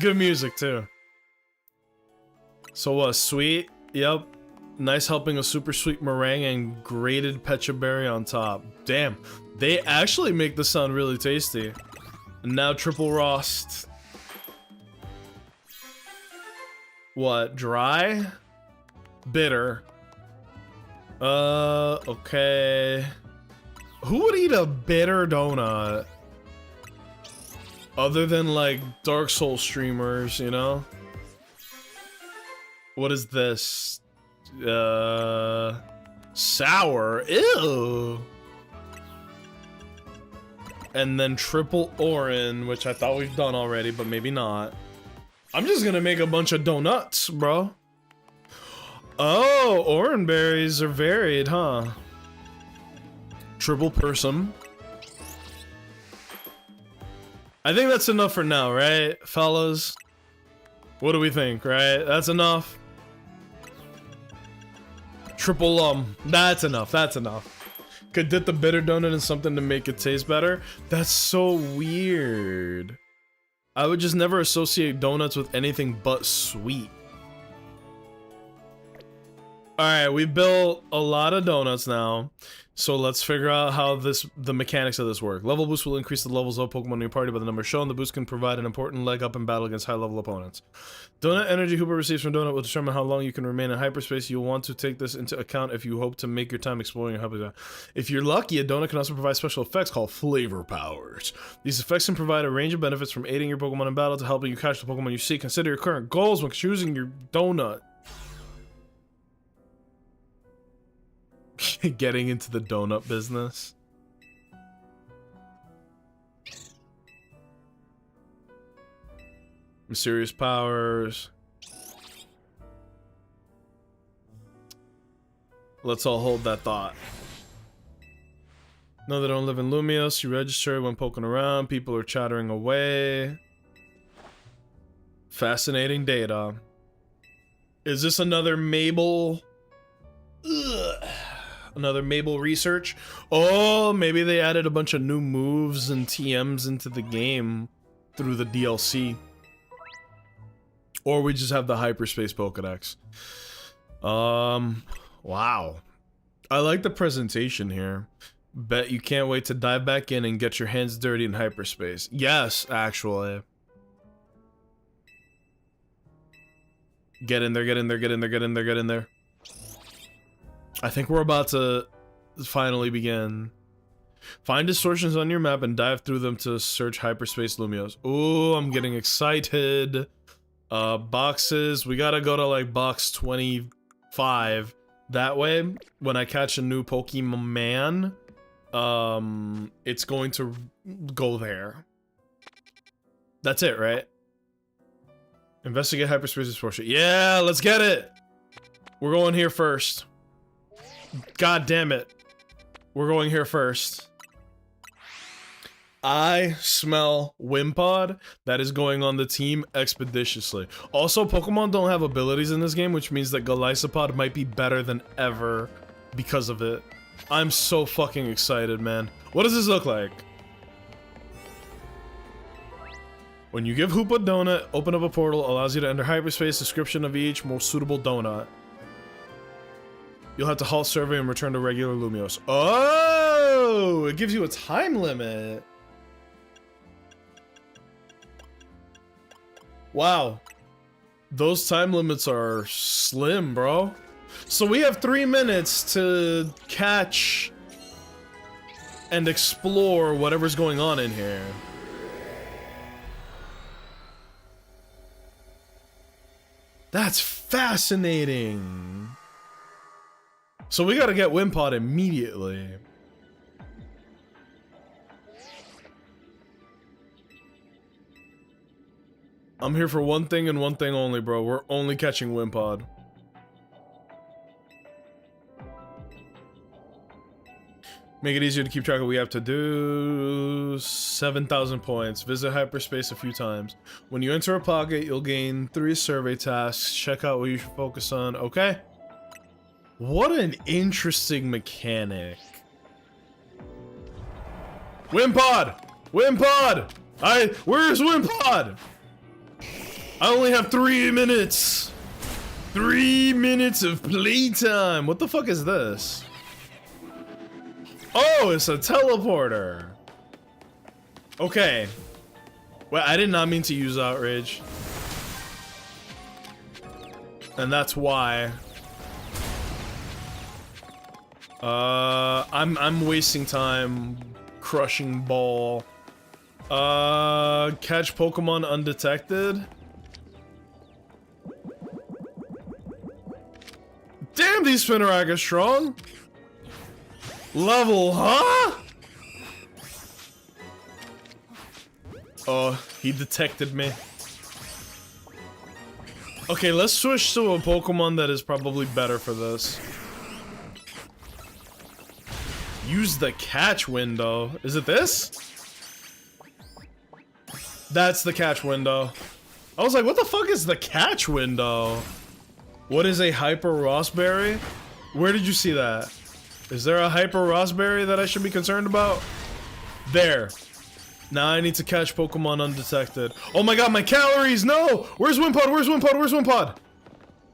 Good music, too. So what, sweet? Yep. Nice helping of super sweet meringue and grated Pecha berry on top. Damn, they actually make the sound really tasty. And now triple roast. What, dry? Bitter. Okay. Who would eat a bitter donut? Other than like Dark Souls streamers, you know? What is this? Sour. Ew. And then triple Orin, which I thought we've done already, but maybe not. I'm just gonna make a bunch of donuts, bro. Oh, Orin berries are varied, huh? Triple Persum. I think that's enough for now, right, fellas? What do we think, right? That's enough. Triple that's enough, that's enough. Could dip the bitter donut in something to make it taste better? That's so weird. I would just never associate donuts with anything but sweet. Alright, we built a lot of donuts now. So let's figure out how the mechanics of this work. Level boost will increase the levels of Pokemon in your party by the number shown. The boost can provide an important leg up in battle against high-level opponents. Donut energy Hoopa receives from Donut will determine how long you can remain in hyperspace. You'll want to take this into account if you hope to make your time exploring your hyperspace. If you're lucky, a donut can also provide special effects called flavor powers. These effects can provide a range of benefits from aiding your Pokemon in battle to helping you catch the Pokemon you seek. Consider your current goals when choosing your donut. Getting into the donut business. Mysterious powers. Let's all hold that thought. No, they don't live in Lumios. You register when poking around. People are chattering away. Fascinating data. Is this another Mabel? Ugh. Another Mabel research? Oh, maybe they added a bunch of new moves and TMs into the game through the DLC. Or we just have the hyperspace Pokedex. Wow. I like the presentation here. Bet you can't wait to dive back in and get your hands dirty in hyperspace. Yes, actually. Get in there, get in there, get in there, get in there, get in there. I think we're about to finally begin. Find distortions on your map and dive through them to search hyperspace Lumios. Ooh, I'm getting excited. Boxes. We gotta go to like box 25. That way, when I catch a new Pokemon, it's going to go there. That's it, right? Investigate hyperspace distortion. Yeah, let's get it! We're going here first. God damn it. We're going here first. I smell Wimpod. That is going on the team expeditiously. Also, Pokemon don't have abilities in this game, which means that Golisopod might be better than ever because of it. I'm so fucking excited, man. What does this look like? When you give Hoop a donut, open up a portal, allows you to enter hyperspace, description of each most suitable donut. You'll have to halt survey and return to regular Lumios. Oh! It gives you a time limit. Wow. Those time limits are slim, bro. So we have 3 minutes to catch and explore whatever's going on in here. That's fascinating. So we gotta get Wimpod immediately. I'm here for one thing and one thing only, bro. We're only catching Wimpod. Make it easier to keep track of what we have to do. 7,000 points. Visit hyperspace a few times. When you enter a pocket, you'll gain 3 survey tasks. Check out what you should focus on. Okay. What an interesting mechanic. Wimpod! Wimpod! Where's Wimpod? I only have 3 minutes. 3 minutes of playtime. What the fuck is this? Oh, it's a teleporter. Okay. Well, I did not mean to use Outrage. And that's why. I'm wasting time crushing ball. Catch Pokemon undetected. Damn, these Spinarak are strong. Level, huh? Oh, he detected me. Okay, let's switch to a Pokemon that is probably better for this. Use the catch window. Is it this? That's the catch window. I was like, what the fuck is the catch window? What is a Hyper Rossberry? Where did you see that? Is there a Hyper Rossberry that I should be concerned about? There. Now I need to catch Pokemon undetected. Oh my god, my calories! No! Where's Wimpod? Where's Wimpod? Where's Wimpod?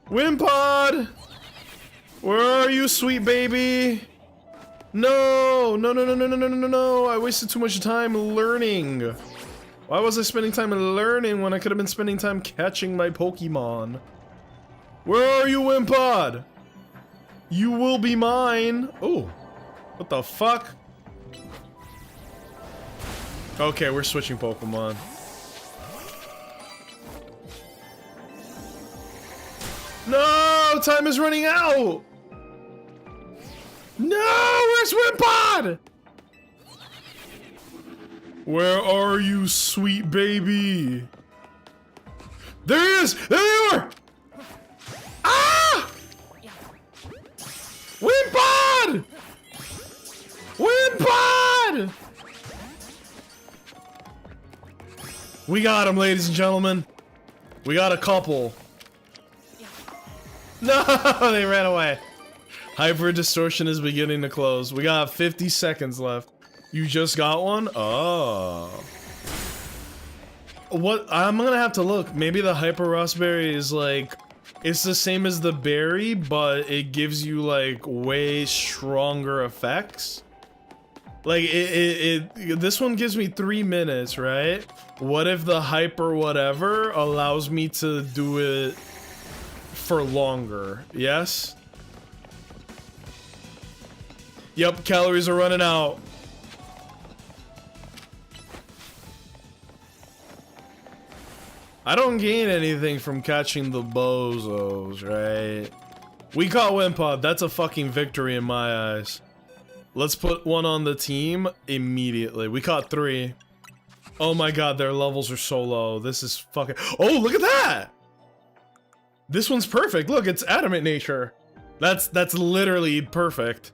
Wimpod! Where are you, sweet baby? No! No, no, no, no, no, no, no, no! I wasted too much time learning. Why was I spending time learning when I could have been spending time catching my Pokemon? Where are you, Wimpod? You will be mine. Oh, what the fuck? Okay, we're switching Pokemon. No, time is running out. No, where's Wimpod? Where are you, sweet baby? There he is! There you are! Ah! Wimpod! Wimpod! We got him, ladies and gentlemen. We got a couple. No, they ran away. Hyper distortion is beginning to close. We got 50 seconds left. You just got one? Oh. What? I'm gonna have to look. Maybe the Hyper Raspberry is like, it's the same as the berry, but it gives you like way stronger effects. Like this one gives me 3 minutes, right? What if the Hyper whatever allows me to do it for longer? Yes? Yep, calories are running out. I don't gain anything from catching the bozos, right? We caught Wimpod. That's a fucking victory in my eyes. Let's put one on the team immediately. We caught 3. Oh my god, their levels are so low. This is fucking... Oh, look at that! This one's perfect. Look, it's adamant nature. That's literally perfect.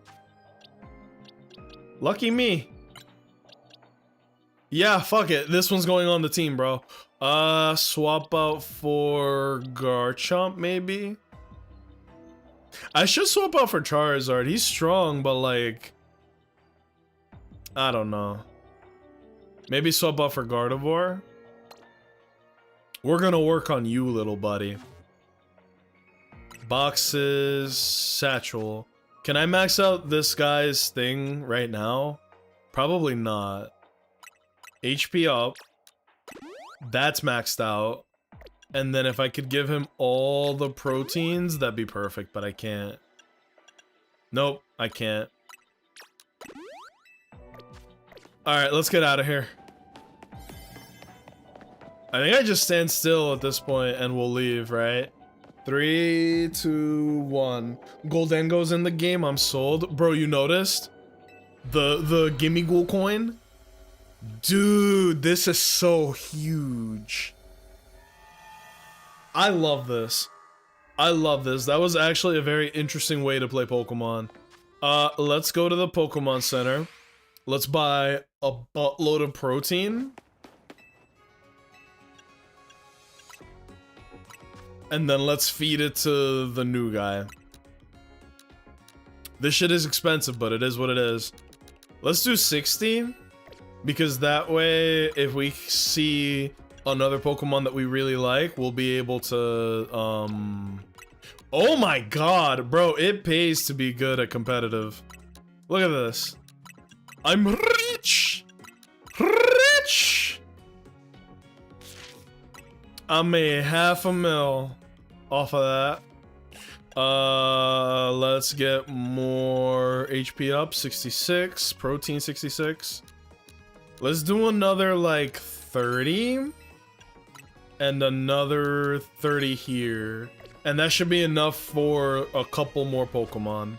Lucky me. Yeah, fuck it. This one's going on the team, bro. Swap out for Garchomp, maybe? I should swap out for Charizard. He's strong, but like... I don't know. Maybe swap out for Gardevoir? We're gonna work on you, little buddy. Boxes... Satchel. Can I max out this guy's thing right now? Probably not. HP up. That's maxed out. And then if I could give him all the proteins, that'd be perfect, but I can't. Nope, I can't. Alright, let's get out of here. I think I just stand still at this point and we'll leave, right? 3, 2, 1. Goldengo's in the game, I'm sold. Bro, you noticed? The Gimme Ghoul coin? Dude, this is so huge. I love this. I love this. That was actually a very interesting way to play Pokemon. Let's go to the Pokemon Center. Let's buy a buttload of protein. And then let's feed it to the new guy. This shit is expensive, but it is what it is. Let's do 60. Because that way, if we see another Pokemon that we really like, we'll be able to, Oh my god, bro, it pays to be good at competitive. Look at this. I'm rich! Rich! I made $500,000 off of that. Let's get more HP up, 66, protein 66. Let's do another, like, 30. And another 30 here. And that should be enough for a couple more Pokemon.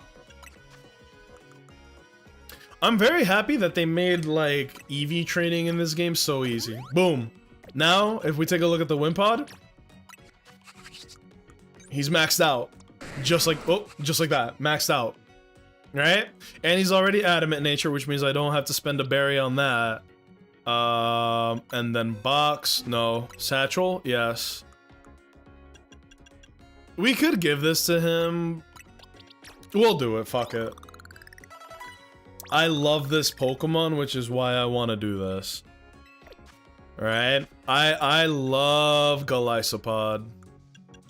I'm very happy that they made, like, EV training in this game so easy. Boom. Now, if we take a look at the Wimpod, he's maxed out. Just like, oh, just like that. Maxed out. Right? And he's already adamant nature, which means I don't have to spend a berry on that. And then box, no. Satchel, yes. We could give this to him. We'll do it, fuck it. I love this Pokemon, which is why I want to do this. Alright? I love Golisopod.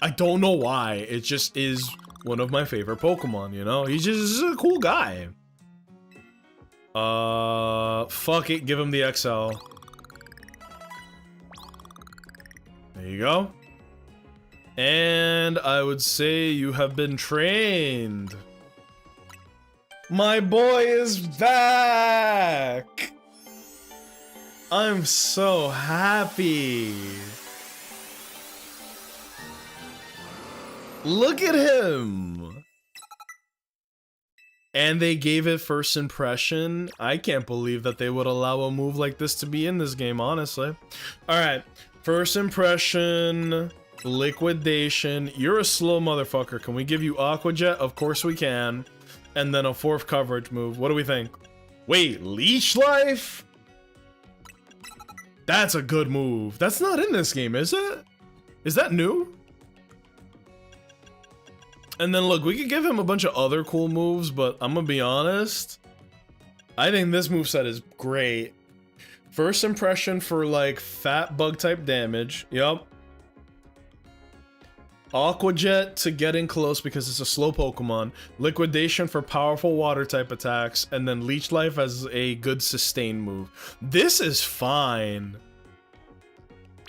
I don't know why, it just is one of my favorite Pokemon, you know? He's just a cool guy. Fuck it, give him the XL. There you go. And I would say you have been trained. My boy is back! I'm so happy. Look at him! And they gave it first impression. I can't believe that they would allow a move like this to be in this game, honestly. Alright, first impression, liquidation. You're a slow motherfucker. Can we give you Aqua Jet? Of course we can. and then a 4th coverage move. What do we think? Wait, Leech Life? That's a good move. That's not in this game, is it? Is that new? And then look, we could give him a bunch of other cool moves, but I'm gonna be honest. I think this moveset is great. First impression for like fat bug type damage. Yup. Aqua Jet to get in close because it's a slow Pokemon. Liquidation for powerful water type attacks. And then Leech Life as a good sustain move. This is fine.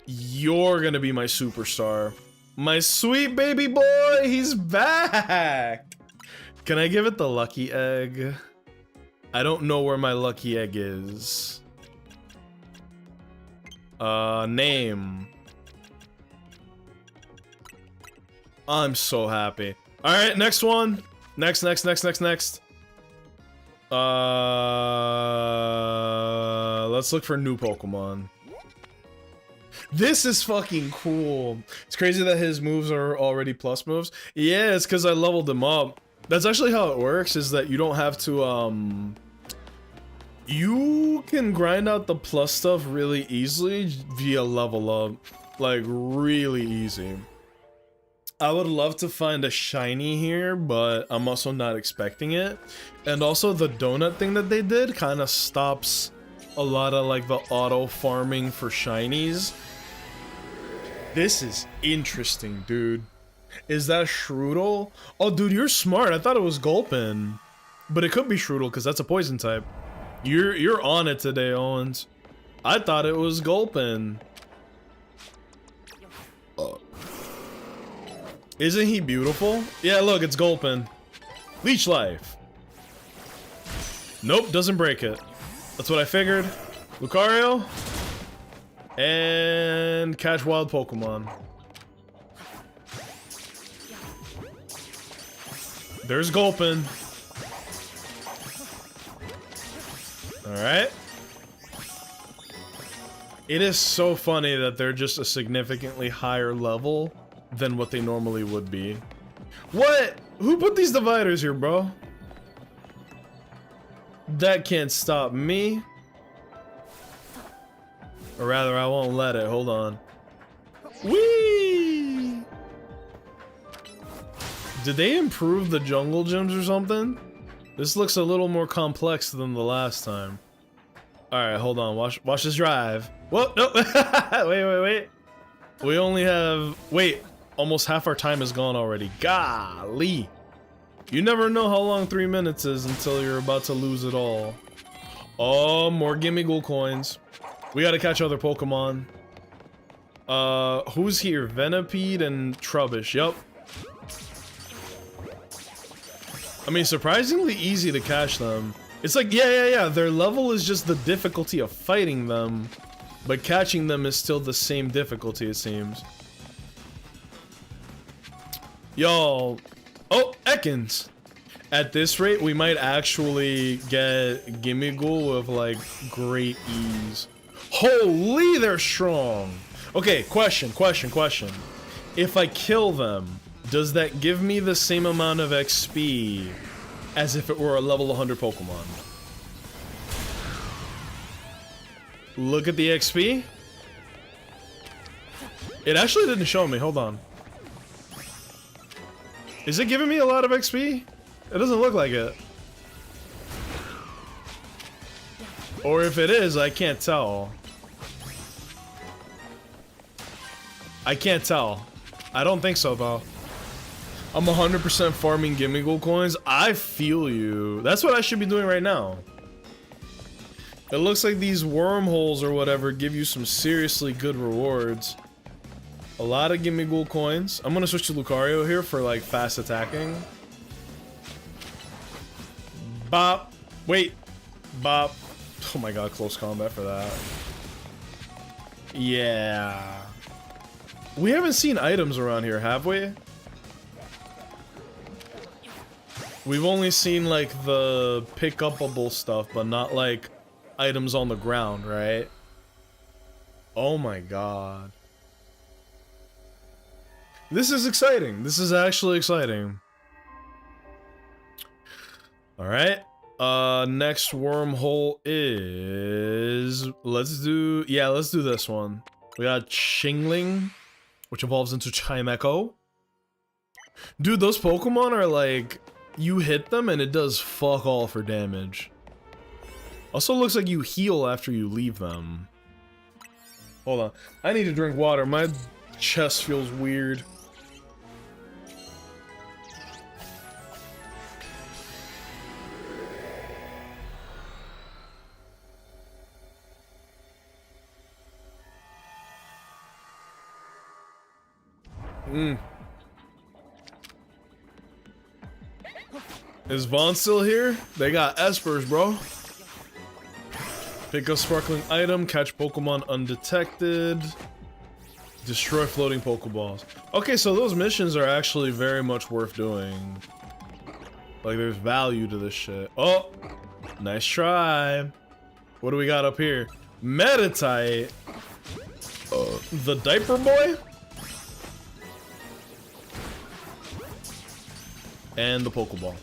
You're gonna be my superstar. My sweet baby boy, he's back! Can I give it the lucky egg? I don't know where my lucky egg is. Name. I'm so happy. Alright, next one. Next. Let's look for new Pokemon. This is fucking cool. It's crazy that his moves are already plus moves. Yeah, it's because I leveled them up. That's actually how it works, is that you don't have to, you can grind out the plus stuff really easily via level up. Like, really easy. I would love to find a shiny here, but I'm also not expecting it. And also, the donut thing that they did kind of stops a lot of, like, the auto farming for shinies. This is interesting, dude. Is that Shroodle? Oh, dude, you're smart. I thought it was Gulpin. But it could be Shroodle, because that's a poison type. You're on it today, Owens. I thought it was Gulpin. Isn't he beautiful? Yeah, look, it's Gulpin. Leech Life. Nope, doesn't break it. That's what I figured. Lucario. And catch wild Pokemon. There's Gulpin. Alright. It is so funny that they're just a significantly higher level than what they normally would be. What? Who put these dividers here, bro? That can't stop me. Or rather, I won't let it. Hold on. Whee! Did they improve the jungle gyms or something? This looks a little more complex than the last time. Alright, hold on. Watch this drive. Whoa, no. Wait. We only have... Wait. Almost half our time is gone already. Golly. You never know how long 3 minutes is until you're about to lose it all. Oh, more Gimmighoul coins. We gotta catch other Pokemon. Who's here? Venipede and Trubbish. Yup. I mean, surprisingly easy to catch them. It's like, yeah. Their level is just the difficulty of fighting them. But catching them is still the same difficulty, it seems. Yo. Oh, Ekans. At this rate, we might actually get Gimmighoul with, like, great ease. Holy, they're strong. Okay, question. If I kill them, does that give me the same amount of XP as if it were a level 100 Pokemon? Look at the XP. It actually didn't show me. Hold on. Is it giving me a lot of XP? It doesn't look like it. Or if it is, I can't tell. I can't tell. I don't think so, though. I'm 100% farming Gimmighoul coins. I feel you. That's what I should be doing right now. It looks like these wormholes or whatever give you some seriously good rewards. A lot of Gimmighoul coins. I'm gonna switch to Lucario here for, like, fast attacking. Bop. Wait. Bop. Oh my god, close combat for that. Yeah. We haven't seen items around here, have we? We've only seen, like, the pick-upable stuff, but not, like, items on the ground, right? Oh my god. This is exciting. This is actually exciting. All right. Next wormhole is let's do this one. We got Chingling, which evolves into Chimecho. Dude, those Pokemon are like, you hit them and it does fuck all for damage. Also looks like you heal after you leave them. Hold on, I need to drink water. My chest feels weird. Is Vaughn still here? They got Espers, bro. Pick a sparkling item, catch Pokemon undetected, destroy floating Pokeballs. Okay, so those missions are actually very much worth doing. Like, there's value to this shit. Oh, nice try. What do we got up here? Meditite. The Diaper Boy? And the Pokeball.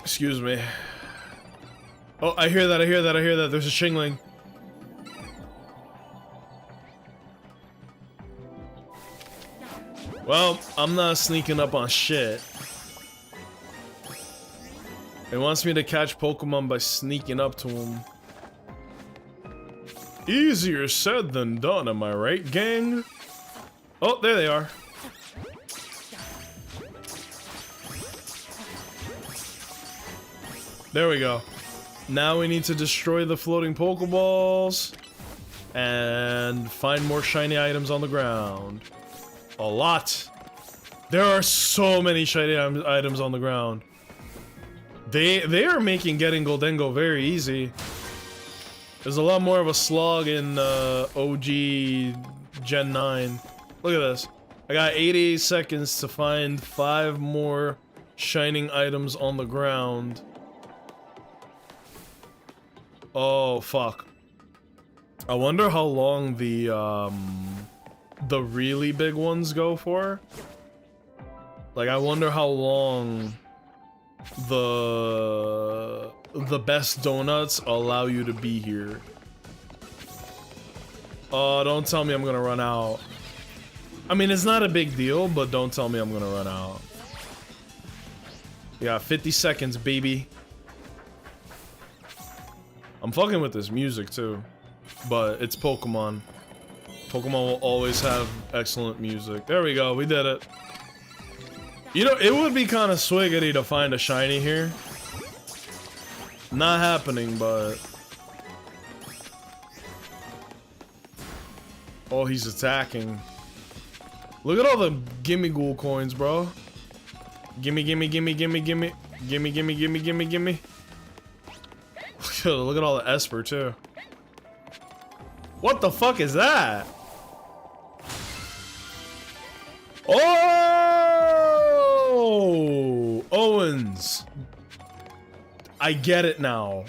Excuse me. Oh, I hear that, I hear that, I hear that. There's a Chingling. Well, I'm not sneaking up on shit. It wants me to catch Pokemon by sneaking up to him. Easier said than done, am I right, gang? Oh, there they are. There we go. Now we need to destroy the floating Pokeballs and find more shiny items on the ground. A lot. There are so many shiny items on the ground. They are making getting Goldengo very easy. There's a lot more of a slog in OG Gen 9. Look at this. I got 88 seconds to find 5 more shining items on the ground. Oh, fuck. I wonder how long the really big ones go for. Like, I wonder how long the best donuts allow you to be here. Oh, don't tell me I'm gonna run out. I mean, it's not a big deal, but don't tell me I'm gonna run out. Yeah, 50 seconds, baby. I'm fucking with this music too, but it's Pokemon. Pokemon will always have excellent music. There we go, we did it. You know, it would be kind of swiggity to find a shiny here. Not happening, but... Oh, he's attacking. Look at all the Gimme Ghoul coins, bro. Gimme, gimme, gimme, gimme, gimme. Gimme, gimme, gimme, gimme, gimme. Look at all the Esper, too. What the fuck is that? Oh! Owens. I get it now.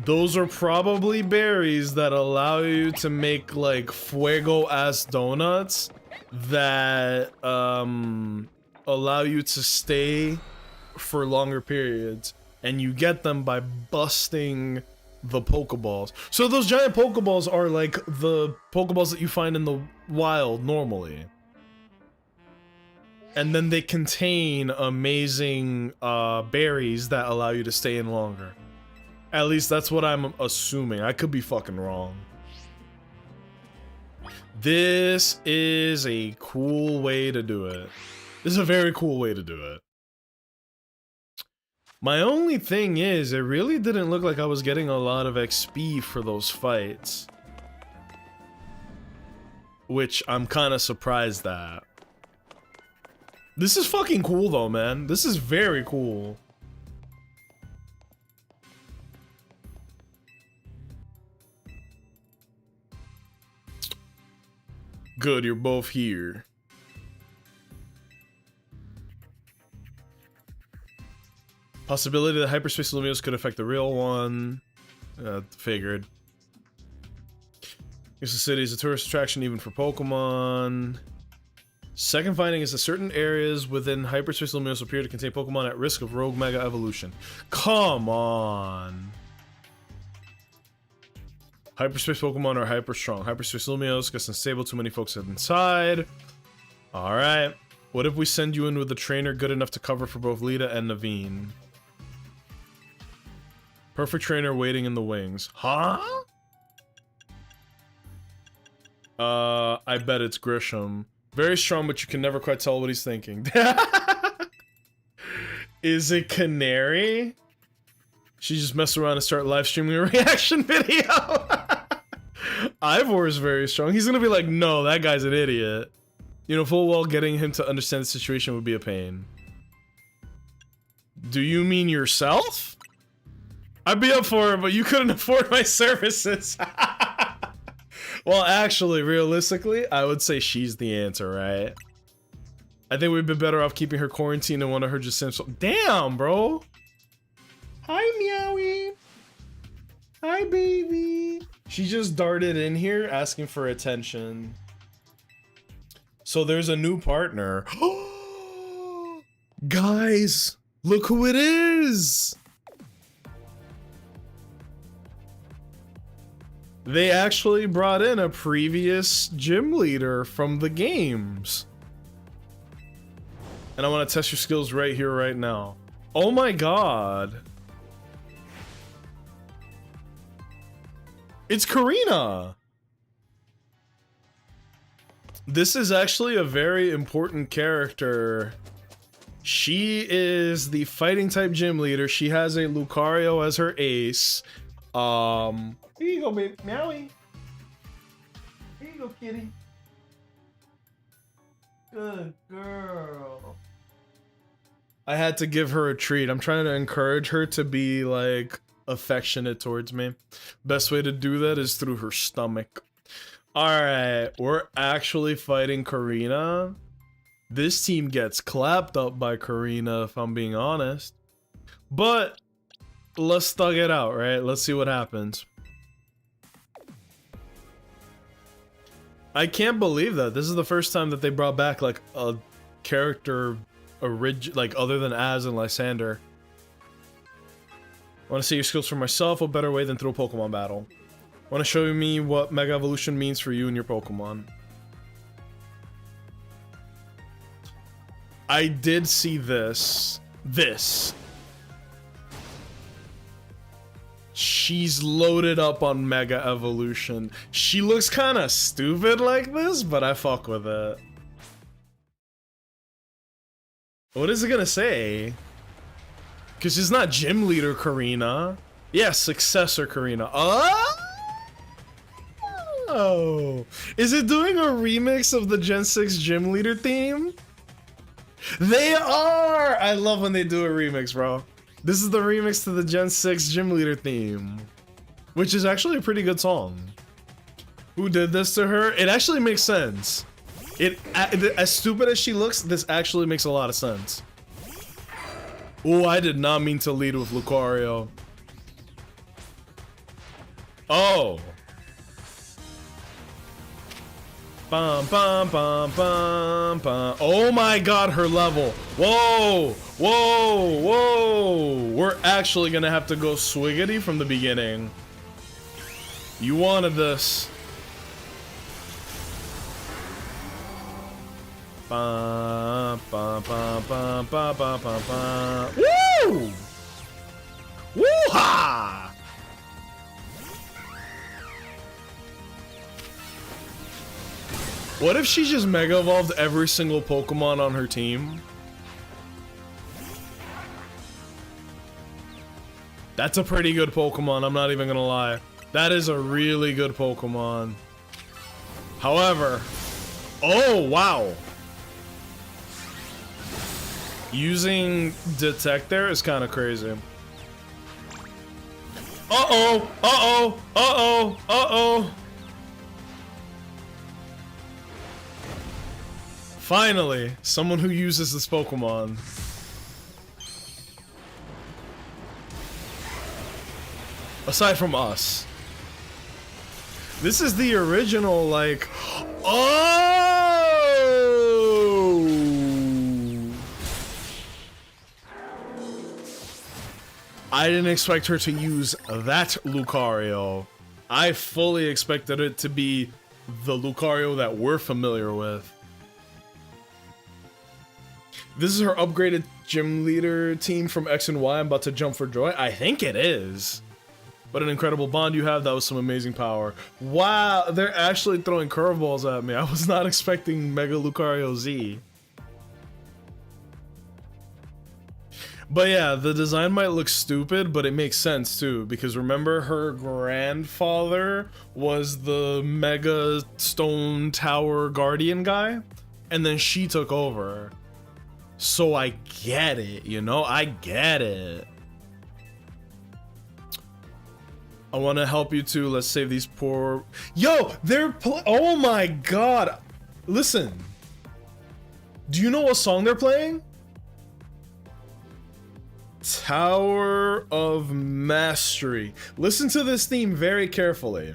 Those are probably berries that allow you to make, like, fuego-ass donuts that, allow you to stay for longer periods. And you get them by busting the Pokeballs. So those giant Pokeballs are like the Pokeballs that you find in the wild normally. And then they contain amazing berries that allow you to stay in longer. At least that's what I'm assuming. I could be fucking wrong. This is a cool way to do it. This is a very cool way to do it. My only thing is, it really didn't look like I was getting a lot of XP for those fights. Which I'm kind of surprised at. This is fucking cool though, man. This is very cool. Good, you're both here. Possibility that hyperspace Lumios could affect the real one. Figured. Guess the city is a tourist attraction even for Pokemon. Second finding is that certain areas within Hyperspace Luminos appear to contain Pokemon at risk of rogue mega evolution. Come on. Hyperspace Pokemon are hyper strong. Hyperspace Luminos gets unstable, too many folks inside. Alright. What if we send you in with a trainer good enough to cover for both Lita and Naveen? Perfect trainer waiting in the wings. Huh? I bet it's Grisham. Very strong, but you can never quite tell what he's thinking. Is it Canary? She just mess around and start live streaming a reaction video. Ivor is very strong. He's gonna be like, no, that guy's an idiot. You know, full well getting him to understand the situation would be a pain. Do you mean yourself? I'd be up for it, but you couldn't afford my services. Well, actually, realistically, I would say she's the answer, right? I think we'd be better off keeping her quarantined and one of her just simple. Damn, bro. Hi, Meowie. Hi, baby. She just darted in here asking for attention. So there's a new partner. Guys, look who it is. They actually brought in a previous gym leader from the games. And I want to test your skills right here, right now. Oh my god. It's Karina. This is actually a very important character. She is the fighting type gym leader. She has a Lucario as her ace. Here you go, baby. Meowie. Here you go, kitty. Good girl. I had to give her a treat. I'm trying to encourage her to be, like, affectionate towards me. Best way to do that is through her stomach. Alright, we're actually fighting Karina. This team gets clapped up by Karina, if I'm being honest. But let's thug it out, right? Let's see what happens. I can't believe that. This is the first time that they brought back, like, a character like, other than Az and Lysander. I want to see your skills for myself. What better way than through a Pokemon battle? Want to show me what Mega Evolution means for you and your Pokemon? I did see this. She's loaded up on Mega Evolution. She looks kind of stupid like this, but I fuck with it. What is it gonna say? Because she's not Gym Leader Karina. Yeah, Successor Karina. Oh! Is it doing a remix of the Gen 6 Gym Leader theme? They are! I love when they do a remix, bro. This is the remix to the Gen 6 Gym Leader theme, which is actually a pretty good song. Who did this to her? It actually makes sense. As stupid as she looks, this actually makes a lot of sense. Oh, I did not mean to lead with Lucario. Oh. Bum, bum, bum, bum, bum. Oh my god, her level. Whoa, whoa, whoa. We're actually gonna have to go Swiggity from the beginning. You wanted this. Bum, bum, bum, bum, bum, bum, bum, bum. Woo! Woo-ha! What if she just Mega Evolved every single Pokemon on her team? That's a pretty good Pokemon, I'm not even gonna lie. That is a really good Pokemon. However, oh wow. Using Detect there is kind of crazy. Uh-oh, uh-oh, uh-oh, uh-oh. Finally, someone who uses this Pokemon. Aside from us. This is the original, like... Oh! I didn't expect her to use that Lucario. I fully expected it to be the Lucario that we're familiar with. This is her upgraded gym leader team from X and Y. I'm about to jump for joy. I think it is. What an incredible bond you have. That was some amazing power. Wow, they're actually throwing curveballs at me. I was not expecting Mega Lucario Z. But yeah, the design might look stupid, but it makes sense too. Because remember, her grandfather was the Mega Stone Tower Guardian guy? And then she took over. So I get it, you know? I get it. I want to help you too. Let's save these poor... Yo, they're oh my god. Listen. Do you know what song they're playing? Tower of Mastery. Listen to this theme very carefully.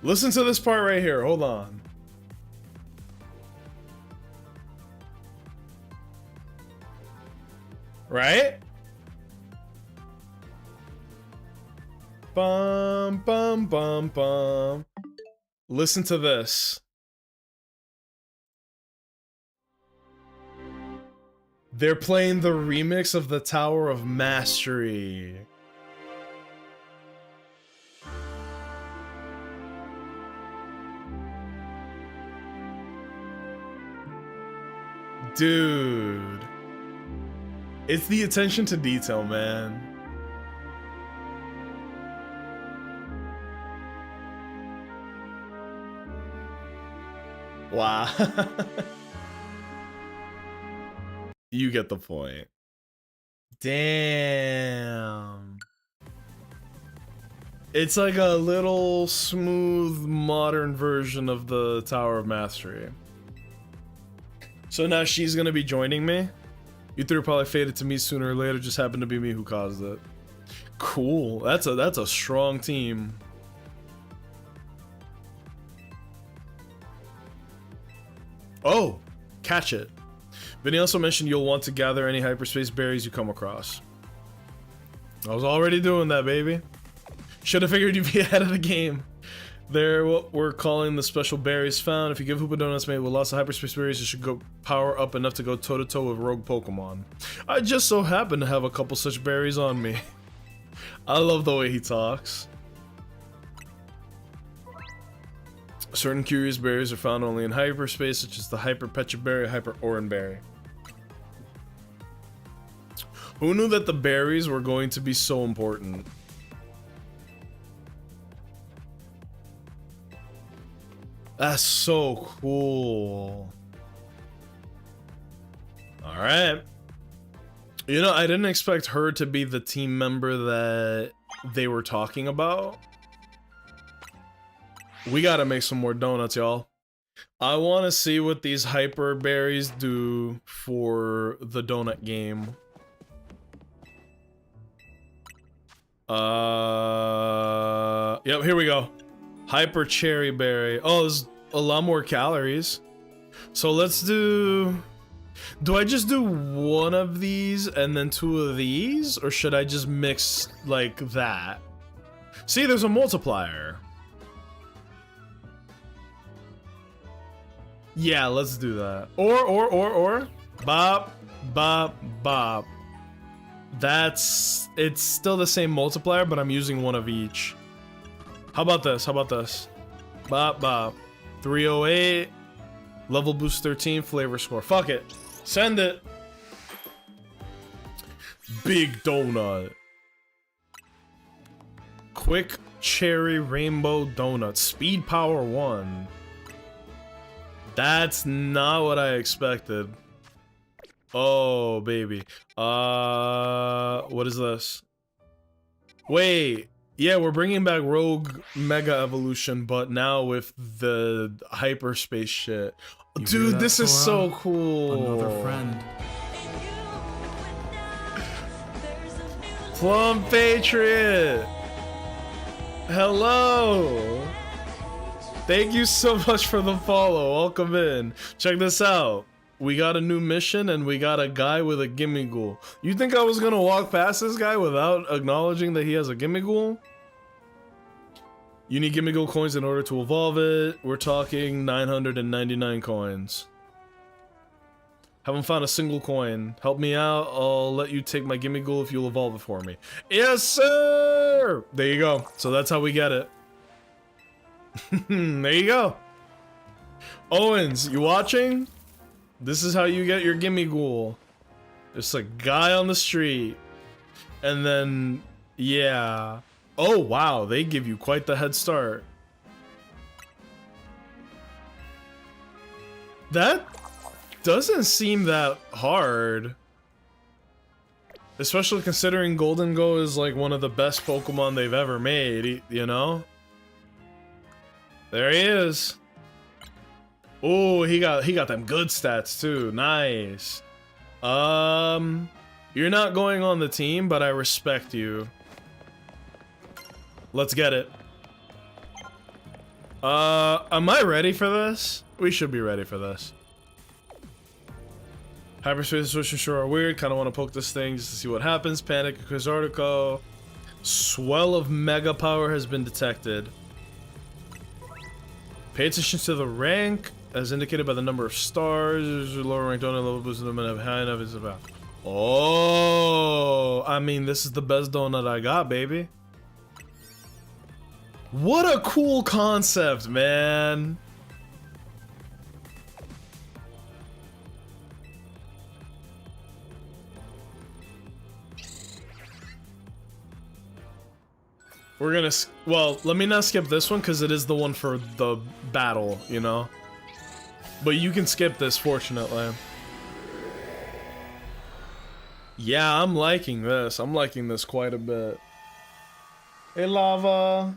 Listen to this part right here. Hold on. Right? Bum, bum, bum, bum. Listen to this. They're playing the remix of the Tower of Mastery. Dude. It's the attention to detail, man. Wow. You get the point. Damn. It's like a little smooth modern version of the Tower of Mastery. So now she's gonna be joining me. You three are probably fated to meet sooner or later. Just happened to be me who caused it. Cool. That's a strong team. Oh, catch it. Vinny also mentioned you'll want to gather any hyperspace berries you come across. I was already doing that, baby. Should have figured you'd be ahead of the game. They're what we're calling the special berries found. If you give Hoopa Donuts made with lots of hyperspace berries, you should go power up enough to go toe-to-toe with rogue Pokemon. I just so happen to have a couple such berries on me. I love the way he talks. Certain curious berries are found only in hyperspace, such as the Hyper Pecha Berry, Hyper Oran Berry. Who knew that the berries were going to be so important? That's so cool. Alright. You know, I didn't expect her to be the team member that they were talking about. We gotta make some more donuts, y'all. I want to see what these hyper berries do for the donut game. Yep, here we go. Hyper cherry berry. Oh, there's a lot more calories. So let's do... Do I just do one of these and then two of these? Or should I just mix like that? See, there's a multiplier. Yeah, let's do that. Or. Bop, bop, bop. It's still the same multiplier, but I'm using one of each. How about this? How about this? Bop, bop. 308. Level boost 13. Flavor score. Fuck it. Send it. Big donut. Quick cherry rainbow donut. Speed power 1. That's not what I expected. Oh, baby. What is this? Wait. Yeah, we're bringing back Rogue Mega Evolution, but now with the hyperspace shit. Dude, this is so cool. Another friend. Plum Patriot. Hello. Thank you so much for the follow. Welcome in. Check this out. we got a new mission and we got a guy with a Gimmighoul. You think I was gonna walk past this guy without acknowledging that he has a Gimmighoul? You need Gimmighoul coins in order to evolve it. We're talking 999 coins. Haven't found a single coin. Help me out. I'll let you take my Gimmighoul if you'll evolve it for me. Yes, sir! There you go. So that's how we get it. There you go. Owens, you watching? This is how you get your Gimmighoul. It's a guy on the street. And then, yeah. Oh, wow. They give you quite the head start. That doesn't seem that hard. Especially considering Gholdengo is like one of the best Pokemon they've ever made, you know? There he is. Oh, he got them good stats too. Nice. You're not going on the team, but I respect you. Let's get it. Am I ready for this? We should be ready for this. Hyperspace Switch and sure are weird. Kind of want to poke this thing just to see what happens. Panic, Chris Article. Swell of mega power has been detected. Pay attention to the rank, as indicated by the number of stars. Lower rank donut level boosted them and high enough is about. Oh, I mean, this is the best donut I got, baby. What a cool concept, man. We're gonna, well, let me not skip this one because it is the one for the battle, you know? But you can skip this, fortunately. Yeah, I'm liking this. I'm liking this quite a bit. Hey, Lava.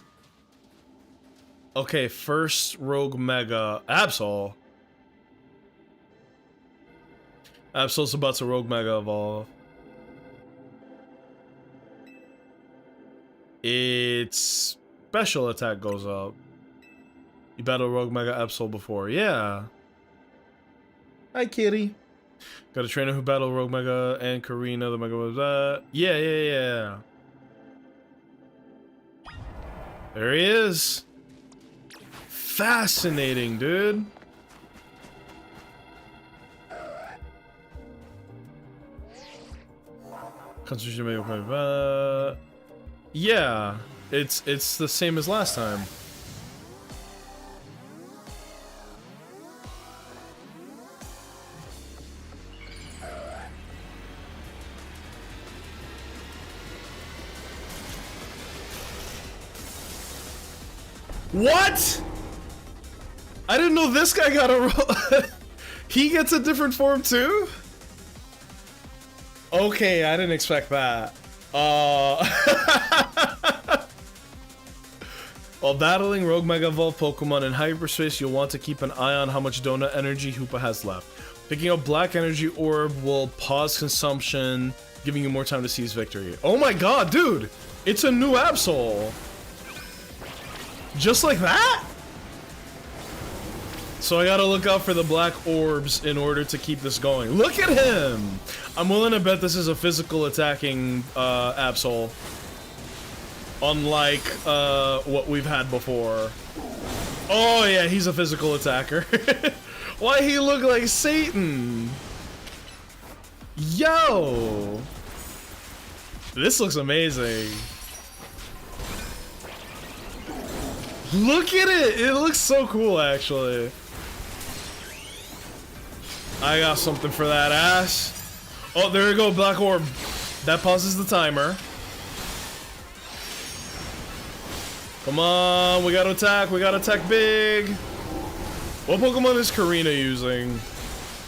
Okay, first Rogue Mega. Absol. Absol's about to Rogue Mega evolve. Its special attack goes up. You battled Rogue Mega Absol before. Yeah. Hi, kitty. Got a trainer who battled Rogue Mega and Karina. The Mega was that. Yeah. There he is. Fascinating, dude. Concentration Mega. Yeah, it's the same as last time. What? I didn't know this guy got a he gets a different form too? Okay, I didn't expect that. While battling Rogue Mega Evolved Pokemon in hyperspace, you'll want to keep an eye on how much donut energy Hoopa has left. Picking up Black Energy Orb will pause consumption, giving you more time to seize victory. Oh my god, dude! It's a new Absol! Just like that? So I gotta look out for the black orbs in order to keep this going. Look at him! I'm willing to bet this is a physical attacking Absol. Unlike what we've had before. Oh yeah, he's a physical attacker. Why he look like Satan? Yo! This looks amazing. Look at it! It looks so cool, actually. I got something for that ass. Oh, there we go, Black Orb. That pauses the timer. Come on, we gotta attack big. What Pokemon is Karina using?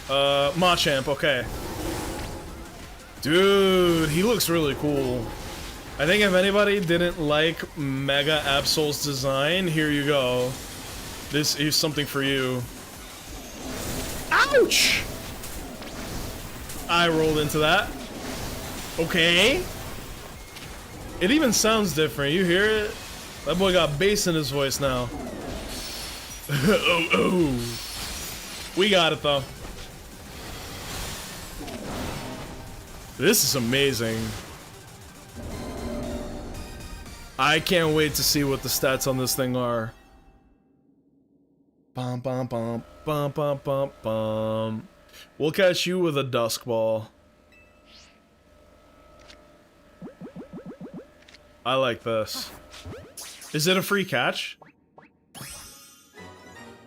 Machamp, okay. Dude, he looks really cool. I think if anybody didn't like Mega Absol's design, here you go. This is something for you. Ouch! I rolled into that. Okay. It even sounds different. You hear it? That boy got bass in his voice now. Oh. We got it though. This is amazing. I can't wait to see what the stats on this thing are. Bum bum bum bum bum bum bum. We'll catch you with a dusk ball. I like this. Is it a free catch?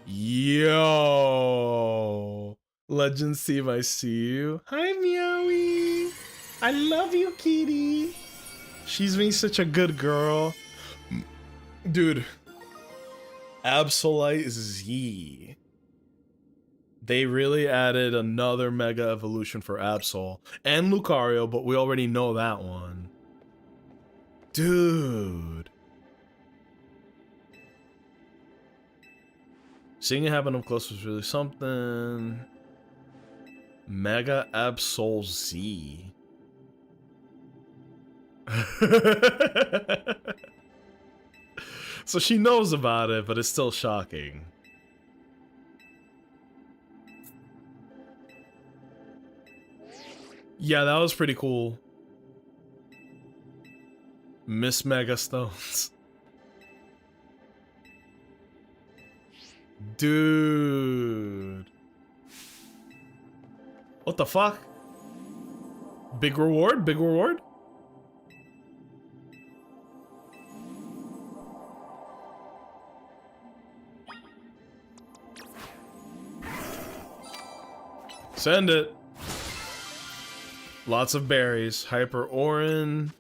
Yo. Legend Steve, I see you. Hi, Meowie. I love you, kitty. She's being such a good girl. Dude. Absolite Z. They really added another Mega Evolution for Absol. And Lucario, but we already know that one. Dude. Seeing it happen up close was really something. Mega Absol Z. So she knows about it, but it's still shocking. Yeah, that was pretty cool. Miss Mega Stones. Dude. What the fuck? Big reward? Big reward? Send it. Lots of berries. Hyper Orin,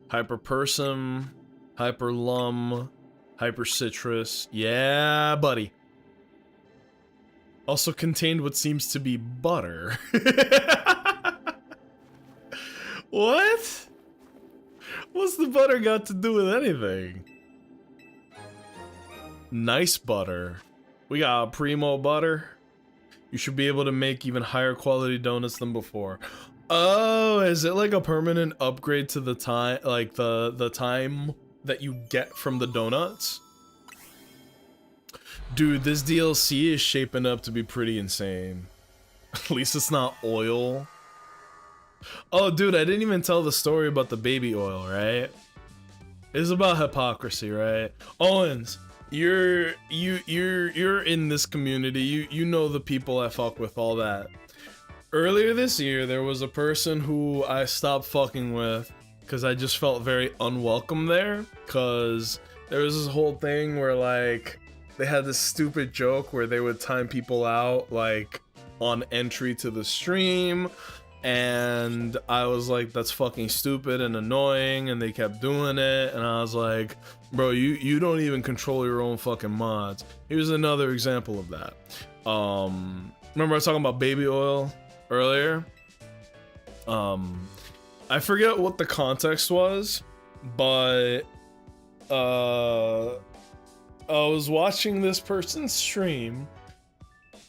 Hyper Persum, Hyper Lum, Hyper Citrus. Yeah, buddy. Also contained what seems to be butter. What? What's the butter got to do with anything? Nice butter. We got Primo butter. You should be able to make even higher quality donuts than before. Oh, is it like a permanent upgrade to the time, like the time that you get from the donuts? Dude, this DLC is shaping up to be pretty insane. At least it's not oil. Oh, dude, I didn't even tell the story about the baby oil, right? It's about hypocrisy, right? Owens, you're in this community. You know the people I fuck with, all that. Earlier this year, there was a person who I stopped fucking with because I just felt very unwelcome there. Because there was this whole thing where, like, they had this stupid joke where they would time people out, like, on entry to the stream. And I was like, that's fucking stupid and annoying, and they kept doing it, and I was like, bro, you don't even control your own fucking mods. Here's another example of that. Remember I was talking about baby oil earlier? I forget what the context was, but I was watching this person's stream.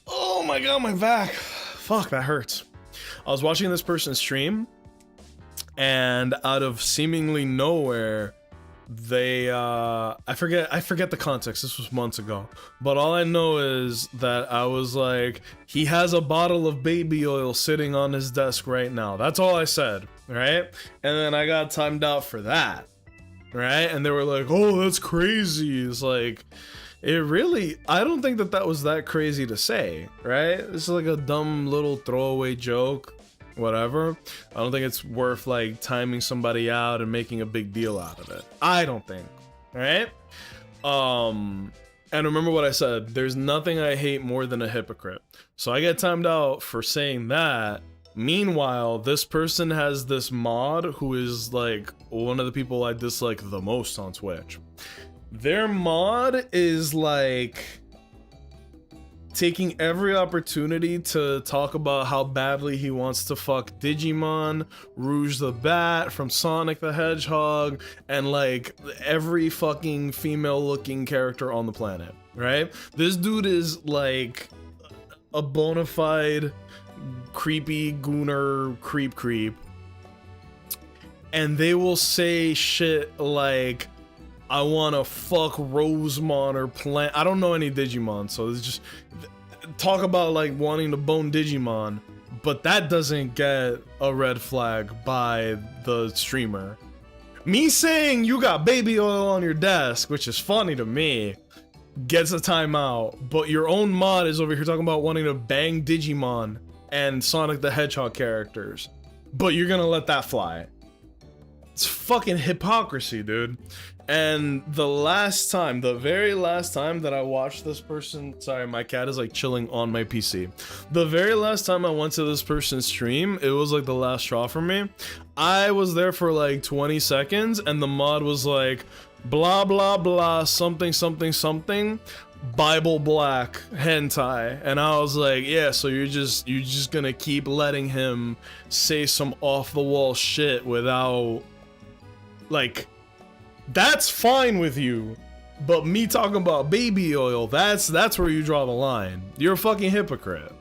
Oh my god, my back. Fuck, that hurts. I was watching this person's stream, and out of seemingly nowhere, they I forget the context. This was months ago, but all I know is that I was like, he has a bottle of baby oil sitting on his desk right now. That's all I said, right? And then I got timed out for that, right? And they were like, oh, that's crazy. It's like, it really, I don't think that was that crazy to say, right? This is like a dumb little throwaway joke, whatever. I don't think it's worth like timing somebody out and making a big deal out of it. I don't think, right? And remember what I said, there's nothing I hate more than a hypocrite. So I get timed out for saying that. Meanwhile, this person has this mod who is like one of the people I dislike the most on Twitch. Their mod is like taking every opportunity to talk about how badly he wants to fuck Digimon, Rouge the Bat from Sonic the Hedgehog, and like every fucking female looking character on the planet, right? This dude is like a bona fide creepy gooner creep. And they will say shit like, I wanna fuck Rosemon or Plant. I don't know any Digimon, so it's just talk about like wanting to bone Digimon, but that doesn't get a red flag by the streamer. Me saying you got baby oil on your desk, which is funny to me, gets a timeout, but your own mod is over here talking about wanting to bang Digimon and Sonic the Hedgehog characters, but you're gonna let that fly. It's fucking hypocrisy, dude. And the very last time that I watched this person, sorry, my cat is like chilling on my PC. The very last time I went to this person's stream, it was like the last straw for me. I was there for like 20 seconds and the mod was like, blah, blah, blah, something, something, something, Bible Black hentai. And I was like, yeah, so you're just gonna keep letting him say some off the wall shit without, like, that's fine with you, but me talking about baby oil, that's where you draw the line. You're a fucking hypocrite.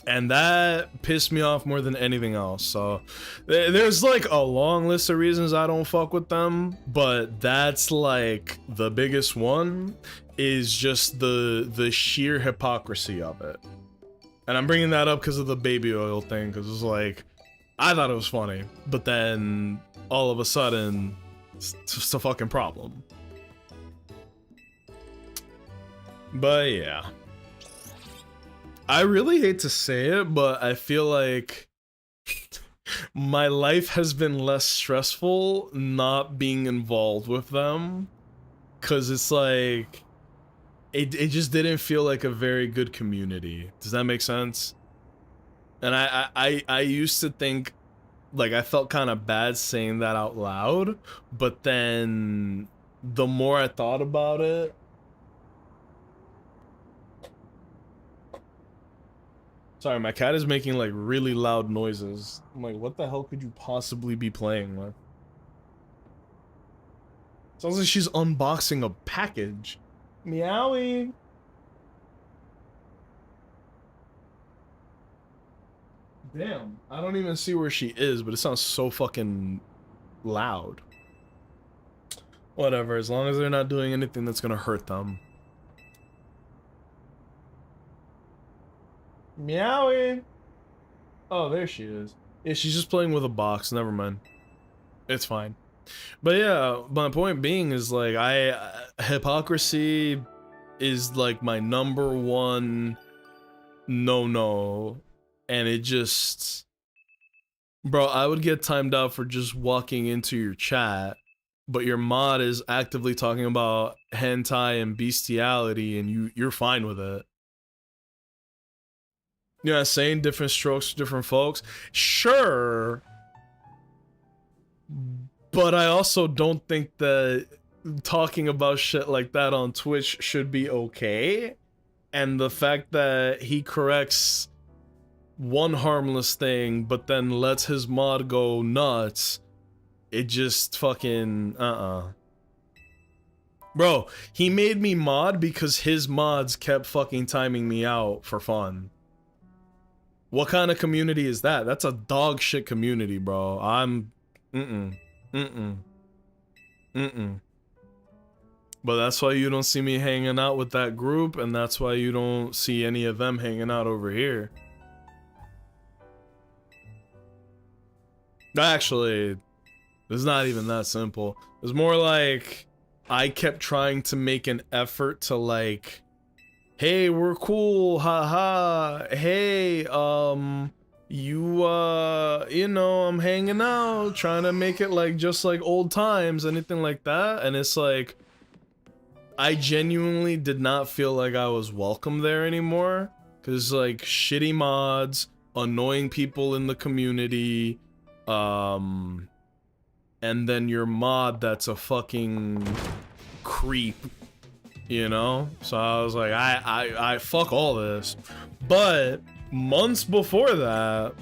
And that pissed me off more than anything else. So there's like a long list of reasons I don't fuck with them, but that's like the biggest one, is just the sheer hypocrisy of it. And I'm bringing that up because of the baby oil thing, because it's like, I thought it was funny, but then all of a sudden, it's just a fucking problem. But yeah. I really hate to say it, but I feel like my life has been less stressful not being involved with them. Cause it's like, it just didn't feel like a very good community. Does that make sense? And I used to think, like, I felt kind of bad saying that out loud, but then the more I thought about it, sorry, my cat is making like really loud noises. I'm like, what the hell could you possibly be playing with? Sounds like she's unboxing a package. Meowie. Damn, I don't even see where she is, but it sounds so fucking loud. Whatever, as long as they're not doing anything that's gonna hurt them. Meowie. Oh, there she is. Yeah, she's just playing with a box. Never mind. It's fine. But yeah, my point being is like, hypocrisy is like my #1 no. And it just, bro, I would get timed out for just walking into your chat, but your mod is actively talking about hentai and bestiality, and you're fine with it. You know what I'm saying? Different strokes for different folks. Sure. But I also don't think that talking about shit like that on Twitch should be okay. And the fact that he corrects one harmless thing, but then lets his mod go nuts, it just fucking, Bro, he made me mod because his mods kept fucking timing me out for fun. What kind of community is that? That's a dog shit community, bro. But that's why you don't see me hanging out with that group, and that's why you don't see any of them hanging out over here. Actually, it's not even that simple. It's more like I kept trying to make an effort to like, hey, we're cool, haha. Hey, you know, I'm hanging out, trying to make it like just like old times, anything like that. And it's like, I genuinely did not feel like I was welcome there anymore. Cause like shitty mods, annoying people in the community, and then your mod that's a fucking creep, you know? So I was like, I fuck all this. But months before that,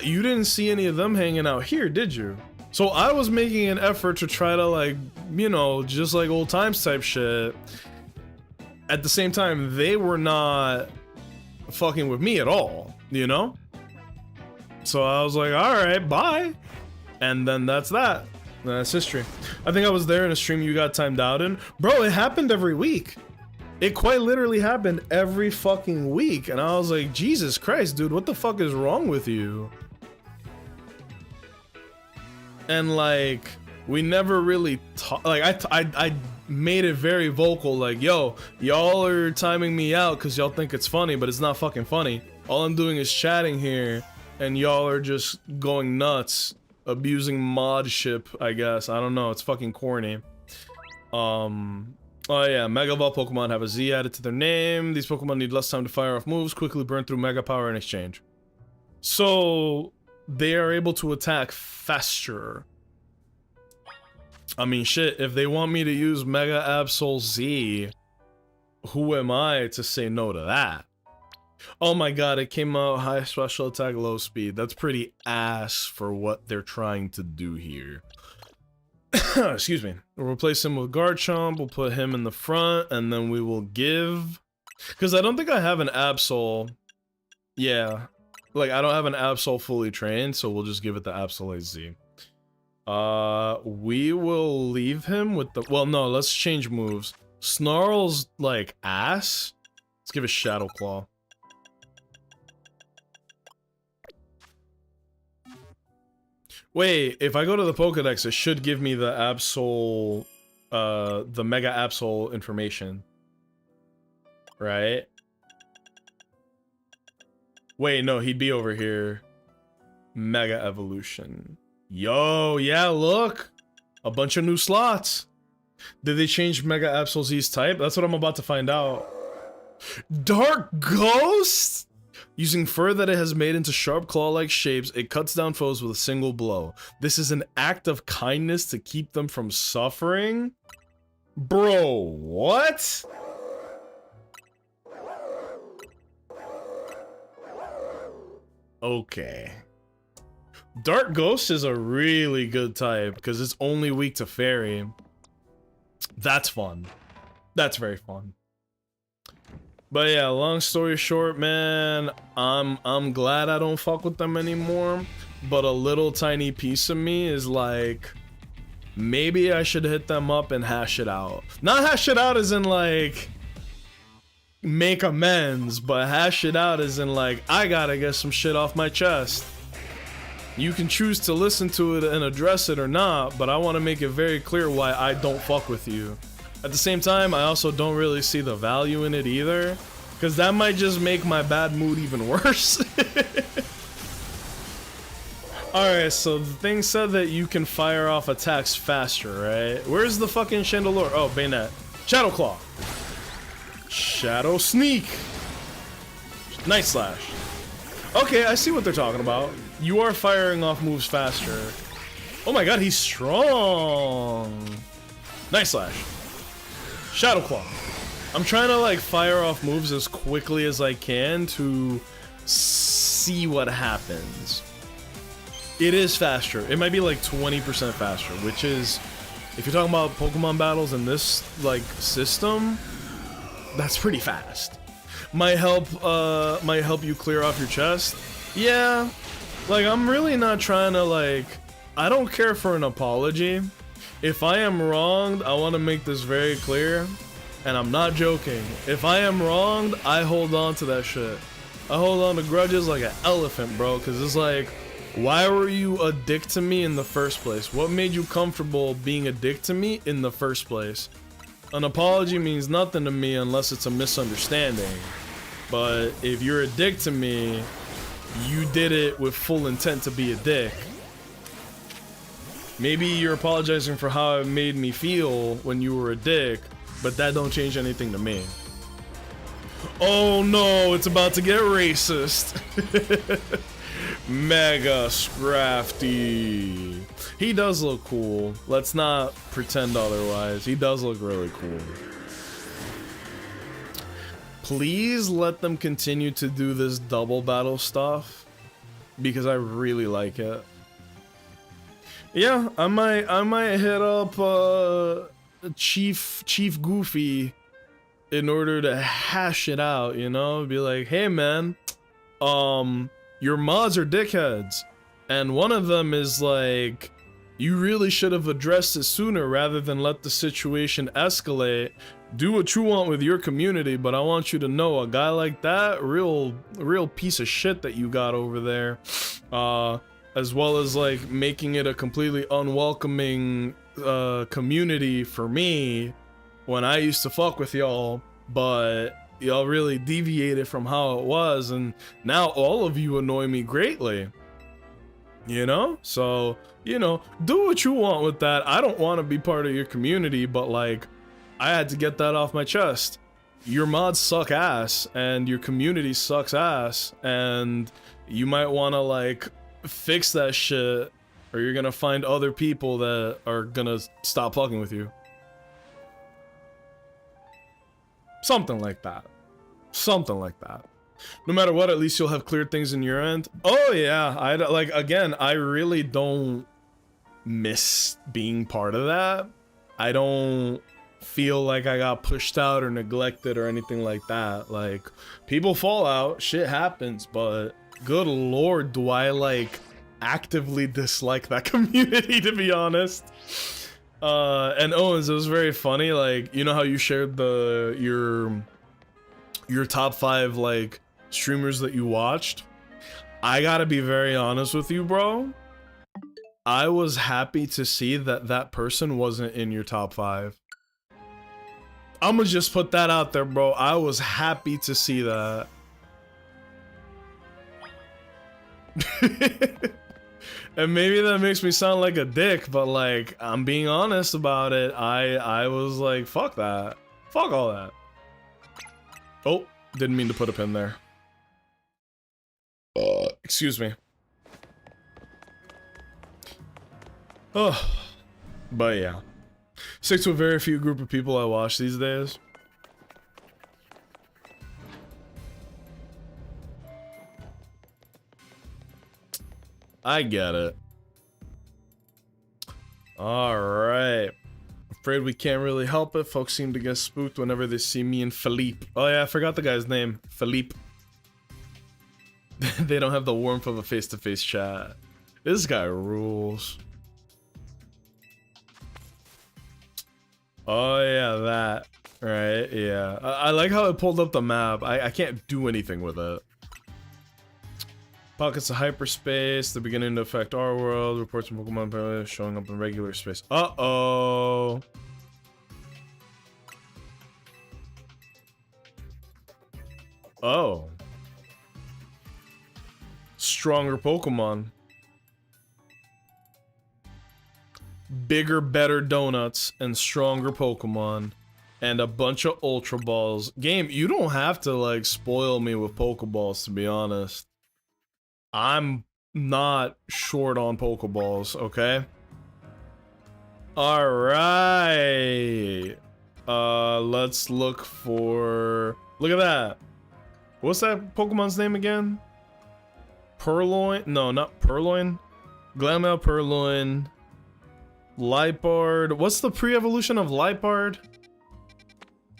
you didn't see any of them hanging out here, did you? So I was making an effort to try to like, you know, just like old times type shit. At the same time, they were not fucking with me at all, you know? So I was like, all right, bye. And then that's that. That's history. I think I was there in a stream you got timed out in. Bro, it happened every week. It quite literally happened every fucking week, and I was like, Jesus Christ, dude, what the fuck is wrong with you? And like, we never really talked. Like, I made it very vocal, like, yo, y'all are timing me out because y'all think it's funny, but it's not fucking funny. All I'm doing is chatting here, and y'all are just going nuts, abusing mod ship, I guess. I don't know, it's fucking corny. Oh yeah, Mega Evolved Pokemon have a Z added to their name. These Pokemon need less time to fire off moves, quickly burn through Mega Power in exchange. So, they are able to attack faster. I mean, shit, if they want me to use Mega Absol Z, who am I to say no to that? Oh my god, it came out high special attack, low speed. That's pretty ass for what they're trying to do here. Excuse me. We'll replace him with Garchomp, we'll put him in the front, and then we will give... Because I don't think I have an Absol. Yeah. Like, I don't have an Absol fully trained, so we'll just give it the Absol Z. We will leave him with the... Well, no, let's change moves. Snarl's, like, ass. Let's give it Shadow Claw. Wait, if I go to the Pokedex, it should give me the Absol, the Mega Absol information. Right? Wait, no, he'd be over here. Mega Evolution. Yo, yeah, look! A bunch of new slots! Did they change Mega Absol Z's type? That's what I'm about to find out. Dark Ghost?! Using fur that it has made into sharp claw-like shapes, it cuts down foes with a single blow. This is an act of kindness to keep them from suffering? Bro, what? Okay. Dark Ghost is a really good type, because it's only weak to Fairy. That's fun. That's very fun. But yeah, long story short, man, I'm glad I don't fuck with them anymore, but a little tiny piece of me is like, maybe I should hit them up and hash it out. Not hash it out as in like, make amends, but hash it out as in like, I gotta get some shit off my chest. You can choose to listen to it and address it or not, but I want to make it very clear why I don't fuck with you. At the same time, I also don't really see the value in it either, because that might just make my bad mood even worse. Alright, so the thing said that you can fire off attacks faster, right? Where's the fucking Chandelure? Oh, Bayonet. Shadow Claw. Shadow Sneak. Night Slash. Okay, I see what they're talking about. You are firing off moves faster. Oh my god, he's strong. Night Slash. Shadow Claw. I'm trying to like fire off moves as quickly as I can to see what happens. It is faster. It might be like 20% faster, which is, if you're talking about Pokemon battles in this like system, that's pretty fast. Might help you clear off your chest. Yeah, like I'm really not trying to like, I don't care for an apology. If I am wronged, I want to make this very clear, and I'm not joking. If I am wronged, I hold on to that shit. I hold on to grudges like an elephant, bro, because it's like, why were you a dick to me in the first place? What made you comfortable being a dick to me in the first place? An apology means nothing to me unless it's a misunderstanding. But if you're a dick to me, you did it with full intent to be a dick. Maybe you're apologizing for how it made me feel when you were a dick, but that don't change anything to me. Oh no, it's about to get racist. Mega Scrafty. He does look cool. Let's not pretend otherwise. He does look really cool. Please let them continue to do this double battle stuff, because I really like it. Yeah, I might hit up Chief Goofy in order to hash it out, you know? Be like, hey man, your mods are dickheads, and one of them is like, you really should have addressed it sooner rather than let the situation escalate, do what you want with your community, but I want you to know a guy like that, real piece of shit that you got over there, as well as like making it a completely unwelcoming community for me when I used to fuck with y'all, but y'all really deviated from how it was, and now all of you annoy me greatly. You know? So, you know, do what you want with that. I don't want to be part of your community, but like, I had to get that off my chest. Your mods suck ass, and your community sucks ass, and you might want to like fix that shit, or you're gonna find other people that are gonna stop fucking with you. Something like that. Something like that. No matter what, at least you'll have cleared things in your end. Oh yeah, like, again, I really don't miss being part of that. I don't feel like I got pushed out or neglected or anything like that. Like, people fall out, shit happens, but good lord, do I like actively dislike that community, to be honest. And Owens, it was very funny, like, you know how you shared your top 5 like streamers that you watched? I gotta be very honest with you, bro. I was happy to see that that person wasn't in your top 5. I'ma just put that out there, bro. I was happy to see that. And maybe that makes me sound like a dick, but like, I'm being honest about it. I was like, fuck that. Fuck all that. Oh, didn't mean to put a pin there. Excuse me. Oh, but yeah. Stick to a very few group of people I watch these days. I get it. Alright. Afraid we can't really help it. Folks seem to get spooked whenever they see me and Philippe. Oh yeah, I forgot the guy's name. Philippe. They don't have the warmth of a face-to-face chat. This guy rules. Oh yeah, that. Right, yeah. I like how it pulled up the map. I can't do anything with it. Pockets of hyperspace, they're beginning to affect our world. Reports from Pokemon showing up in regular space. Uh-oh. Oh. Stronger Pokemon. Bigger, better donuts and stronger Pokemon. And a bunch of Ultra Balls. Game, you don't have to, like, spoil me with Pokeballs, to be honest. I'm not short on Pokeballs, okay? Alright. Let's look for... Look at that. What's that Pokemon's name again? Purloin? No, not Purloin. Glameow, Purloin. Liepard. What's the pre-evolution of Liepard?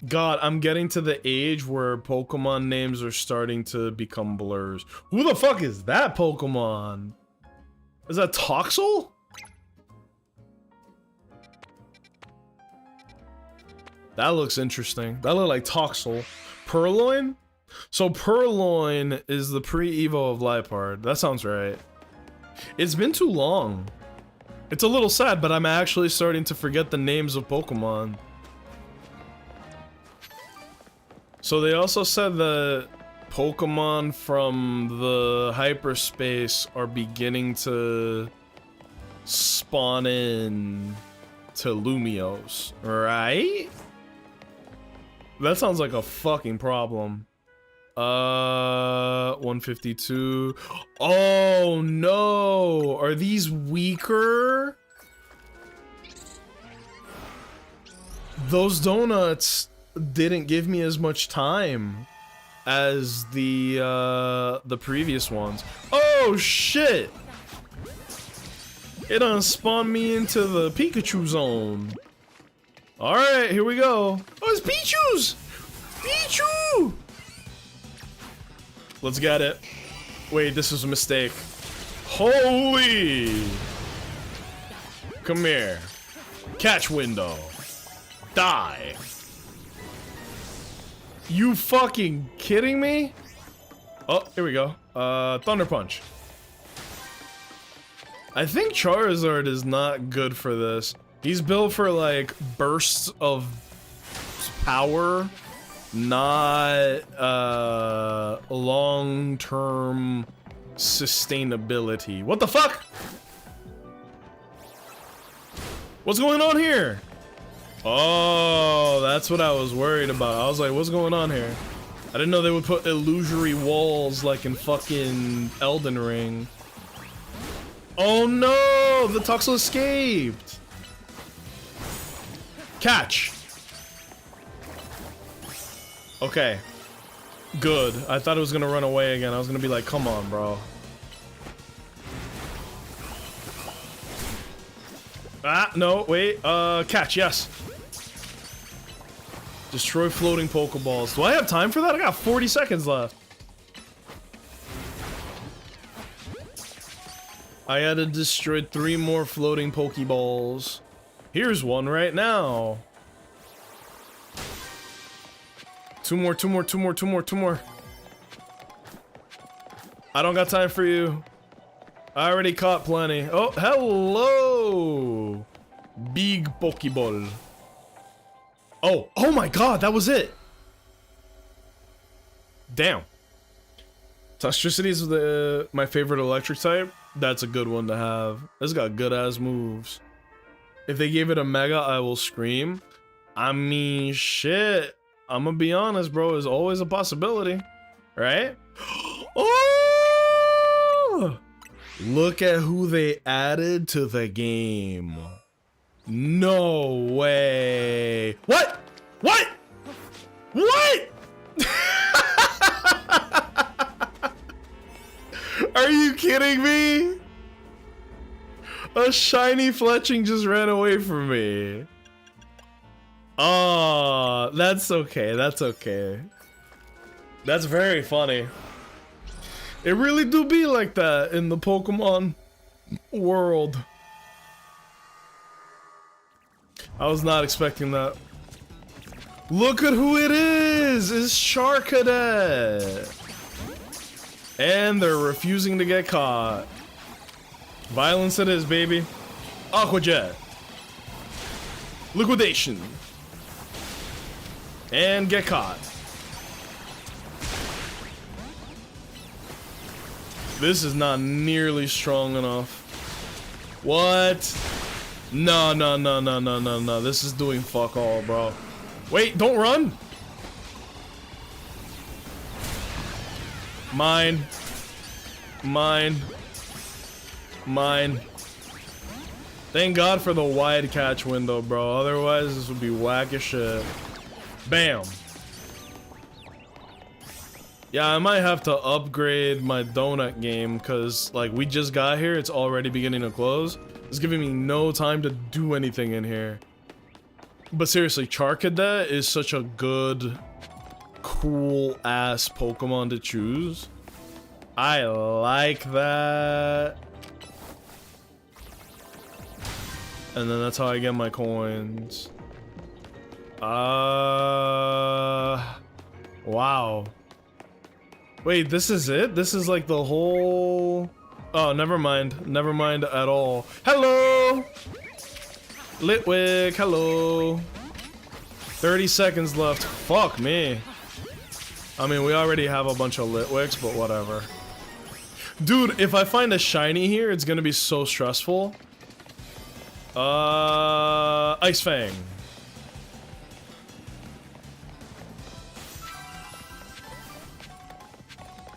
God, I'm getting to the age where Pokemon names are starting to become blurs. Who the fuck is that Pokemon? Is that Toxel? That looks interesting. That looks like Toxel. Purloin? So Purloin is the pre-evo of Liepard. That sounds right. It's been too long. It's a little sad, but I'm actually starting to forget the names of Pokemon. So they also said that Pokemon from the hyperspace are beginning to spawn in to Lumiose, right? That sounds like a fucking problem. 152. Oh no! Are these weaker? Those donuts didn't give me as much time as the previous ones. Oh shit! It unspawned me into the Pikachu zone. Alright, here we go. Oh, it's Pichu's! Pichu! Let's get it. Wait, this was a mistake. Holy! Come here. Catch window. Die. You fucking kidding me? Oh, here we go. Thunder Punch. I think Charizard is not good for this. He's built for like bursts of power, not long-term sustainability. What the fuck? What's going on here? Oh, that's what I was worried about. I was like, what's going on here? I didn't know they would put illusory walls like in fucking Elden Ring. Oh no! The Tuxel escaped! Catch! Okay. Good. I thought it was gonna run away again. I was gonna be like, come on, bro. Ah, no, wait. Catch, yes. Destroy floating Pokeballs. Do I have time for that? I got 40 seconds left. I had to destroy 3 more floating Pokeballs. Here's one right now. 2 more, 2 more, 2 more, 2 more, 2 more. I don't got time for you. I already caught plenty. Oh, hello! Big Pokeball. Oh, oh my god, that was it! Damn. Toxtricity is my favorite electric type. That's a good one to have. It's got good ass moves. If they gave it a Mega, I will scream. I mean, shit. I'm gonna be honest, bro. It's always a possibility, right? Oh! Look at who they added to the game. No way. What? What? What? Are you kidding me? A shiny Fletching just ran away from me. Oh, that's okay. That's okay. That's very funny. It really do be like that in the Pokemon world. I was not expecting that. Look at who it is! It's Charcadet! And they're refusing to get caught. Violence it is, baby. Aqua Jet. Liquidation. And get caught. This is not nearly strong enough. What? No, no, no, no, no, no, no. This is doing fuck all, bro. Wait, don't run! Mine. Mine. Mine. Thank God for the wide catch window, bro. Otherwise, this would be whack as shit. Bam. Yeah, I might have to upgrade my donut game, because, like, we just got here. It's already beginning to close. It's giving me no time to do anything in here. But seriously, Charcadet is such a good, cool-ass Pokemon to choose. I like that. And then that's how I get my coins. Wow. Wait, this is it? This is like the whole... Oh, never mind. Never mind at all. Hello! Litwick, hello. 30 seconds left. Fuck me. I mean, we already have a bunch of Litwicks, but whatever. Dude, if I find a shiny here, it's gonna be so stressful. Ice Fang.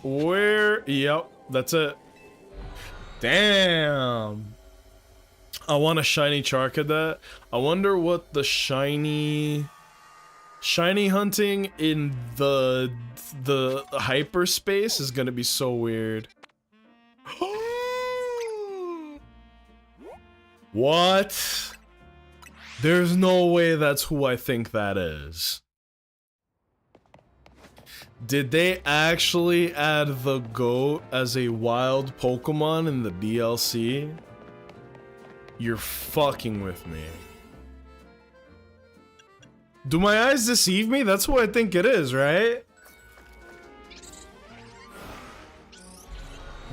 Where? Yep, that's it. Damn. I want a shiny Charcadet. I wonder what the shiny hunting in the hyperspace is gonna be so weird. What? There's no way that's who I think that is. Did they actually add the goat as a wild Pokemon in the DLC? You're fucking with me. Do my eyes deceive me? That's what I think it is, right?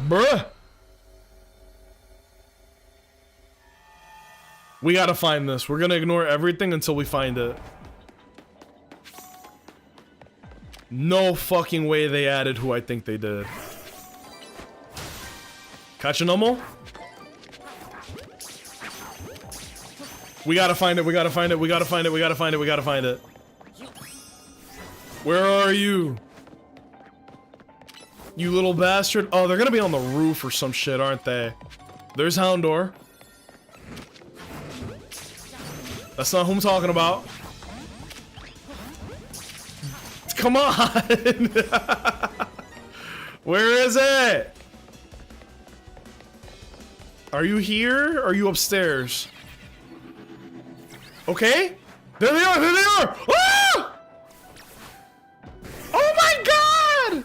Bruh. We gotta find this. We're gonna ignore everything until we find it. No fucking way they added who I think they did. Kachinomo? We gotta find it, we gotta find it, we gotta find it, we gotta find it, we gotta find it. Where are you? You little bastard. Oh, they're gonna be on the roof or some shit, aren't they? There's Houndor. That's not who I'm talking about. Come on! Where is it? Are you here? Or are you upstairs? Okay. There they are! There they are! Ah! Oh my god!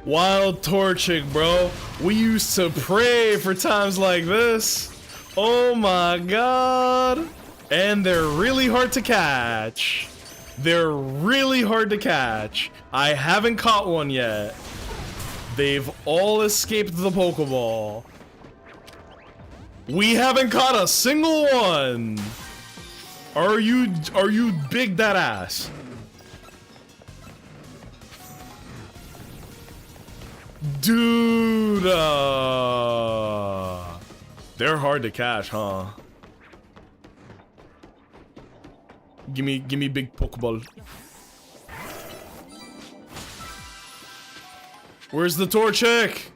Wild Torchic, bro. We used to pray for times like this. Oh my god. And they're really hard to catch. They're really hard to catch. I haven't caught one yet. They've all escaped the Pokeball. We haven't caught a single one. Are you big that ass? Dude, they're hard to catch, huh? Give me big Pokeball. Where's the Torchic?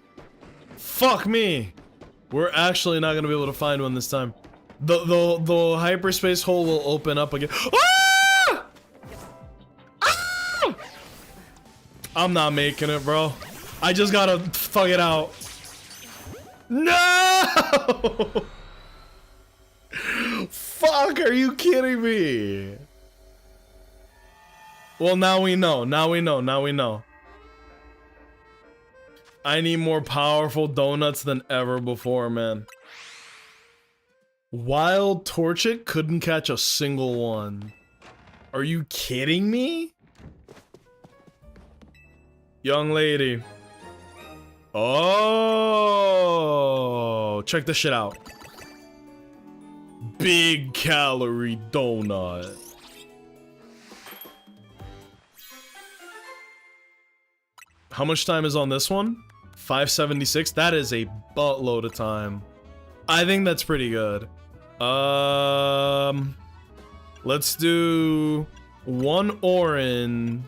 Fuck me. We're actually not gonna be able to find one this time. The hyperspace hole will open up again. Ah! Ah! I'm not making it, bro. I just gotta thug it out. No! Fuck, are you kidding me? Well, now we know. Now we know. Now we know. I need more powerful donuts than ever before, man. Wild Torchic couldn't catch a single one. Are you kidding me? Young lady. Oh, check this shit out. Big calorie donut. How much time is on this one? 576. That is a buttload of time. I think that's pretty good. Let's do one Orin,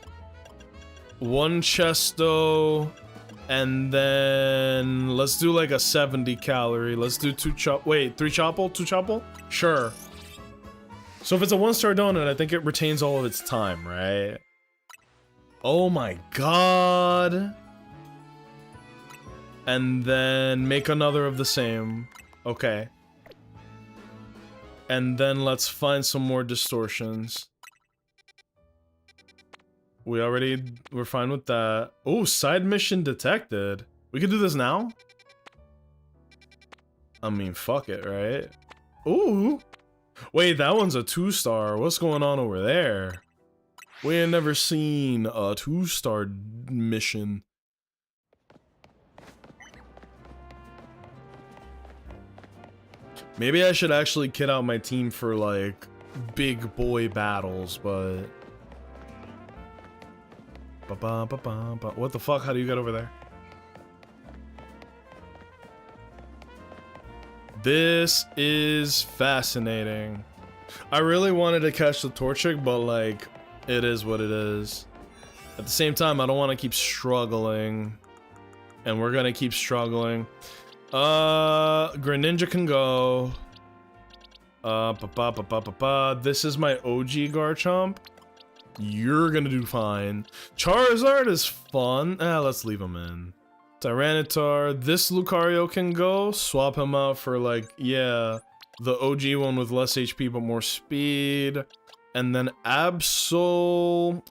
one Chesto, and then let's do like a 70 calorie. Let's do 3 Chople? 2 Chople? Sure. So if it's a 1-star donut, I think it retains all of its time, right? Oh my god. And then make another of the same. Okay. And then let's find some more distortions. We're fine with that. Oh, side mission detected. We could do this now? I mean, fuck it, right? Ooh. Wait, that one's a 2-star. What's going on over there? We ain't never seen a 2-star mission. Maybe I should actually kit out my team for, like, big boy battles, but... What the fuck? How do you get over there? This is fascinating. I really wanted to catch the Torchic, but, like, it is what it is. At the same time, I don't want to keep struggling. And we're gonna keep struggling. Greninja can go. This is my OG Garchomp. You're gonna do fine. Charizard is fun. Let's leave him in. Tyranitar. This Lucario can go. Swap him out for, like, yeah, the OG one with less HP but more speed. And then Absol...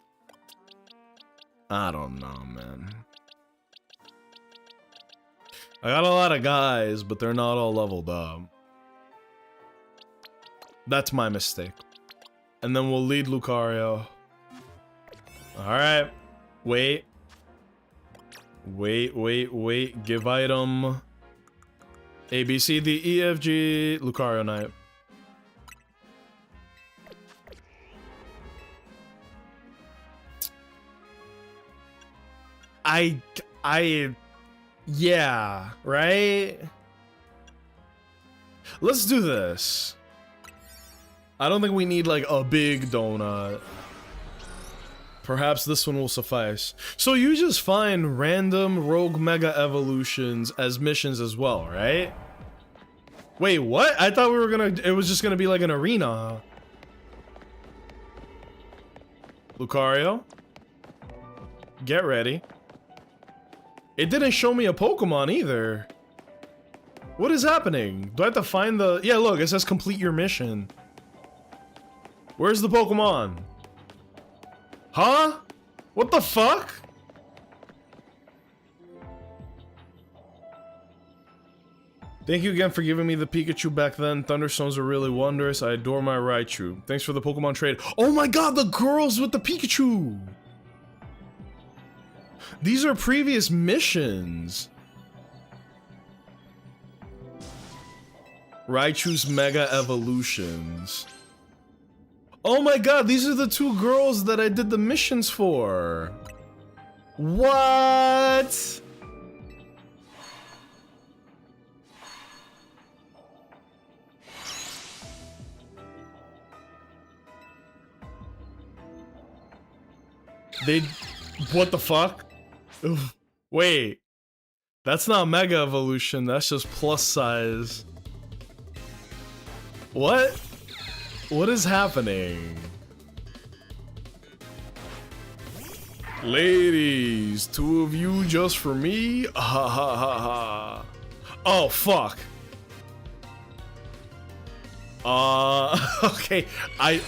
I don't know, man. I got a lot of guys, but they're not all leveled up. That's my mistake. And then we'll lead Lucario. Alright. Wait. Wait. Give item. A, B, C, D, E, F, G. Lucario Knight. Yeah, right? Let's do this. I don't think we need like a big donut. Perhaps this one will suffice. So you just find random rogue mega evolutions as missions as well, right? Wait, what? I thought we were gonna, it was just gonna be like an arena. Lucario, get ready. It didn't show me a Pokemon either. What is happening? Do I have to find the... Yeah, look, it says complete your mission. Where's the Pokemon? Huh? What the fuck? Thank you again for giving me the Pikachu back then. Thunderstones were really wondrous. I adore my Raichu. Thanks for the Pokemon trade. Oh my god, the girls with the Pikachu! These are previous missions. Raichu's Mega Evolutions. Oh my god, these are the two girls that I did the missions for. What? What the fuck? Wait. That's not Mega Evolution, that's just plus size. What? What is happening? Ladies, two of you just for me? Ha ha ha ha. Oh, fuck. Okay.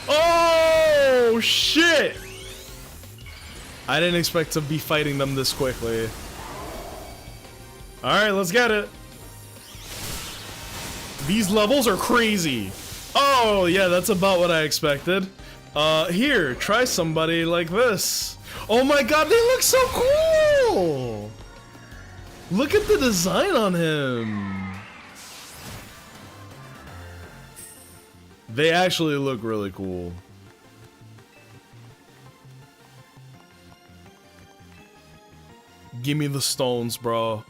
Oh, shit! I didn't expect to be fighting them this quickly. Alright, let's get it. These levels are crazy. Oh, yeah, that's about what I expected. Here, try somebody like this. Oh my god, they look so cool! Look at the design on him. They actually look really cool. Gimme the stones, bro.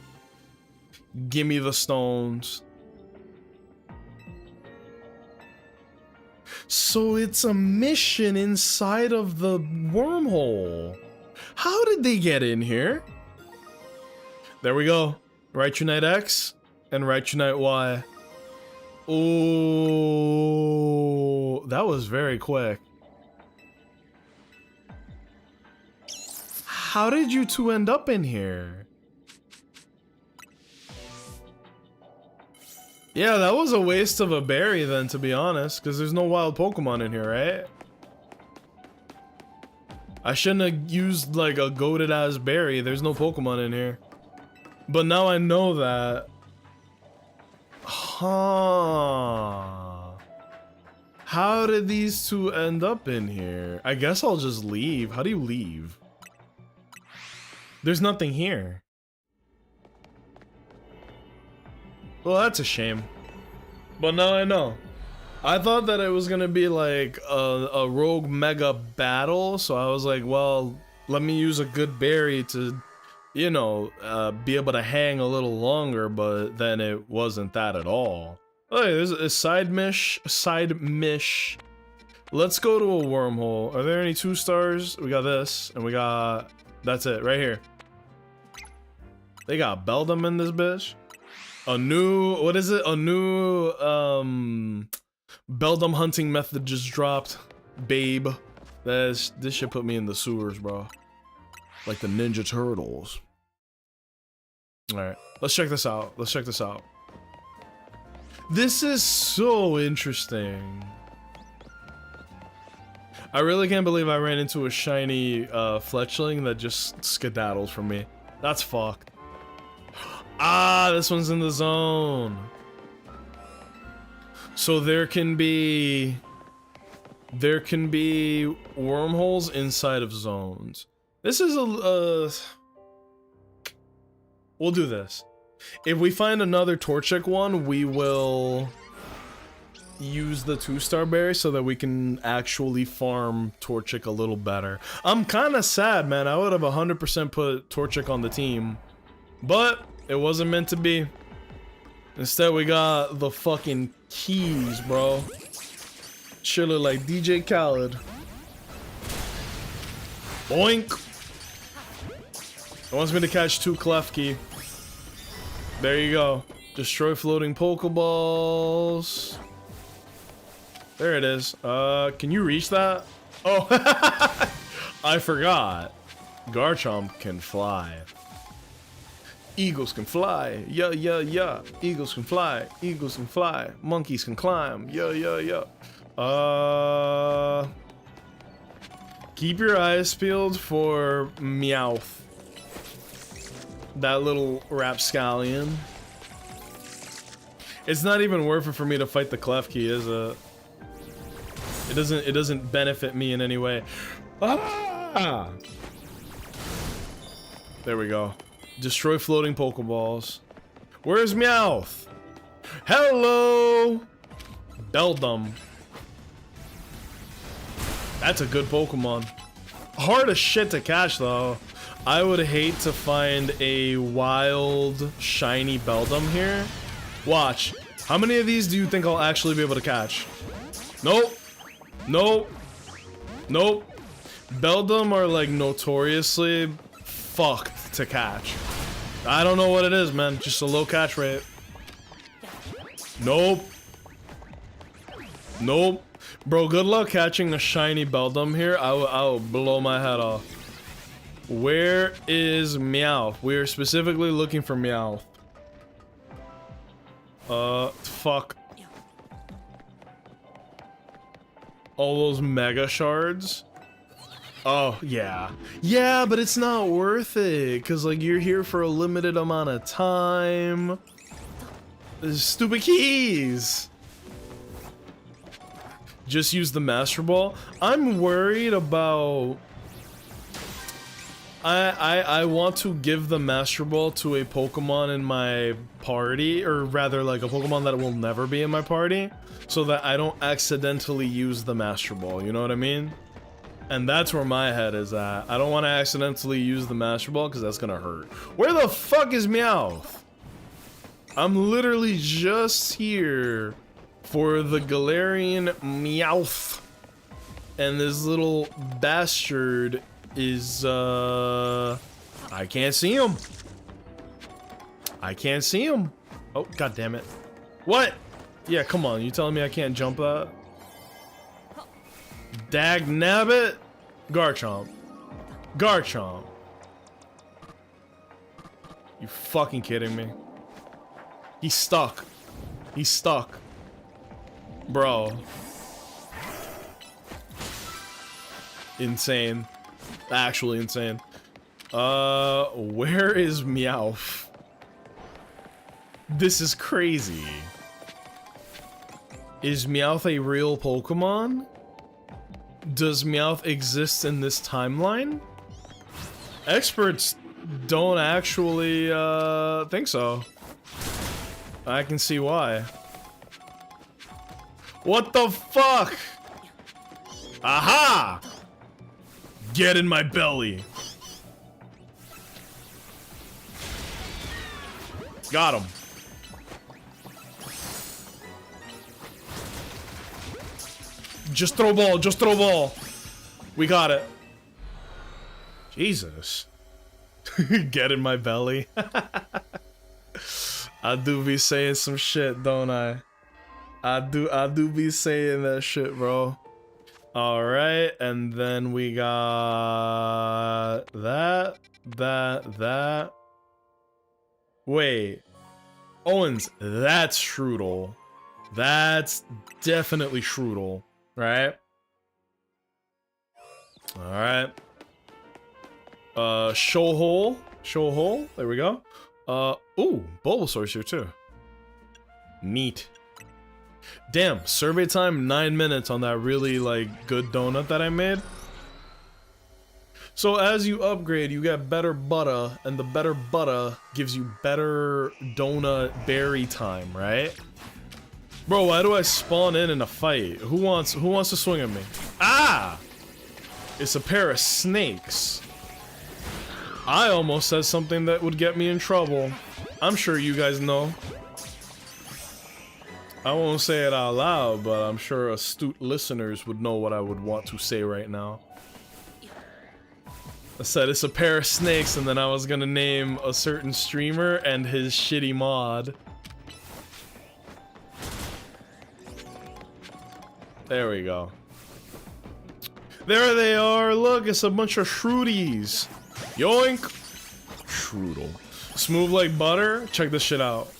Gimme the stones. So it's a mission inside of the wormhole. How did they get in here? There we go. Raichu Knight X and Raichu Knight Y. Oh, that was very quick. How did you two end up in here? Yeah, that was a waste of a berry then, to be honest, because there's no wild Pokemon in here, right? I shouldn't have used like a goated ass berry. There's no Pokemon in here. But now I know that. Huh. How did these two end up in here? I guess I'll just leave. How do you leave? There's nothing here. Well, that's a shame. But now I know. I thought that it was gonna be like a rogue mega battle, so I was like, well, let me use a good berry to, you know, be able to hang a little longer, but then it wasn't that at all. Oh, hey, there's a side mish. Let's go to a wormhole. Are there any 2 stars? We got this, and we got... That's it, right here. They got Beldum in this bitch. A new, what is it? A new, Beldum hunting method just dropped. Babe. This should put me in the sewers, bro. Like the Ninja Turtles. Alright, let's check this out. This is so interesting. I really can't believe I ran into a shiny fletchling that just skedaddles from me. That's fucked. Ah, this one's in the zone. So there can be there can be wormholes inside of zones. This is we'll do this. If we find another Torchic one, we will use the 2-star berry so that we can actually farm Torchic a little better. I'm kind of sad, man. I would have 100% put Torchic on the team, but it wasn't meant to be. Instead, we got the fucking keys, bro. Shit look like DJ Khaled. Boink. It wants me to catch 2 Klefki. There you go. Destroy floating Pokeballs. There it is. Can you reach that? Oh, I forgot. Garchomp can fly. Eagles can fly. Yeah, yeah, yeah. Eagles can fly. Eagles can fly. Monkeys can climb. Yeah, yeah, yeah. Keep your eyes peeled for Meowth. That little rapscallion. It's not even worth it for me to fight the Klefki, is it? It doesn't benefit me in any way. Ah! There we go. Destroy floating Pokeballs. Where's Meowth? Hello! Beldum. That's a good Pokemon. Hard as shit to catch though. I would hate to find a wild shiny Beldum here. Watch. How many of these do you think I'll actually be able to catch? Nope. Nope. Nope. Beldum are like notoriously fucked to catch. I don't know what it is, man. Just a low catch rate. Nope. Nope. Bro, good luck catching a shiny Beldum here. I will blow my head off. Where is Meowth? We are specifically looking for Meowth. Fuck. All those mega shards? Oh, yeah. Yeah, but it's not worth it, because, like, you're here for a limited amount of time. There's stupid keys! Just use the Master Ball. I'm worried about... I want to give the Master Ball to a Pokemon in my party, or rather like a Pokemon that will never be in my party, so that I don't accidentally use the Master Ball, you know what I mean? And that's where my head is at. I don't want to accidentally use the Master Ball because that's gonna hurt. Where the fuck is Meowth? I'm literally just here for the Galarian Meowth. And this little bastard is, I can't see him. I can't see him. Oh, god damn it. What? Yeah, come on. You telling me I can't jump that? Dagnabbit? Garchomp. Garchomp. You fucking kidding me? He's stuck. He's stuck. Bro. Insane. Actually insane. Where is Meowth? This is crazy. Is Meowth a real Pokemon? Does Meowth exist in this timeline? Experts don't actually, think so. I can see why. What the fuck? Aha! Get in my belly. Got him. Just throw ball, just throw ball. We got it. Jesus. Get in my belly. I do be saying some shit, don't I? I do be saying that shit, bro. Alright, and then we got that. Wait. Owens, that's Shroodle. That's definitely Shroodle, right? Alright. Showhole, there we go. Ooh, Bulbasaur's here too. Neat. Damn, survey time 9 minutes on that really like good donut that I made. So as you upgrade, you get better butter, and the better butter gives you better donut berry time, right? Bro, why do I spawn in a fight? Who wants to swing at me? Ah! It's a pair of snakes. I almost said something that would get me in trouble. I'm sure you guys know. I won't say it out loud, but I'm sure astute listeners would know what I would want to say right now. I said it's a pair of snakes, and then I was gonna name a certain streamer and his shitty mod. There we go. There they are. Look, it's a bunch of Shroodies. Yoink. Shroodle. Smooth like butter. Check this shit out.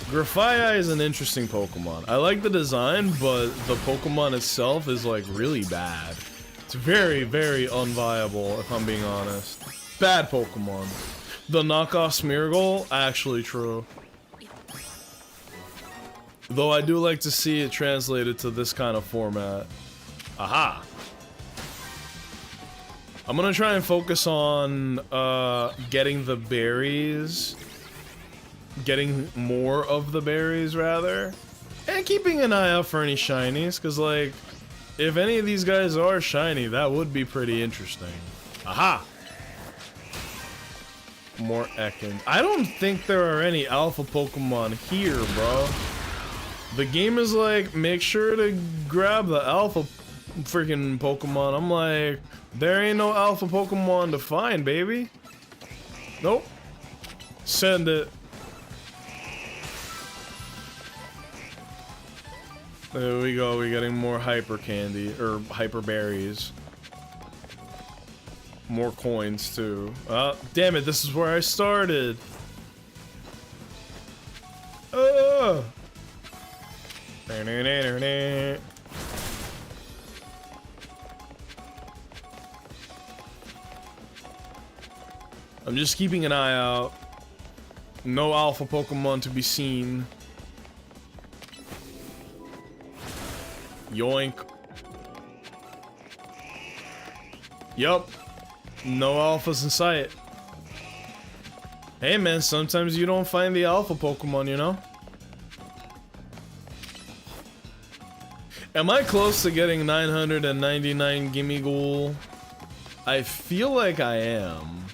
Grafaiai is an interesting Pokemon. I like the design, but the Pokemon itself is like really bad. It's very, very unviable, if I'm being honest. Bad Pokemon. The knockoff Smeargle, actually true. Though I do like to see it translated to this kind of format. Aha! I'm gonna try and focus on getting the berries. Getting more of the berries, rather. And keeping an eye out for any shinies, because, like, if any of these guys are shiny, that would be pretty interesting. Aha! More Ekans. I don't think there are any alpha Pokemon here, bro. The game is like, make sure to grab the alpha freaking Pokemon. I'm like, there ain't no alpha Pokemon to find, baby. Nope. Send it. There we go, we're getting more hyper candy, or hyper berries. More coins too. Damn it, this is where I started. I'm just keeping an eye out. No alpha Pokemon to be seen. Yoink. Yup. No alphas in sight. Hey man, sometimes you don't find the alpha Pokemon, you know? Am I close to getting 999 Gimmighoul? I feel like I am.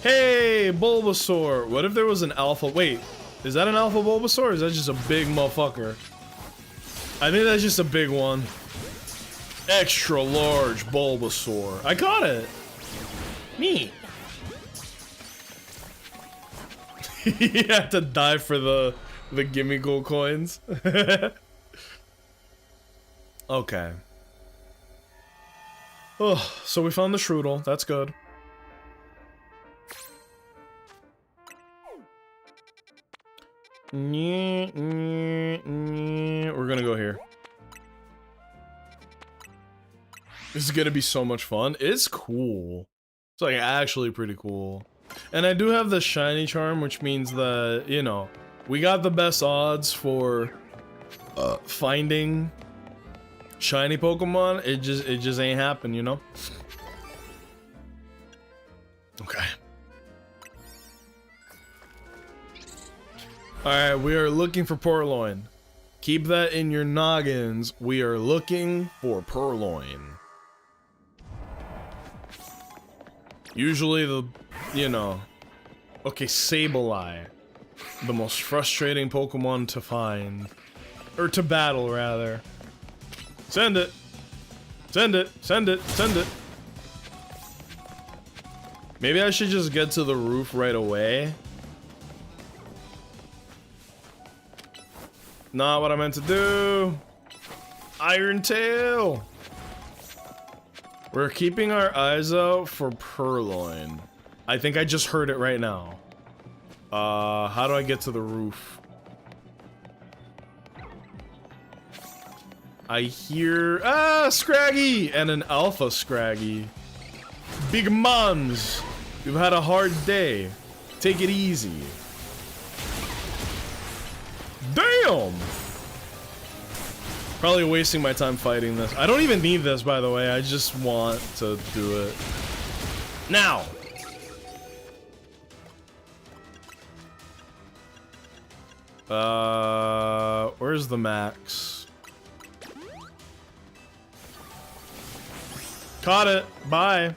Hey, Bulbasaur! What if there was an alpha? Wait. Is that an alpha Bulbasaur, or is that just a big motherfucker? I think that's just a big one. Extra large Bulbasaur. I got it! Me! You had to die for the Gimmighoul coins. Okay. Oh, so we found the Shroodle. That's good. We're gonna go here. This is gonna be so much fun. It's cool. It's like actually pretty cool. And I do have the shiny charm, which means that, you know, we got the best odds for finding shiny Pokemon. It just ain't happen, you know? Okay. Alright, we are looking for Purloin. Keep that in your noggins. We are looking for Purloin. Usually the, you know... Okay, Sableye. The most frustrating Pokemon to find. Or to battle, rather. Send it! Send it! Send it! Send it! Maybe I should just get to the roof right away. Not what I meant to do. Iron Tail. We're keeping our eyes out for Purloin. I think I just heard it right now. How do I get to the roof? I hear Scraggy and an alpha Scraggy. Big Mons, you've had a hard day. Take it easy. Damn! Probably wasting my time fighting this. I don't even need this, by the way. I just want to do it. Now! Where's the max? Caught it. Bye.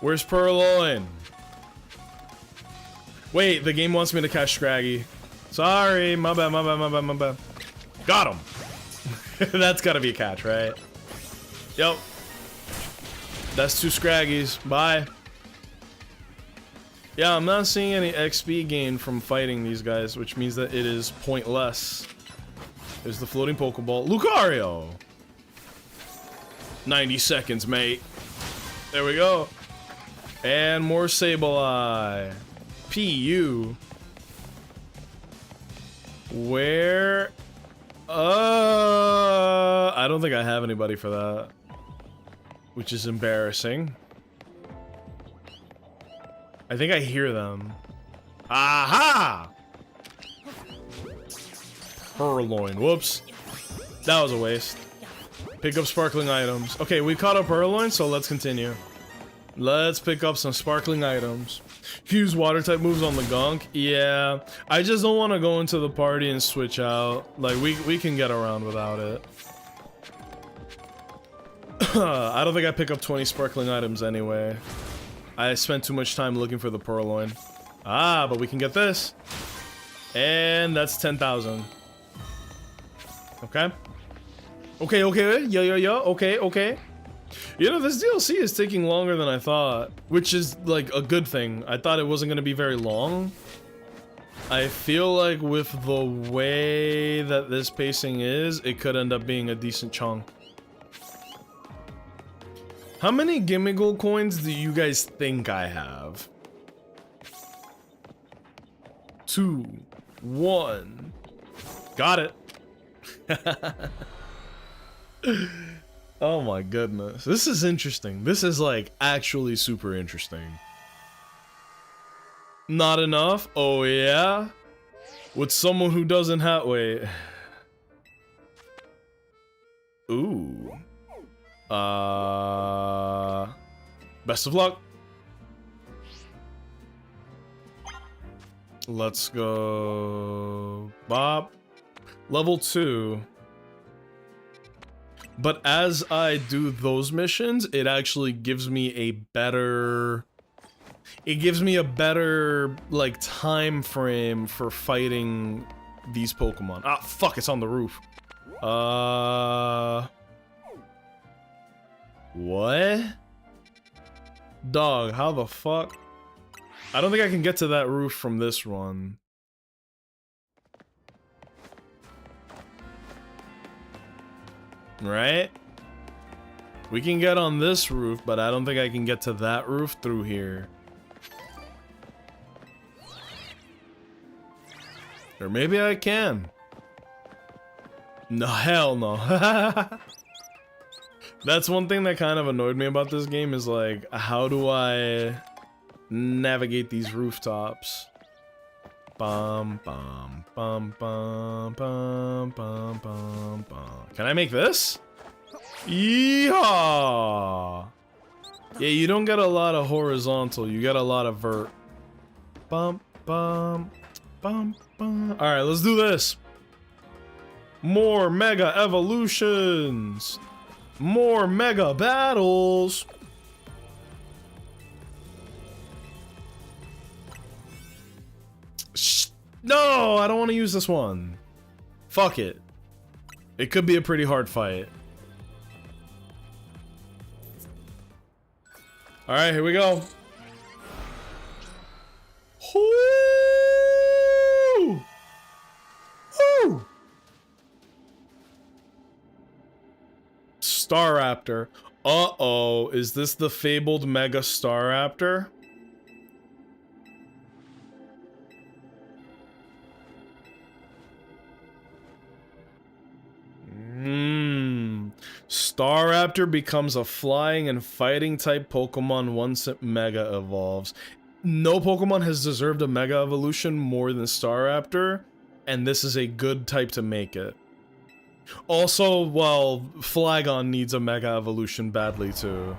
Where's Purloin? Wait, the game wants me to catch Scraggy. Sorry, my bad, my bad, my bad, my bad. Got him. That's gotta be a catch, right? Yep. That's 2 Scraggies. Bye. Yeah, I'm not seeing any XP gain from fighting these guys, which means that it is pointless. There's the floating Pokeball. Lucario! 90 seconds, mate. There we go. And more Sableye. PU. Where? I don't think I have anybody for that. Which is embarrassing. I think I hear them. Aha! Purloin. Whoops. That was a waste. Pick up sparkling items. Okay, we caught up Purloin, so let's continue. Let's pick up some sparkling items. Fuse water type moves on the Gunk. Yeah, I just don't want to go into the party and switch out. Like, we can get around without it. I don't think I pick up 20 sparkling items anyway. I spent too much time looking for the Purloin. Ah, but we can get this. And that's 10,000. Okay. Okay, okay. Yeah. Okay, okay. You know, this DLC is taking longer than I thought, which is, like, a good thing. I thought it wasn't going to be very long. I feel like with the way that this pacing is, it could end up being a decent chunk. How many Gimmighoul coins do you guys think I have? 2, 1. Got it. Oh my goodness. This is interesting. This is like actually super interesting. Not enough? Oh yeah? With someone who doesn't have... Wait. Ooh. Best of luck. Let's go. Bob. Level 2. But as I do those missions, it actually gives me a better... It gives me a better, like, time frame for fighting these Pokemon. Ah, fuck, it's on the roof. What? Dog, how the fuck? I don't think I can get to that roof from this run. Right? We can get on this roof, but I don't think I can get to that roof through here. Or maybe I can. No, hell no. That's one thing that kind of annoyed me about this game is like, how do I navigate these rooftops? Bum bum bum bum bum bum bum bum. Can I make this? Yeehaw! Yeah, you don't get a lot of horizontal, you get a lot of vert. Bum bum bum bum. Alright, let's do this. More Mega Evolutions! More Mega Battles! No, I don't want to use this one. Fuck it. It could be a pretty hard fight. Alright, here we go. Woo! Woo! Staraptor. Uh-oh, is this the fabled Mega Staraptor? Staraptor becomes a flying and fighting type Pokemon once it Mega evolves. No Pokemon has deserved a Mega Evolution more than Staraptor. and this is a good type to make it. Also, well, Flygon needs a Mega Evolution badly too.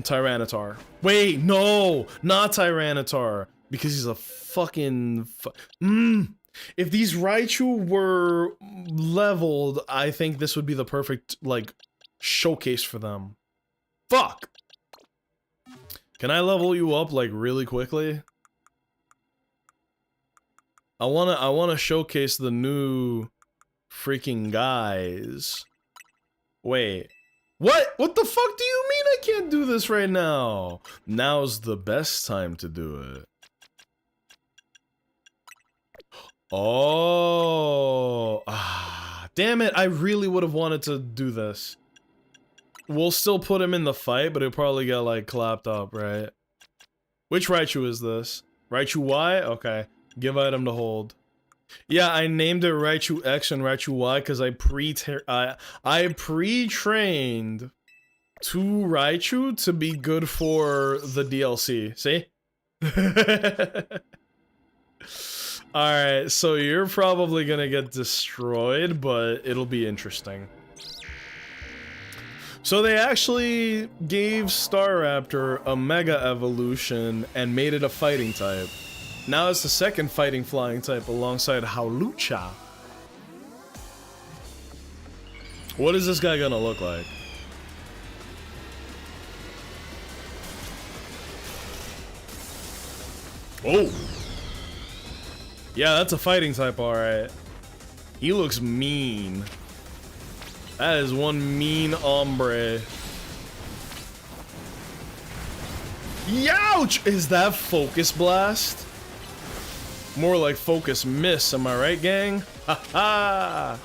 Tyranitar. Wait, no, not Tyranitar, because he's a fucking. If these Raichu were leveled, I think this would be the perfect like showcase for them. Fuck. Can I level you up like really quickly? I wanna showcase the new freaking guys. Wait. What? What the fuck do you mean I can't do this right now? Now's the best time to do it. Oh. Damn it. I really would have wanted to do this. We'll still put him in the fight, but he'll probably get like clapped up, right? Which Raichu is this? Raichu Y? Okay. Give item to hold. Yeah, I named it Raichu X and Raichu Y because I pre-trained 2 Raichu to be good for the DLC. See? Alright, so you're probably gonna get destroyed, but it'll be interesting. So they actually gave Staraptor a Mega Evolution and made it a fighting type. Now it's the second fighting flying type alongside Hawlucha. What is this guy gonna look like? Oh! Yeah, that's a fighting type, alright. He looks mean. That is one mean hombre. Youch! Is that Focus Blast? More like Focus Miss, am I right, gang? Ha ha!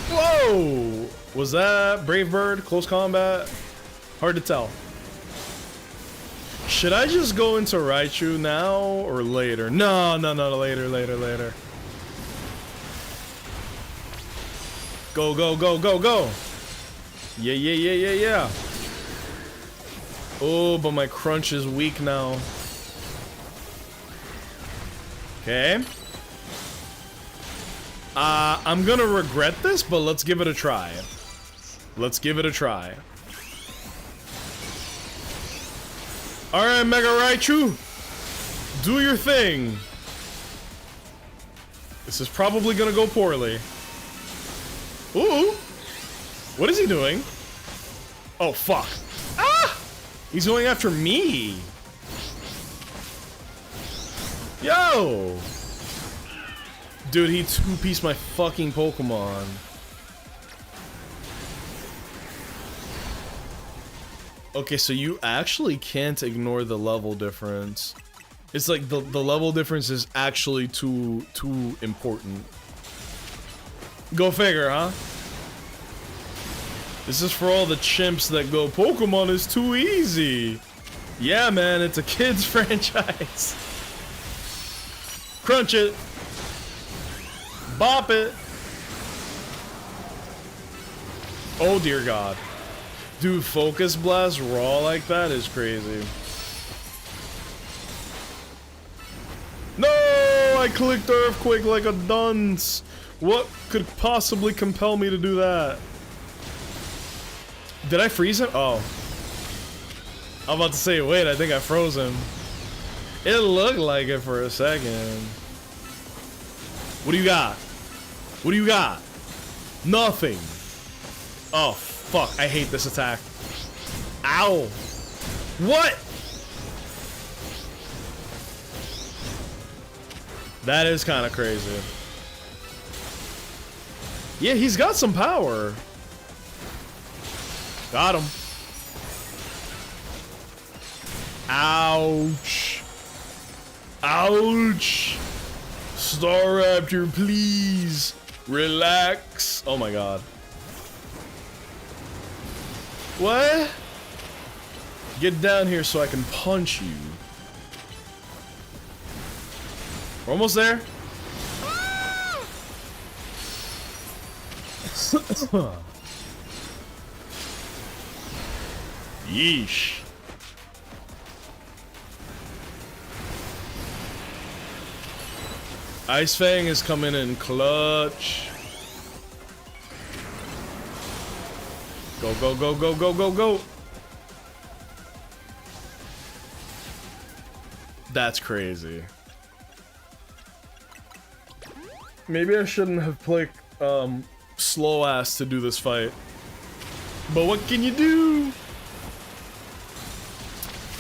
Whoa! Was that Brave Bird? Close combat? Hard to tell. Should I just go into Raichu now or later? No, later. Go, go, go, go, go! Yeah. Oh, but my crunch is weak now. Okay. I'm gonna regret this, but let's give it a try. Alright, Mega Raichu! Do your thing! This is probably gonna go poorly. Ooh! What is he doing? Oh, fuck. Ah! He's going after me! Yo! Dude, he two-pieced my fucking Pokemon. Okay, so you actually can't ignore the level difference. It's like the level difference is actually too important. Go figure, huh? This is for all the chimps that go, Pokemon is too easy. Yeah, man, it's a kid's franchise. Crunch it. Bop it. Oh, dear God. Dude, Focus Blast raw like that is crazy. No! I clicked Earthquake like a dunce. What could possibly compel me to do that? Did I freeze him? Oh. I'm about to say, wait, I think I froze him. It looked like it for a second. What do you got? What do you got? Nothing. Oh, fuck. I hate this attack. Ow. What? That is kind of crazy. Yeah, he's got some power. Got him. Ouch. Ouch. Staraptor, please. Relax. Oh my God. What? Get down here so I can punch you. We're almost there. Yeesh. Ice Fang is coming in clutch. Go, go, go, go, go, go, go. That's crazy. Maybe I shouldn't have played slow ass to do this fight. But what can you do?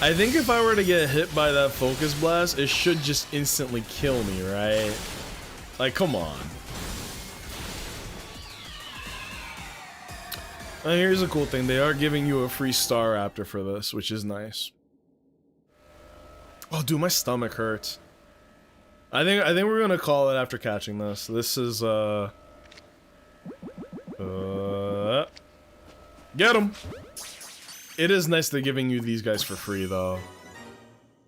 I think if I were to get hit by that Focus Blast, it should just instantly kill me, right? Like, come on. And here's a cool thing. They are giving you a free Staraptor for this, which is nice. Oh, dude, my stomach hurts. I think we're gonna call it after catching this. This is get him. It is nice they're giving you these guys for free, though.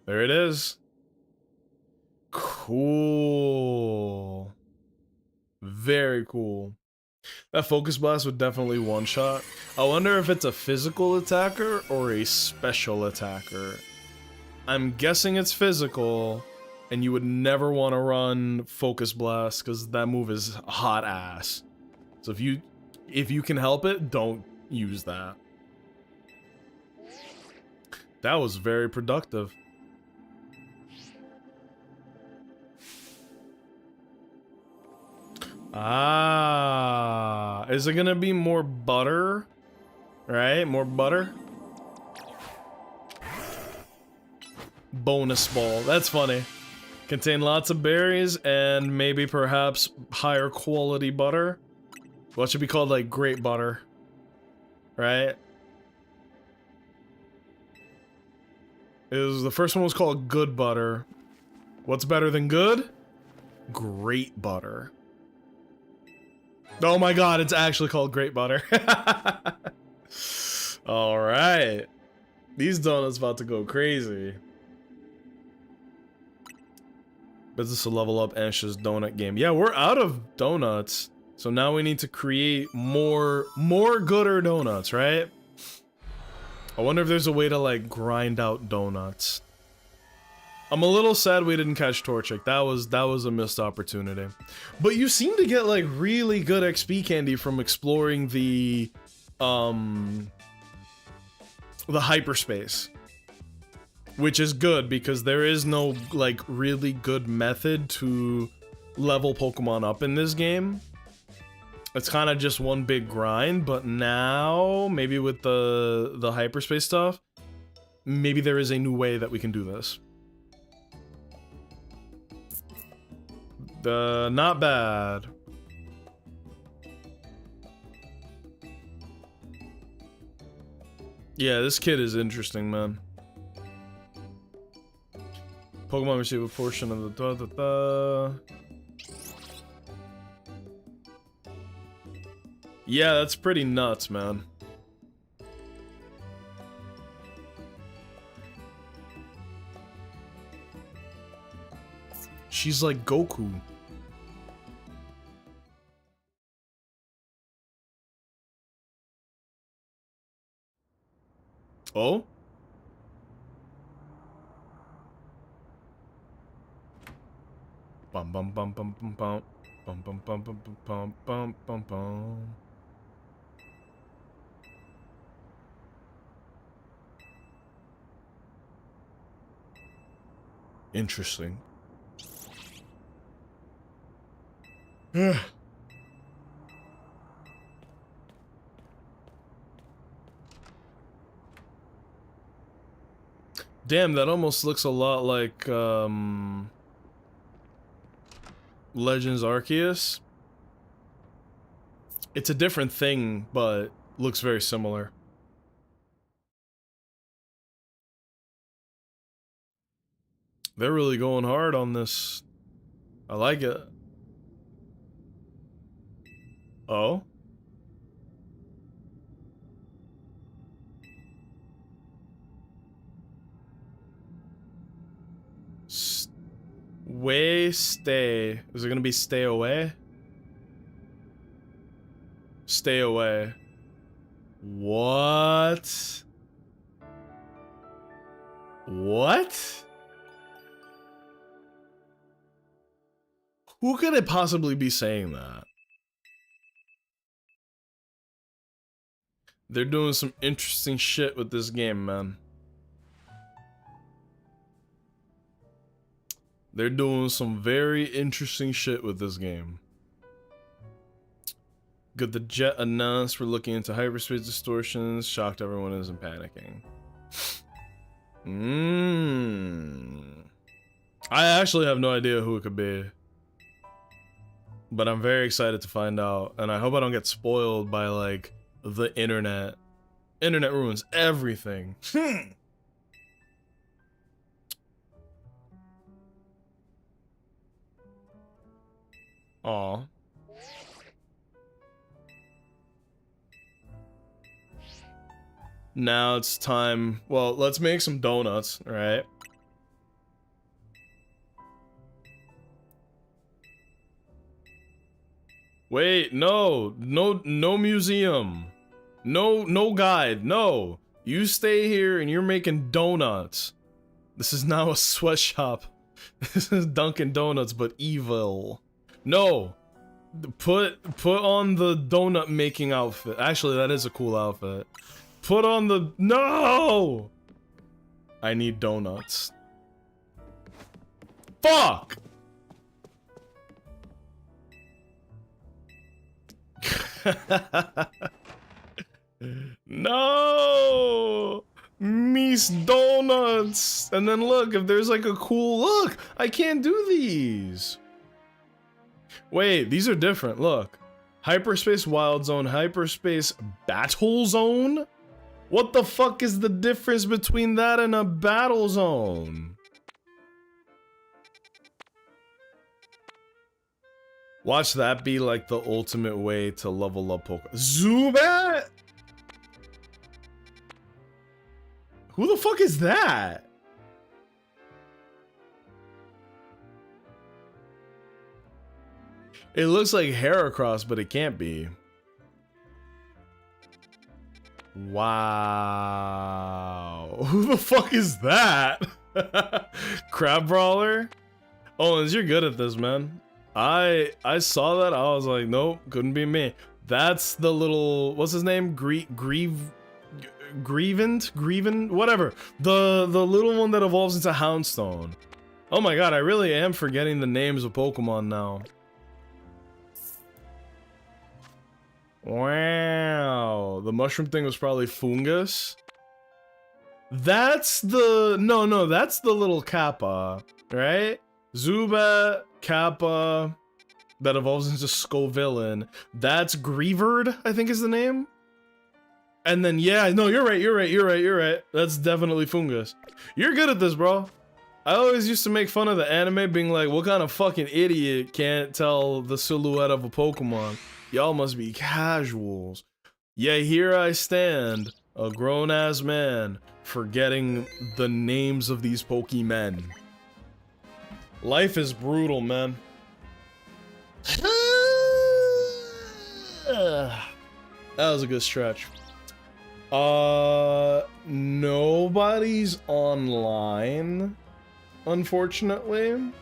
There it is. Cool. Very cool. That Focus Blast would definitely one-shot. I wonder if it's a physical attacker or a special attacker. I'm guessing it's physical, and you would never want to run Focus Blast because that move is hot ass. So if you can help it, don't use that. That was very productive. Ah, is it gonna be more butter? Right, more butter? Bonus ball, that's funny. Contain lots of berries and maybe perhaps higher quality butter. What should be called like great butter, right? The first one was called good butter. What's better than good? Great butter. Oh my god, it's actually called great butter. Alright. These donuts about to go crazy. Business to level up Ansh's donut game. Yeah, we're out of donuts. So now we need to create more gooder donuts, right? I wonder if there's a way to like grind out donuts. I'm a little sad we didn't catch Torchic. That was a missed opportunity. But you seem to get like really good XP candy from exploring the hyperspace. Which is good because there is no like really good method to level Pokemon up in this game. It's kind of just one big grind, but now maybe with the hyperspace stuff, maybe there is a new way that we can do this. Not bad. Yeah, this kid is interesting, man. Pokemon receive a portion of the Yeah, that's pretty nuts, man. She's like Goku. Oh? Bum bum bum bum bum bum bum bum bum bum bum bum bum bum. Interesting. Damn, that almost looks a lot like Legends Arceus. It's a different thing, but looks very similar. They're really going hard on this. I like it. Oh? Stay. Is it gonna be stay away? Stay away. What? What? Who could it possibly be saying that? They're doing some interesting shit with this game, man. They're doing some very interesting shit with this game. Good, the jet announced we're looking into hyperspace distortions. Shocked everyone isn't panicking. I actually have no idea who it could be. But I'm very excited to find out. And I hope I don't get spoiled by, like, the internet. Internet ruins everything. Aw. Now it's time. Well, let's make some donuts, right? Wait, no museum. No guide, no. You stay here and you're making donuts. This is now a sweatshop. This is Dunkin' Donuts, but evil. No. Put on the donut making outfit. Actually, that is a cool outfit. Put on the... No! I need donuts. Fuck! No! Mies donuts! And then look, if there's like a cool... Look! I can't do these! Wait, these are different, look. Hyperspace Wild Zone, Hyperspace Battle Zone? What the fuck is the difference between that and a battle zone? Watch that be like the ultimate way to level up Pokemon. Zubat? Who the fuck is that? It looks like Heracross, but it can't be. Wow. Who the fuck is that? Crab Brawler? Owens, you're good at this, man. I saw that, I was like, nope, couldn't be me. That's the little, what's his name? Grievant? Whatever. The little one that evolves into Houndstone. Oh my god, I really am forgetting the names of Pokemon now. Wow, the mushroom thing was probably Fungus. That's the... No, that's the little Kappa, right? Zubat, Kappa, that evolves into Scovillain. That's Greavard, I think is the name. And then, yeah, no, you're right. That's definitely Fungus. You're good at this, bro. I always used to make fun of the anime being like, what kind of fucking idiot can't tell the silhouette of a Pokemon? Y'all must be casuals. Yeah, here I stand, a grown-ass man, forgetting the names of these Pokemen. Life is brutal, man. That was a good stretch. Nobody's online, unfortunately.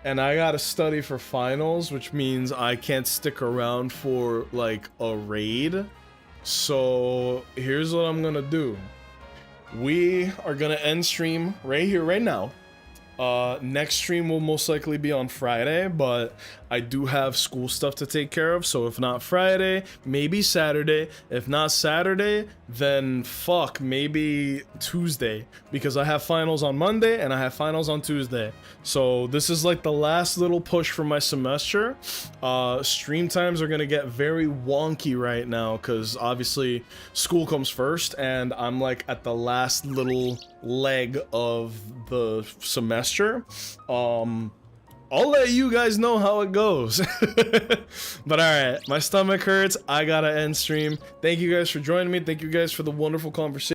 And I gotta study for finals, which means I can't stick around for, like, a raid. So, here's what I'm gonna do. We are gonna end stream right here, right now. Next stream will most likely be on Friday, but I do have school stuff to take care of, so if not Friday, maybe Saturday. If not Saturday, then fuck, maybe Tuesday, because I have finals on Monday and I have finals on Tuesday. So this is like the last little push for my semester. Stream times are gonna get very wonky right now, because obviously school comes first, and I'm like at the last little leg of the semester. I'll let you guys know how it goes. But alright, my stomach hurts. I gotta end stream. Thank you guys for joining me. Thank you guys for the wonderful conversation.